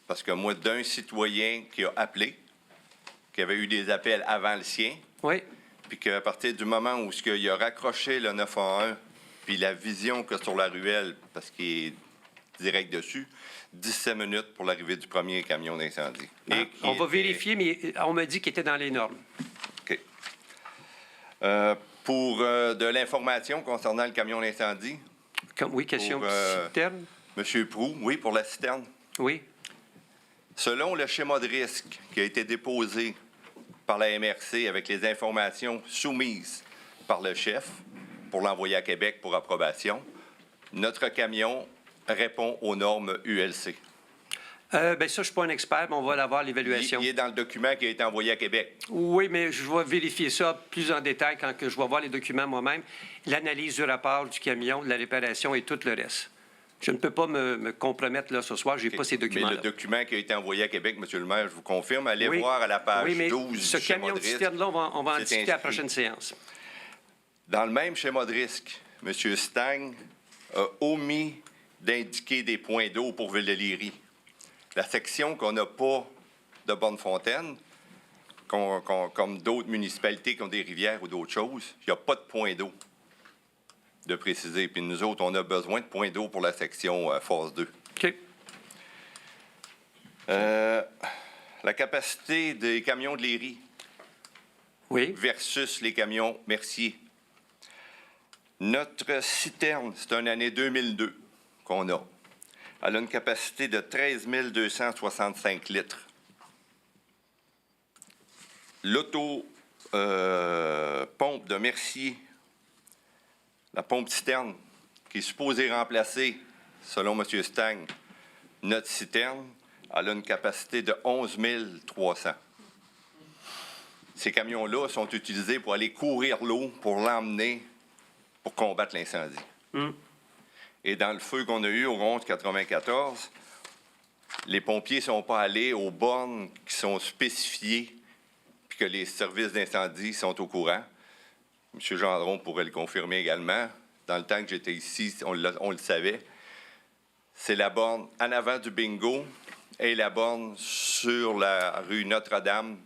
Parce que moi, d'un citoyen qui a appelé, qui avait eu des appels avant le sien, oui. Puis qu'à partir du moment où il a raccroché le 911, puis la vision que sur la ruelle, parce qu'il est direct dessus, 17 minutes pour l'arrivée du premier camion d'incendie. On va vérifier, mais on m'a dit qu'il était dans les normes. OK. Pour de l'information concernant le camion d'incendie. Oui, question citerne. Monsieur Proulx, oui, pour la citerne. Oui. Selon le schéma de risque qui a été déposé par la MRC avec les informations soumises par le chef pour l'envoyer à Québec pour approbation, notre camion répond aux normes ULC. Bien, ça, je ne suis pas un expert, mais on va l'avoir, l'évaluation. Il est dans le document qui a été envoyé à Québec. Oui, mais je vais vérifier ça plus en détail quand que je vais voir les documents moi-même, l'analyse du rapport du camion, de la réparation et tout le reste. Je ne peux pas me compromettre là ce soir, je n'ai pas ces documents-là. Mais le document qui a été envoyé à Québec, Monsieur le maire, je vous confirme, allez voir à la page oui, mais 12 ce du schéma camion de de risque. citerne-là, on va en C'est discuter à la inscrit. prochaine séance. Dans le même schéma de risque, M. Stang a omis d'indiquer des points d'eau pour Ville-de-Léry. La section qu'on n'a pas de Bonnefontaine, comme d'autres municipalités qui ont des rivières ou d'autres choses, il n'y a pas de point d'eau, de préciser. Puis nous autres, on a besoin de points d'eau pour la section phase 2. OK. La capacité des camions de Léry versus les camions Mercier. Notre citerne, c'est une année 2002 qu'on a. Elle a une capacité de 13 265 litres. L'auto-pompe de Mercier, la pompe citerne, qui est supposée remplacer, selon M. Stang, notre citerne, elle a une capacité de 11 300. Ces camions-là sont utilisés pour aller courir l'eau, pour l'emmener, pour combattre l'incendie. Et dans le feu qu'on a eu au 11-94, les pompiers ne sont pas allés aux bornes qui sont spécifiées puis que les services d'incendie sont au courant. M. Gendron pourrait le confirmer également. Dans le temps que j'étais ici, on le savait. C'est la borne en avant du bingo et la borne sur la rue Notre-Dame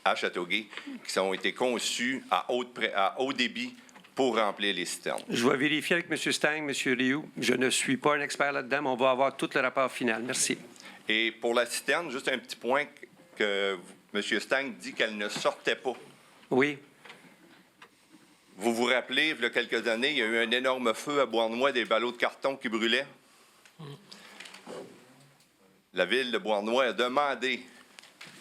à Châteauguay qui ont été conçues à haut débit pour remplir les citernes. Je vais vérifier avec M. Stang, M. Rioux. Je ne suis pas un expert là-dedans, mais on va avoir tout le rapport final. Merci. Et pour la citerne, juste un petit point que M. Stang dit qu'elle ne sortait pas. Oui. Vous vous rappelez, il y a quelques années, il y a eu un énorme feu à Beauharnois, des ballots de carton qui brûlaient. La ville de Beauharnois a demandé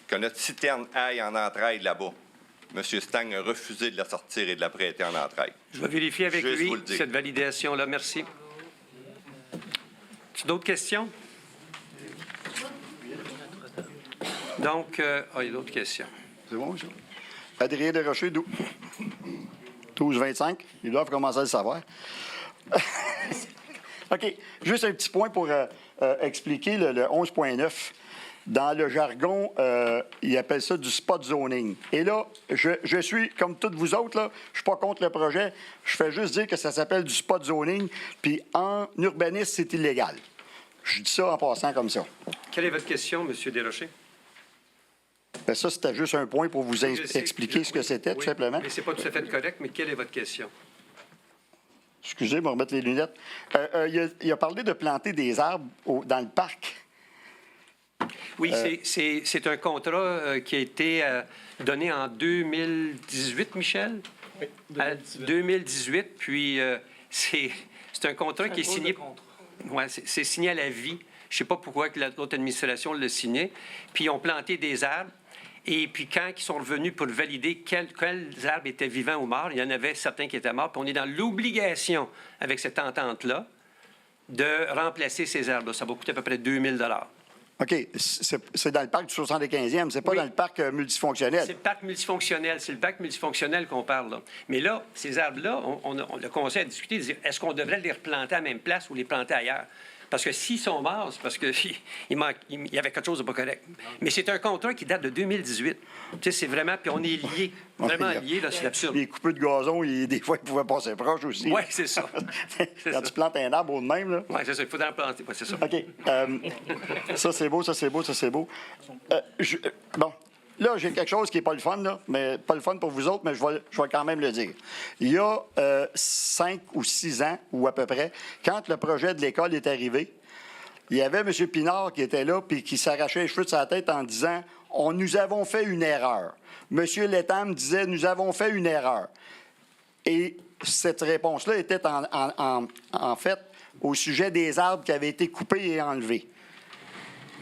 que notre citerne aille en entraide là-bas. M. Stang a refusé de la sortir et de la prêter en entraide. Je vais vérifier avec Juste lui vous le dire. cette validation-là. Merci. D'autres questions? Donc, il y a d'autres questions. C'est bon, ça? Adrien Desrochers, 12-25. Ils doivent commencer à le savoir. OK. Juste un petit point pour expliquer le 11.9. Dans le jargon, ils appellent ça du spot zoning. Et là, je suis, comme toutes vous autres, là, je ne suis pas contre le projet. Je fais juste dire que ça s'appelle du spot zoning. Puis en urbanisme, c'est illégal. Je dis ça en passant comme ça. Quelle est votre question, M. Desrochers? Ben ça, c'était juste un point pour vous Je sais, expliquer ce que c'était, tout simplement. Mais ce n'est pas tout à fait correct, mais quelle est votre question? Excusez, je vais remettre les lunettes. Il a parlé de planter des arbres dans le parc. Oui, c'est un contrat qui a été donné en 2018, Michel? Oui, 2018. 2018, puis c'est un contrat qui est signé... Oui, c'est signé à la vie. Je ne sais pas pourquoi que l'autre administration l'a signé. Puis ils ont planté des arbres. Et puis quand ils sont revenus pour valider quels arbres étaient vivants ou morts, il y en avait certains qui étaient morts. Puis on est dans l'obligation, avec cette entente-là, de remplacer ces arbres-là. Ça va coûter à peu près 2 000 OK. C'est dans le parc du 75e, c'est pas dans le parc multifonctionnel. C'est le parc multifonctionnel. C'est le parc multifonctionnel qu'on parle, là. Mais là, ces arbres-là, le conseil a discuté de dire, est-ce qu'on devrait les replanter à la même place ou les planter ailleurs? Parce que s'ils sont morts, c'est parce qu'il y avait quelque chose de pas correct. Mais c'est un contrat qui date de 2018. Tu sais, c'est vraiment... Puis on est liés. Vraiment liés, là, c'est absurde. Les coupeux de gazon, des fois, ils pouvaient passer proche aussi. Oui, c'est ça. Quand tu plantes un arbre au de même, là. Oui, c'est ça. Il faudrait en planter. Ouais, c'est ça. OK. Ça, c'est beau, ça, c'est beau, ça, c'est beau. Bon. Là, j'ai quelque chose qui n'est pas le fun, là, mais pas le fun pour vous autres, mais je vais quand même le dire. Il y a 5 ou 6 ans, ou à peu près, quand le projet de l'école est arrivé, il y avait M. Pinard qui était là puis qui s'arrachait les cheveux de sa tête en disant « nous avons fait une erreur ». M. Lettam disait « nous avons fait une erreur ». Et cette réponse-là était en fait au sujet des arbres qui avaient été coupés et enlevés.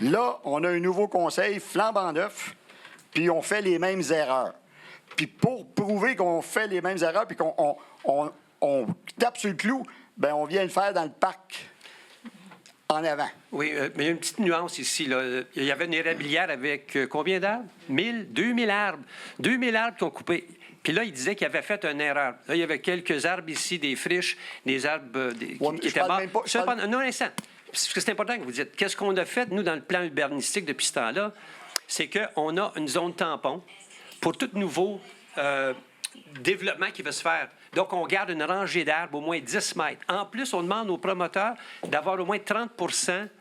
Là, on a un nouveau conseil flambant neuf, puis on fait les mêmes erreurs. Puis pour prouver qu'on fait les mêmes erreurs puis qu'on tape sur le clou, bien, on vient le faire dans le parc en avant. Oui, mais il y a une petite nuance ici, là. Il y avait une érablière avec combien d'arbres? 2000 arbres. 2000 arbres qui ont coupé. Puis là, il disait qu'il avait fait une erreur. Là, il y avait quelques arbres ici, des friches, des arbres qui étaient morts. Non, un instant. Parce que c'est important que vous dites. Qu'est-ce qu'on a fait, nous, dans le plan urbanistique depuis ce temps-là? C'est qu'on a une zone tampon pour tout nouveau développement qui va se faire. Donc, on garde une rangée d'arbres au moins 10 mètres. En plus, on demande aux promoteurs d'avoir au moins 30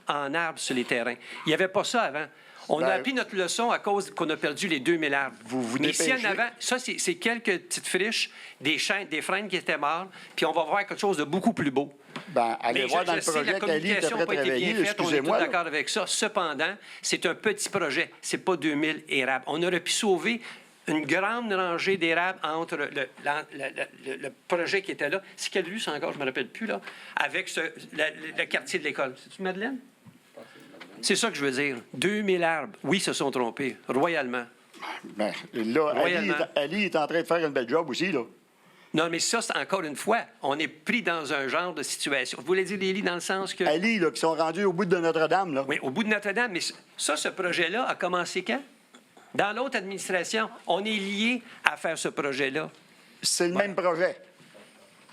en arbres sur les terrains. Il n'y avait pas ça avant. On a appris notre leçon à cause qu'on a perdu les 2000 arbres. Vous ici en avant, ça, c'est quelques petites friches, des frênes qui étaient morts, puis on va voir quelque chose de beaucoup plus beau. Ben, allez voir dans le projet qu'Ali était prêt à travailler. Excusez-moi. On est tous d'accord avec ça. Cependant, c'est un petit projet. C'est pas 2000 érables. On aurait pu sauver une grande rangée d'érables entre le projet qui était là. C'est quelle rue, ça encore? Je ne me rappelle plus, là. Avec le quartier de l'école. C'est-tu Madeleine? C'est ça que je veux dire. 2000 arbres. Oui, se sont trompés. Royalement. Ben, là, Ali est en train de faire une belle job aussi, là. Non, mais ça, c'est encore une fois, on est pris dans un genre de situation. Vous voulez dire les lits dans le sens que... Ali, là, qui sont rendus au bout de Notre-Dame, là. Oui, au bout de Notre-Dame. Mais ça, ce projet-là a commencé quand? Dans l'autre administration, on est lié à faire ce projet-là. C'est le même projet.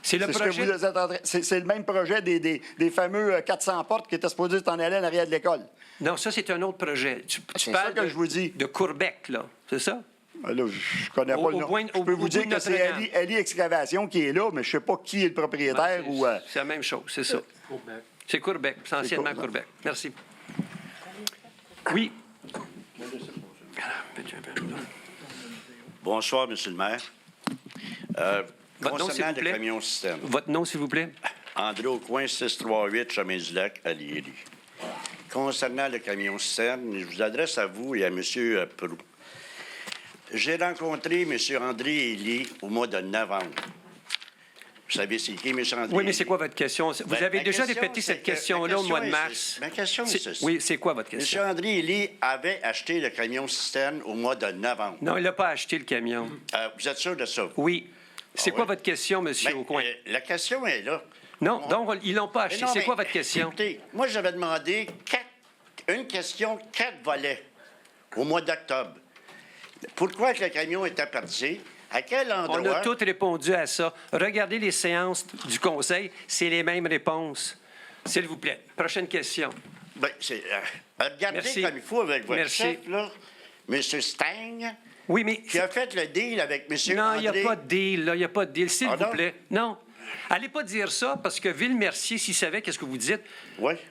C'est le projet... C'est le même projet des fameux 400 portes qui étaient supposés s'en aller en arrière de l'école. Non, ça, c'est un autre projet. Tu parles ça que je vous dis. De Courbec, là. C'est ça? Là, je connais pas le nom. Je peux vous dire que c'est Ali Excavation qui est là, mais je sais pas qui est le propriétaire. C'est la même chose, c'est ça. C'est Courbec. C'est anciennement Courbec. Merci. Oui. Bonsoir, M. le maire. Votre nom, s'il vous plaît? Le camion système. Votre nom, s'il vous plaît? André Aucoin, 638, Chemin du Lac, à Liéry. Concernant le camion système, je vous adresse à vous et à M. Proulx. J'ai rencontré M. André Élie au mois de novembre. savez c'est qui, M. André? Oui, mais c'est quoi votre question? Vous Ben, avez ma déjà question, répété c'est cette que- question-là ma au mois de question est mars. ceci. Ma question est ceci. Oui, c'est quoi votre question? M. André Élie avait acheté le camion cisterne au mois de novembre. Non, il n'a pas acheté le camion. Vous êtes sûr de ça? Oui. C'est quoi oui? votre question, M. Ben, Aucoin? la question est là. Non, donc ils l'ont pas Mais acheté. non, C'est mais quoi votre question? Écoutez, moi, j'avais demandé une question, 4 volets au mois d'octobre. Pourquoi que le camion était parti? À quel endroit? On a tous répondu à ça. Regardez les séances du Conseil, c'est les mêmes réponses. S'il vous plaît. Prochaine question. Ben, regardez Merci. comme il faut avec votre Merci. chef, là, M. Stang, Oui, mais... qui a fait le deal avec M. Non, André. il n'y a pas de deal, là. Il n'y a pas de deal. S'il Ah vous non? plaît. Non. Allez pas dire ça, parce que Ville-Mercier, s'il savait qu'est-ce que vous dites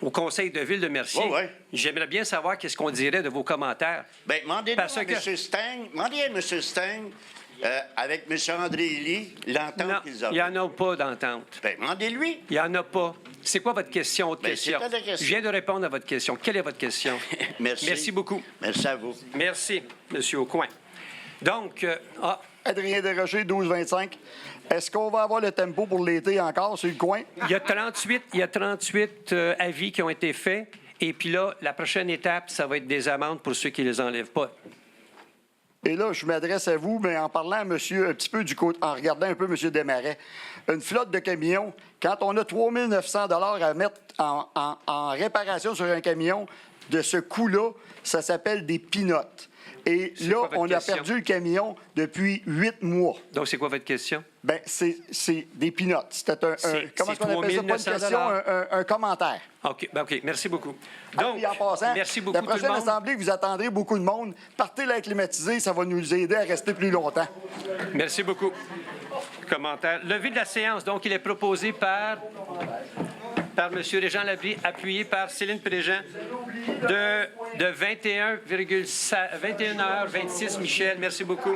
au Conseil de Ville de Mercier, j'aimerais bien savoir qu'est-ce qu'on dirait de vos commentaires. Bien, demandez-le Parce à que- M. Stang. Demandez à M. Stang, avec M. André Élie, l'entente qu'ils ont. Il n'y en a pas d'entente. Bien, demandez-lui. Il n'y en a pas. C'est quoi votre question, autre Ben, question? c'est pas la question. Je viens de répondre à votre question. Quelle est votre question? Merci. Merci beaucoup. Merci à vous. Merci, M. Aucoin. Donc, Adrien Desrochers, 12-25. Est-ce qu'on va avoir le tempo pour l'été encore sur le coin? il y a 38 avis qui ont été faits. Et puis là, la prochaine étape, ça va être des amendes pour ceux qui ne les enlèvent pas. Et là, je m'adresse à vous, mais en parlant à monsieur, un petit peu du côté, en regardant un peu M. Desmarais. Une flotte de camions, quand on a 3 900 $ à mettre en réparation sur un camion, de ce coût-là, ça s'appelle des pinottes. Et C'est là, quoi votre on a question? perdu le camion depuis 8 mois. Donc, c'est quoi votre question? Bien, c'est des pinottes. C'était comment est-ce qu'on appelle ça? Pas une 900 question, un commentaire. OK, ben, OK, merci beaucoup. Donc, en passant, merci beaucoup, la tout le prochaine monde. assemblée, vous attendrez beaucoup de monde. Partez l'air climatisé, ça va nous aider à rester plus longtemps. Merci beaucoup. Commentaire. Levé de la séance. Donc, il est proposé par M. Régent Labrie, appuyé par Céline Préjean, de 21h26. Michel, merci beaucoup.